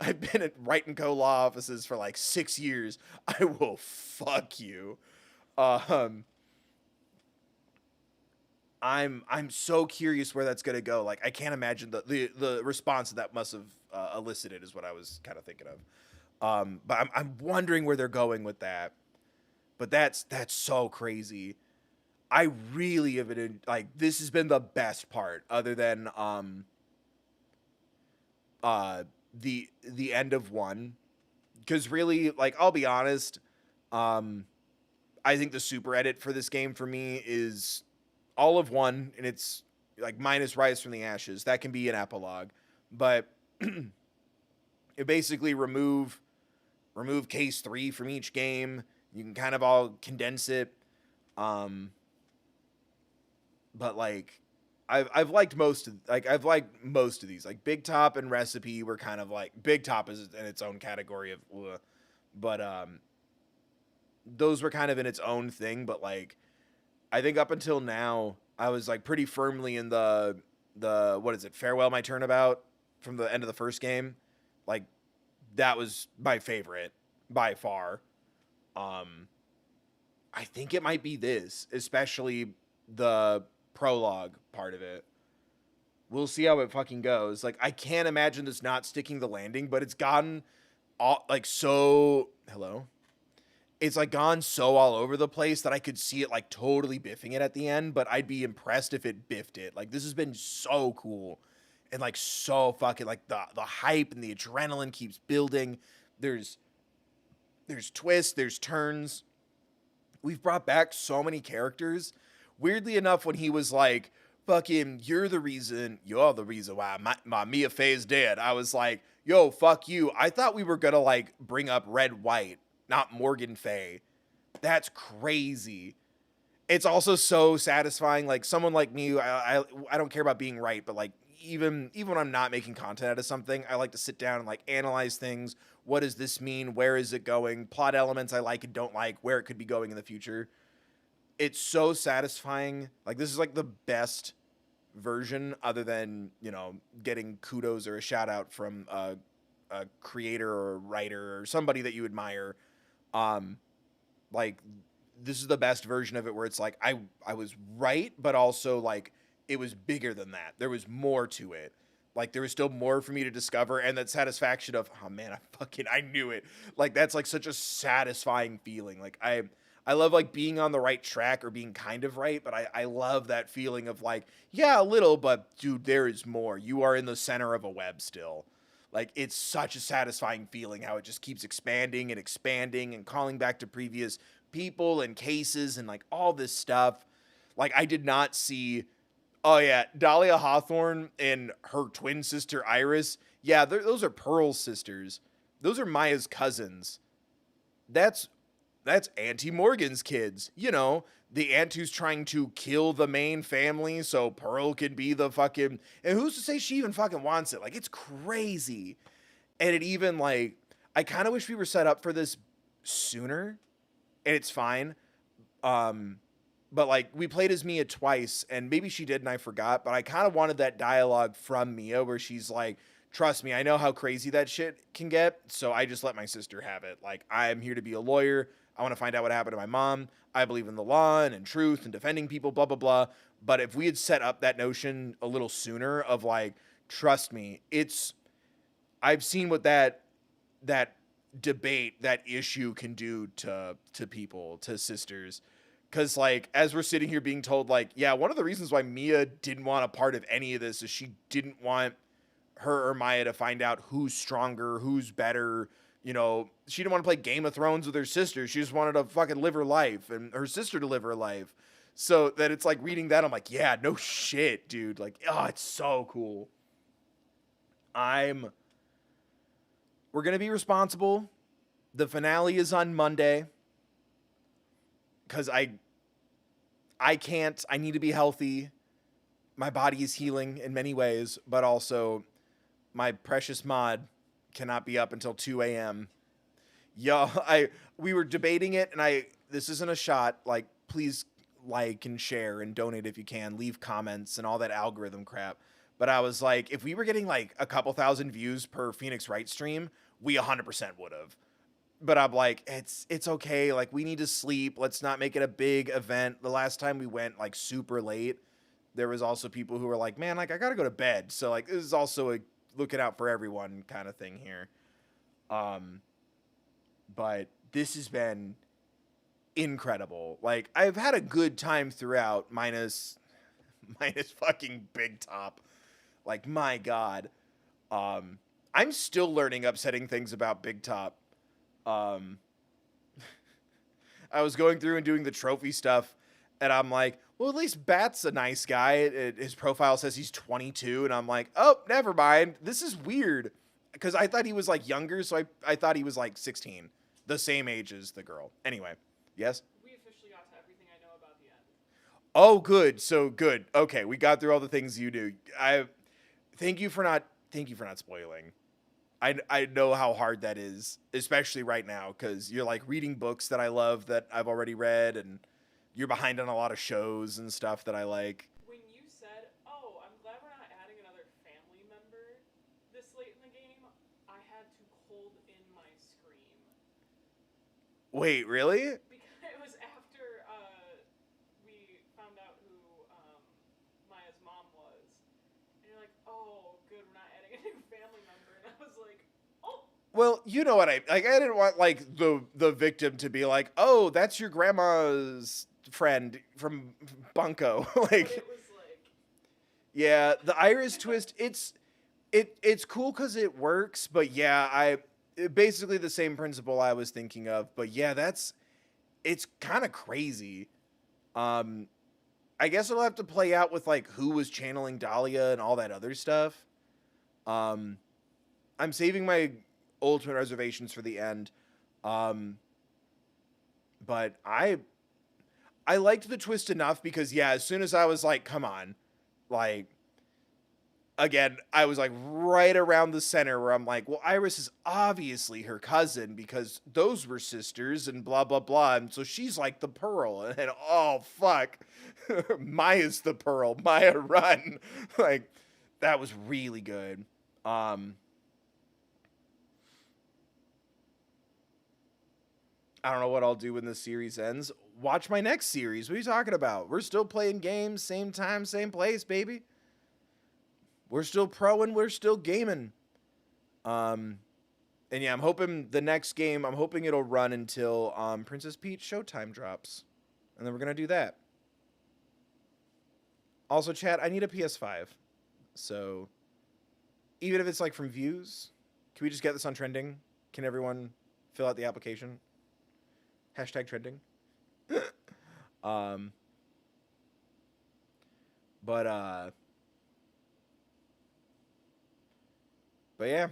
at Wright & Co. law offices for like 6 years. I will fuck you. I'm so curious where that's gonna go. Like, I can't imagine the response that must have elicited is what I was kind of thinking of. But I'm wondering where they're going with that. But that's so crazy. I really have been like, this has been the best part, other than the end of 1, because really, like, I'll be honest, I think the super edit for this game for me is all of 1, and it's like minus Rise from the Ashes. That can be an epilogue, but it basically remove case 3 from each game. You can kind of all condense it, but like I've liked most of these. Like Big Top and Recipe were kind of like, Big Top is in its own category of, but those were kind of in its own thing. But like, I think up until now, I was like pretty firmly in the what is it, Farewell My Turnabout from the end of the first game. Like, that was my favorite by far. I think it might be this, especially the prologue part of it. We'll see how it fucking goes. Like, I can't imagine this not sticking the landing, but it's gotten all like so hello. It's like gone so all over the place that I could see it like totally biffing it at the end, but I'd be impressed if it biffed it. Like, this has been so cool and like so fucking like the hype and the adrenaline keeps building. There's twists, there's turns. We've brought back so many characters. Weirdly enough, when he was like, fucking, you're the reason why my Mia Fey's dead, I was like, yo, fuck you. I thought we were gonna like bring up Red White, not Morgan Fey. That's crazy. It's also so satisfying. Like, someone like me, I don't care about being right, but like, even when I'm not making content out of something, I like to sit down and like analyze things. What does this mean? Where is it going? Plot elements I like and don't like, where it could be going in the future. It's so satisfying. Like, this is like the best version, other than, you know, getting kudos or a shout out from a creator or a writer or somebody that you admire. Like, this is the best version of it, where it's like, I was right, but also like it was bigger than that. There was more to it. Like there was still more for me to discover, and that satisfaction of, oh man, I knew it. Like that's like such a satisfying feeling. Like I love like being on the right track or being kind of right, but I love that feeling of like, yeah, a little, but dude, there is more. You are in the center of a web still. Like it's such a satisfying feeling how it just keeps expanding and calling back to previous people and cases and like all this stuff. Like I did not see, oh yeah, Dahlia Hawthorne and her twin sister Iris. Yeah, those are Pearl's sisters. Those are Maya's cousins. That's Auntie Morgan's kids. You know, the aunt who's trying to kill the main family so Pearl can be the fucking... And who's to say she even fucking wants it? Like, it's crazy. And it even, like... I kind of wish we were set up for this sooner. And it's fine. But, like, we played as Mia twice. And maybe she did and I forgot. But I kind of wanted that dialogue from Mia where she's like... Trust me, I know how crazy that shit can get, so I just let my sister have it. Like, I'm here to be a lawyer. I want to find out what happened to my mom. I believe in the law and truth and defending people, blah, blah, blah. But if we had set up that notion a little sooner of, like, trust me, I've seen what that debate, that issue can do to people, to sisters. Because, like, as we're sitting here being told, like, yeah, one of the reasons why Mia didn't want a part of any of this is she didn't want her or Maya to find out who's stronger, who's better. You know, she didn't want to play Game of Thrones with her sister. She just wanted to fucking live her life and her sister to live her life. So that it's like reading that, I'm like, yeah, no shit, dude. Like, oh, it's so cool. We're going to be responsible. The finale is on Monday. Because I need to be healthy. My body is healing in many ways, but also my precious mod cannot be up until 2 a.m. Yo, we were debating it, and this isn't a shot. Like, please like and share and donate if you can. Leave comments and all that algorithm crap. But I was like, if we were getting like a couple thousand views per Phoenix Wright stream, we 100% would have. But I'm like, it's okay. Like, we need to sleep. Let's not make it a big event. The last time we went like super late, there was also people who were like, man, like I gotta go to bed. So like, this is also a looking out for everyone kind of thing here. But this has been incredible. Like, I've had a good time throughout, minus fucking Big Top. Like, my God. I'm still learning upsetting things about Big Top. I was going through and doing the trophy stuff, and I'm like, well, at least Bat's a nice guy. His profile says he's 22, and I'm like, oh, never mind. This is weird. Because I thought he was, like, younger, so I thought he was, like, 16. The same age as the girl. Anyway, yes? We officially got to everything I know about the end. Oh, good. So, good. Okay, we got through all the things you do. Thank you for not spoiling. I know how hard that is, especially right now, because you're, like, reading books that I love that I've already read, and you're behind on a lot of shows and stuff that I like. When you said, oh, I'm glad we're not adding another family member this late in the game, I had to hold in my scream. Wait, really? Because it was after we found out who Maya's mom was. And you're like, oh, good, we're not adding a new family member. And I was like, oh. Well, you know what I didn't want, like, the victim to be like, oh, that's your grandma's friend from Bunko. Like, But it was like, yeah, the Iris twist, it's cool because it works, but yeah, basically the same principle I was thinking of, but yeah, it's kind of crazy. I guess it'll have to play out with, like, who was channeling Dahlia and all that other stuff. I'm saving my ultimate reservations for the end. But I liked the twist enough because, yeah, as soon as I was like, come on, like, again, I was like right around the center where I'm like, well, Iris is obviously her cousin because those were sisters and blah, blah, blah. And so she's like the Pearl. And oh, fuck. Maya's the Pearl. Maya, run. Like, that was really good. I don't know what I'll do when this series ends. Watch my next series. What are you talking about? We're still playing games, same time, same place, baby. we're still pro and we're still gaming. And yeah, I'm hoping the next game, I'm hoping it'll run until Princess Peach Showtime drops. And then we're going to do that. Also, chat, I need a PS5. So, even if it's like from views, can we just get this on trending? Can everyone fill out the application? Hashtag trending. But yeah,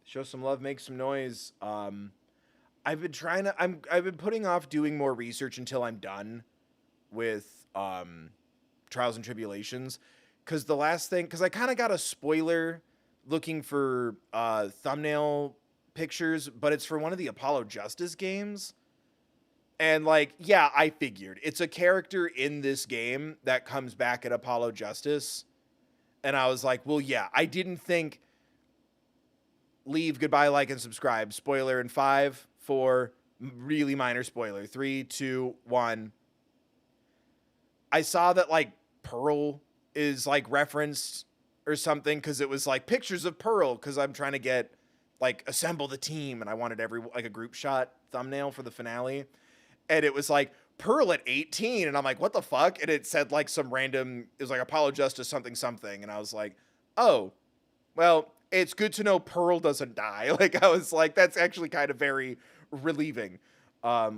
show some love, make some noise. I've been putting off doing more research until I'm done with Trials and Tribulations, because I kind of got a spoiler looking for thumbnail pictures, but it's for one of the Apollo Justice games. And like, yeah, I figured it's a character in this game that comes back at Apollo Justice. And I was like, well, yeah, I didn't think leave, goodbye, like, and subscribe. Spoiler in 5, 4, really minor spoiler. 3, 2, 1. I saw that like Pearl is like referenced or something, because it was like pictures of Pearl, because I'm trying to get like assemble the team, and I wanted like a group shot thumbnail for the finale. And it was like Pearl at 18, and I'm like, what the fuck? And it said like some random, it was like Apollo Justice something something, and I was like, oh, well, it's good to know Pearl doesn't die. Like, I was like, that's actually kind of very relieving.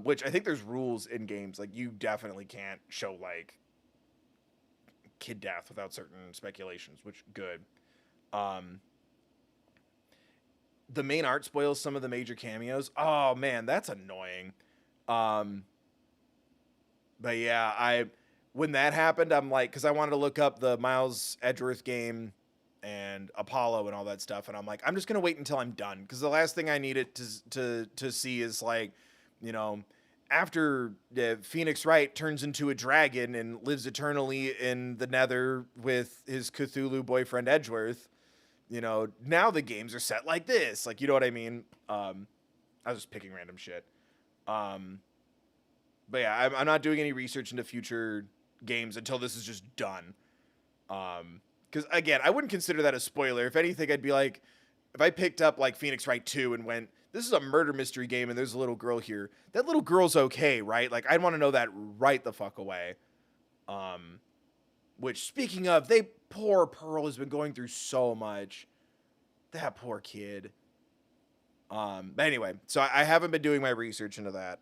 Which I think there's rules in games, like you definitely can't show like kid death without certain speculations, which good. The main art spoils some of the major cameos. Oh man, that's annoying. But yeah, when that happened, I'm like, because I wanted to look up the Miles Edgeworth game and Apollo and all that stuff, and I'm like, I'm just gonna wait until I'm done, because the last thing I needed to see is like, you know, after Phoenix Wright turns into a dragon and lives eternally in the Nether with his Cthulhu boyfriend Edgeworth, you know, now the games are set like this, like, you know what I mean? I was just picking random shit. But yeah, I'm not doing any research into future games until this is just done. Because again, I wouldn't consider that a spoiler. If anything, I'd be like, if I picked up like Phoenix Wright 2 and went, this is a murder mystery game and there's a little girl here, that little girl's okay, right? Like, I'd want to know that right the fuck away. Which, speaking of, poor Pearl has been going through so much. That poor kid. But anyway, so I haven't been doing my research into that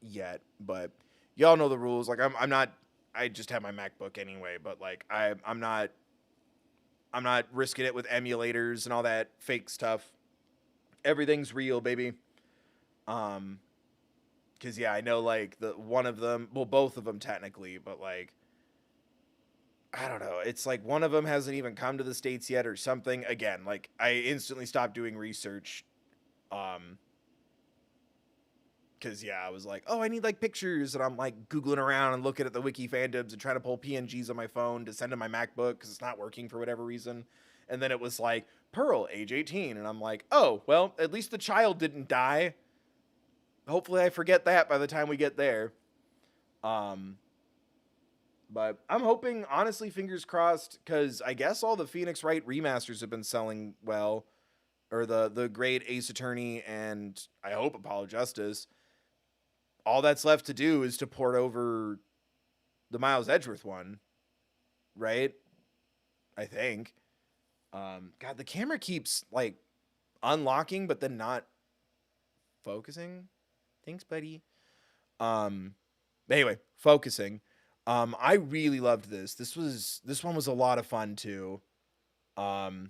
yet, but y'all know the rules. Like, I'm not, I just have my MacBook anyway, but like, I'm not risking it with emulators and all that fake stuff. Everything's real, baby. Cause yeah, I know like one of them, well, both of them technically, but like, I don't know. It's like one of them hasn't even come to the States yet or something. Again, like, I instantly stopped doing research. Cause yeah, I was like, oh, I need like pictures, and I'm like Googling around and looking at the wiki fandoms and trying to pull PNGs on my phone to send to my MacBook because it's not working for whatever reason. And then it was like, Pearl, age 18. And I'm like, oh, well, at least the child didn't die. Hopefully I forget that by the time we get there. But I'm hoping, honestly, fingers crossed, because I guess all the Phoenix Wright remasters have been selling well. Or the Great Ace Attorney and I hope Apollo Justice. All that's left to do is to port over the Miles Edgeworth one. Right? I think. God, the camera keeps, like, unlocking, but then not focusing. Thanks, buddy. Anyway, focusing. I really loved this. This one was a lot of fun, too. Bro,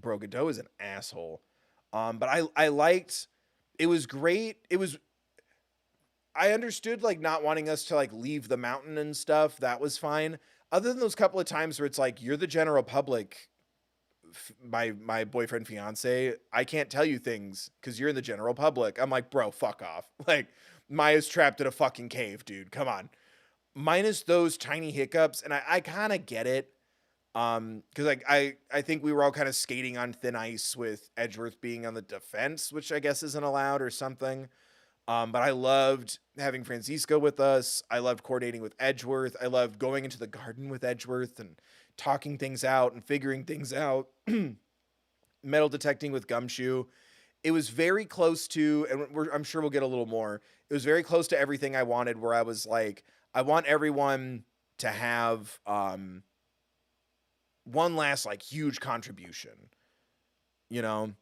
Godot is an asshole. But I liked, it was great. I understood, like, not wanting us to, like, leave the mountain and stuff. That was fine. Other than those couple of times where it's like, you're the general public, my boyfriend, fiance, I can't tell you things because you're in the general public. I'm like, bro, fuck off. Like, Maya's trapped in a fucking cave, dude. Come on. Minus those tiny hiccups, and I kind of get it. Because I think we were all kind of skating on thin ice with Edgeworth being on the defense, which I guess isn't allowed or something. But I loved having Francisco with us. I loved coordinating with Edgeworth. I loved going into the garden with Edgeworth and talking things out and figuring things out. Metal detecting with Gumshoe. It was very close to, and I'm sure we'll get a little more. It was very close to everything I wanted, where I was like, I want everyone to have one last like huge contribution, you know?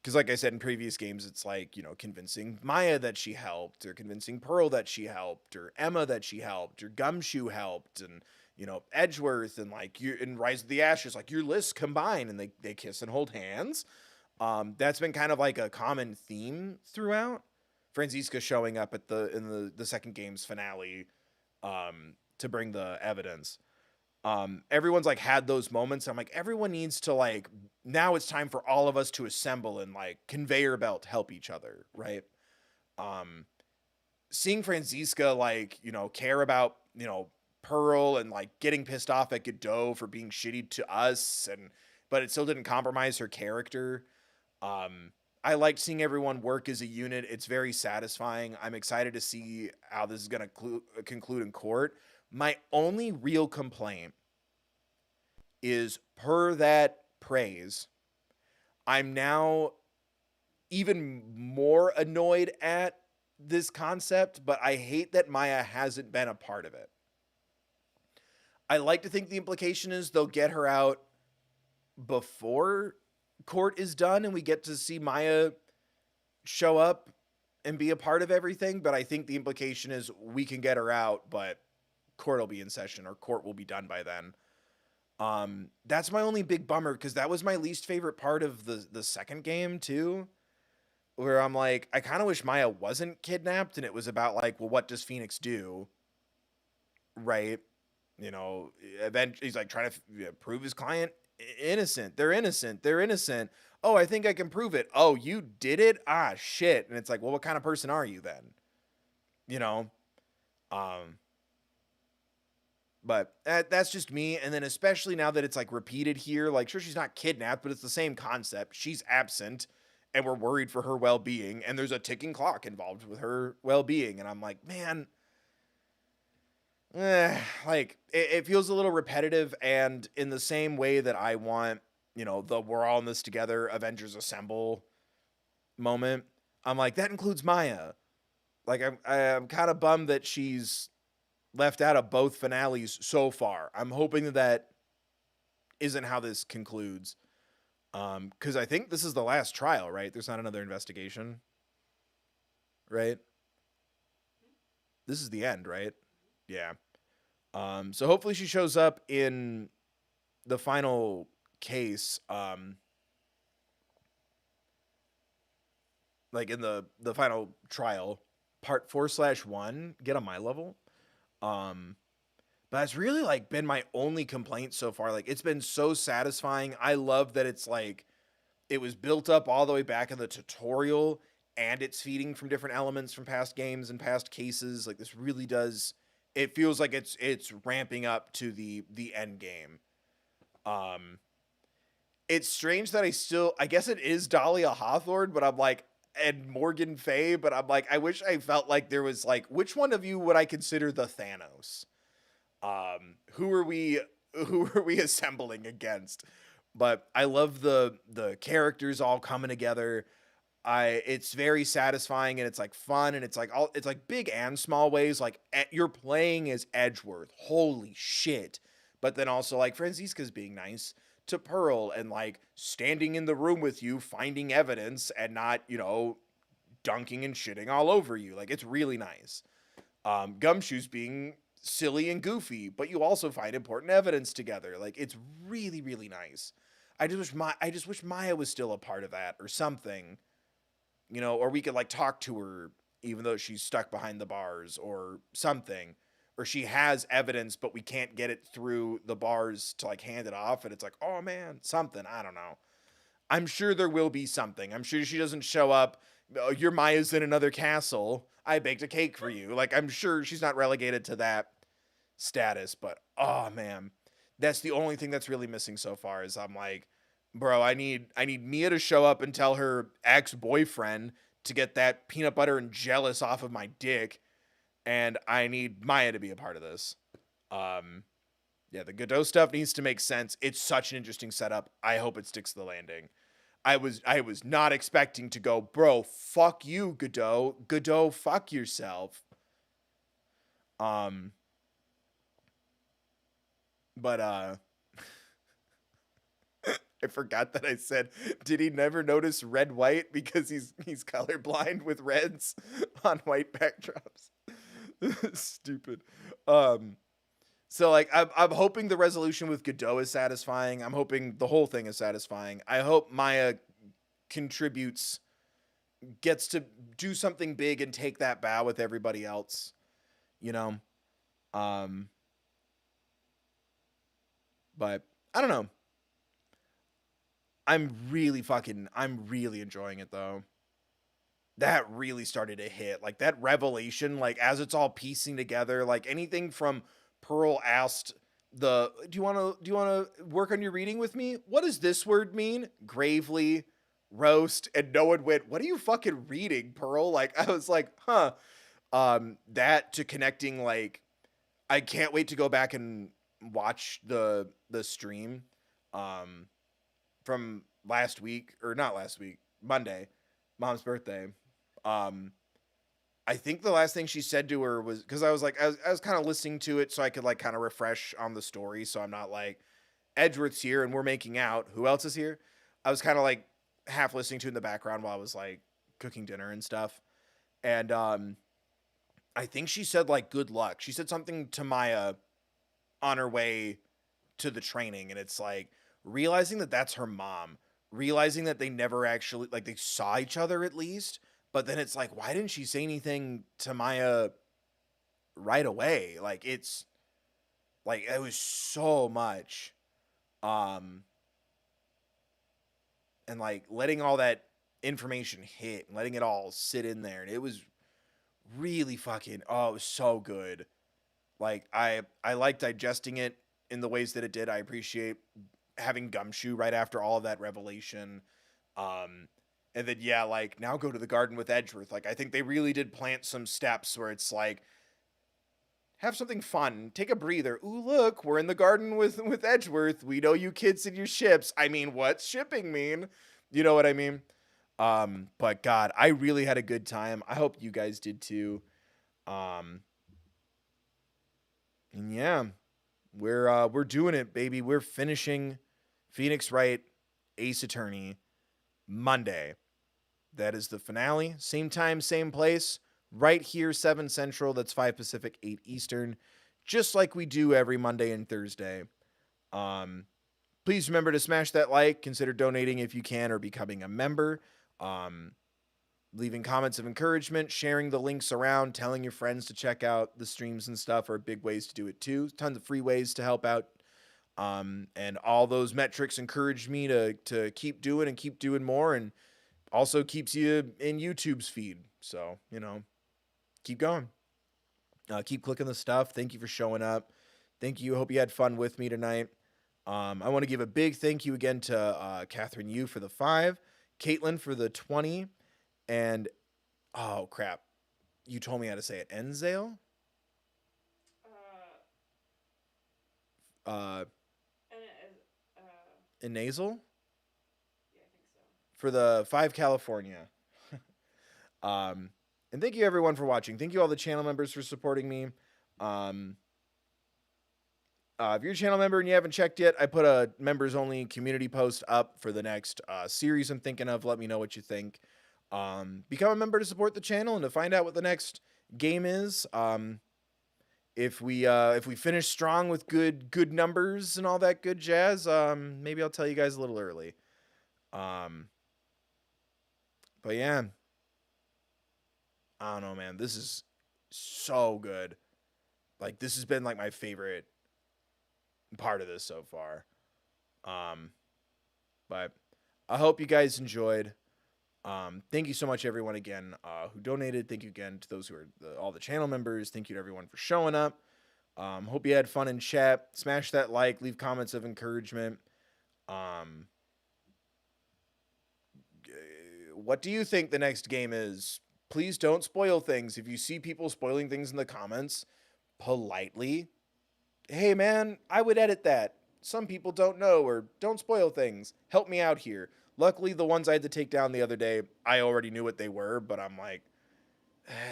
Because like I said in previous games, it's like, you know, convincing Maya that she helped, or convincing Pearl that she helped, or Emma that she helped, or Gumshoe helped, and, you know, Edgeworth, and like you in Rise of the Ashes, like your lists combine and they kiss and hold hands. That's been kind of like a common theme throughout. Franziska showing up at in the second game's finale to bring the evidence. Everyone's like had those moments. I'm like, everyone needs to like, now it's time for all of us to assemble and like conveyor belt help each other, right? Seeing Franziska like, you know, care about, you know, Pearl and like getting pissed off at Godot for being shitty to us, but it still didn't compromise her character. I liked seeing everyone work as a unit. It's very satisfying. I'm excited to see how this is going to conclude in court. My only real complaint is, per that praise, I'm now even more annoyed at this concept, but I hate that Maya hasn't been a part of it. I like to think the implication is they'll get her out before court is done and we get to see Maya show up and be a part of everything, but I think the implication is we can get her out, but court will be in session, or court will be done by then. That's my only big bummer, because that was my least favorite part of the second game too, where I'm like, I kind of wish Maya wasn't kidnapped and it was about like, well, what does Phoenix do, right? You know, eventually he's like trying to prove his client innocent. They're innocent. They're innocent. Oh, I think I can prove it. Oh, you did it? Ah, shit. And it's like, well, what kind of person are you then? You know? But that's just me. And then especially now that it's like repeated here, like sure, she's not kidnapped, but it's the same concept. She's absent and we're worried for her well-being, and there's a ticking clock involved with her well-being. And I'm like, man, like it feels a little repetitive. And in the same way that I want, you know, the we're all in this together, Avengers Assemble moment, I'm like, that includes Maya. Like I'm kind of bummed that she's left out of both finales so far. I'm hoping that isn't how this concludes. Because I think this is the last trial, right? There's not another investigation, right? This is the end, right? Yeah. So hopefully she shows up in the final case, like in the final trial, part 4/1, get on my level. But that's really like been my only complaint so far. Like it's been so satisfying. I love that it's like it was built up all the way back in the tutorial, and it's feeding from different elements from past games and past cases. Like this really does, it feels like it's ramping up to the end game. It's strange that I guess it is Dahlia Hawthorne, but I'm like, and Morgan Fay, but I'm like, I wish I felt like there was like, which one of you would I consider the Thanos? Who are we assembling against? But I love the characters all coming together. It's very satisfying, and it's like fun, and it's like big and small ways. Like you're playing as Edgeworth, holy shit! But then also like Franziska's being nice to Pearl and like standing in the room with you, finding evidence, and not, you know, dunking and shitting all over you. Like it's really nice. Gumshoe's being silly and goofy, but you also find important evidence together. Like it's really, really nice. I just wish Maya was still a part of that or something, you know, or we could like talk to her even though she's stuck behind the bars or something, or she has evidence but we can't get it through the bars to like hand it off, and it's like, oh man, something. I don't know. I'm sure there will be something. I'm sure she doesn't show up, oh, your Maya's in another castle, I baked a cake for you. Like I'm sure she's not relegated to that status, but oh man, that's the only thing that's really missing so far. Is I'm like, bro, I need Mia to show up and tell her ex-boyfriend to get that peanut butter and jealous off of my dick, and I need Maya to be a part of this. Yeah, the Godot stuff needs to make sense. It's such an interesting setup. I hope it sticks to the landing. I was not expecting to go, bro, fuck you, Godot. Godot, fuck yourself. But I forgot that I said, did he never notice red white because he's colorblind with reds on white backdrops? Stupid. So like I'm hoping the resolution with Godot is satisfying. I'm hoping the whole thing is satisfying. I hope Maya contributes, gets to do something big and take that bow with everybody else, you know. But I don't know. I'm really enjoying it though. That really started to hit. Like that revelation, like as it's all piecing together, like anything from Pearl asked do you want to work on your reading with me? What does this word mean? Gravely, roast, and no one went, what are you fucking reading, Pearl? Like I was like, huh. That to connecting, like I can't wait to go back and watch the stream from last week, or not last week, Monday, Mom's birthday. I think the last thing she said to her was, because I was kind of listening to it so I could like kind of refresh on the story, so I'm not like, Edgeworth's here and we're making out, who else is here? I was kind of like half listening to it in the background while I was like cooking dinner and stuff. And I think she said like good luck. She said something to Maya on her way to the training, and it's like realizing that that's her mom, realizing that they never actually, like, they saw each other at least, but then it's like, why didn't she say anything to Maya right away? Like, it's like, it was so much. And like letting all that information hit and letting it all sit in there, and it was really fucking, oh, it was so good. Like I like digesting it in the ways that it did. I appreciate having Gumshoe right after all of that revelation. And then, yeah, like now go to the garden with Edgeworth. Like I think they really did plant some steps where it's like, have something fun, take a breather. Ooh, look, we're in the garden with Edgeworth. We know you kids and your ships. I mean, what's shipping mean? You know what I mean? But God, I really had a good time. I hope you guys did too. And yeah, we're doing it, baby. We're finishing Phoenix Wright Ace Attorney Monday. That is the finale. Same time, same place. Right here, 7 Central. That's 5 Pacific, 8 Eastern. Just like we do every Monday and Thursday. Please remember to smash that like. Consider donating if you can, or becoming a member. Leaving comments of encouragement, sharing the links around, telling your friends to check out the streams and stuff are big ways to do it too. Tons of free ways to help out. And all those metrics encourage me to keep doing and keep doing more, and also keeps you in YouTube's feed. So, you know, keep going. Keep clicking the stuff. Thank you for showing up. Thank you. Hope you had fun with me tonight. I want to give a big thank you again to Catherine Yu for the 5, Caitlin for the 20, and oh crap, you told me how to say it. Enzale? In nasal? Yeah, I think so. For the 5 California. And thank you everyone for watching. Thank you all the channel members for supporting me. If you're a channel member and you haven't checked yet, I put a members only community post up for the next series I'm thinking of. Let me know what you think. Become a member to support the channel and to find out what the next game is. If we finish strong with good numbers and all that good jazz, maybe I'll tell you guys a little early. But yeah, I don't know, man. This is so good. Like, this has been like my favorite part of this so far. But I hope you guys enjoyed. Thank you so much, everyone, again, who donated. Thank you again to those who are all the channel members. Thank you to everyone for showing up. Hope you had fun in chat. Smash that like, leave comments of encouragement. what do you think the next game is? Please don't spoil things. If you see people spoiling things in the comments, politely, hey man, I would edit that. Some people don't know or don't spoil things. Help me out here. Luckily, the ones I had to take down the other day, I already knew what they were, but I'm like,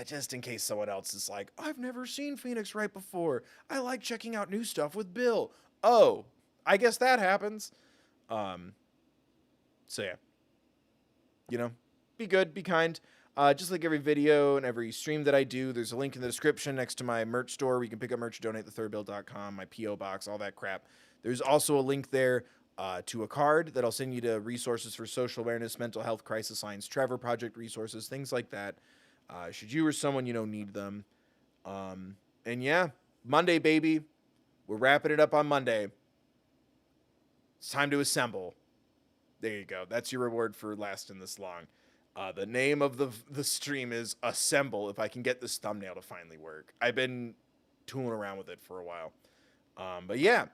just in case someone else is like, I've never seen Phoenix Wright before. I like checking out new stuff with Bill. Oh, I guess that happens. So yeah, you know, be good, be kind. Just like every video and every stream that I do, there's a link in the description next to my merch store where you can pick up merch, donate thethirdbill.com, my P.O. box, all that crap. There's also a link there to a card that'll send you to resources for social awareness, mental health, crisis lines, Trevor Project resources, things like that. Should you or someone you know need them. And yeah, Monday, baby. We're wrapping it up on Monday. It's time to assemble. There you go. That's your reward for lasting this long. The name of the stream is Assemble, if I can get this thumbnail to finally work. I've been tooling around with it for a while. But yeah.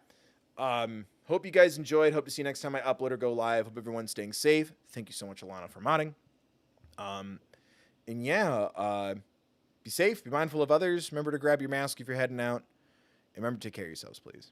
Hope you guys enjoyed. Hope to see you next time I upload or go live. Hope everyone's staying safe. Thank you so much, Alana, for modding. And yeah, be safe. Be mindful of others. Remember to grab your mask if you're heading out. And remember to take care of yourselves, please.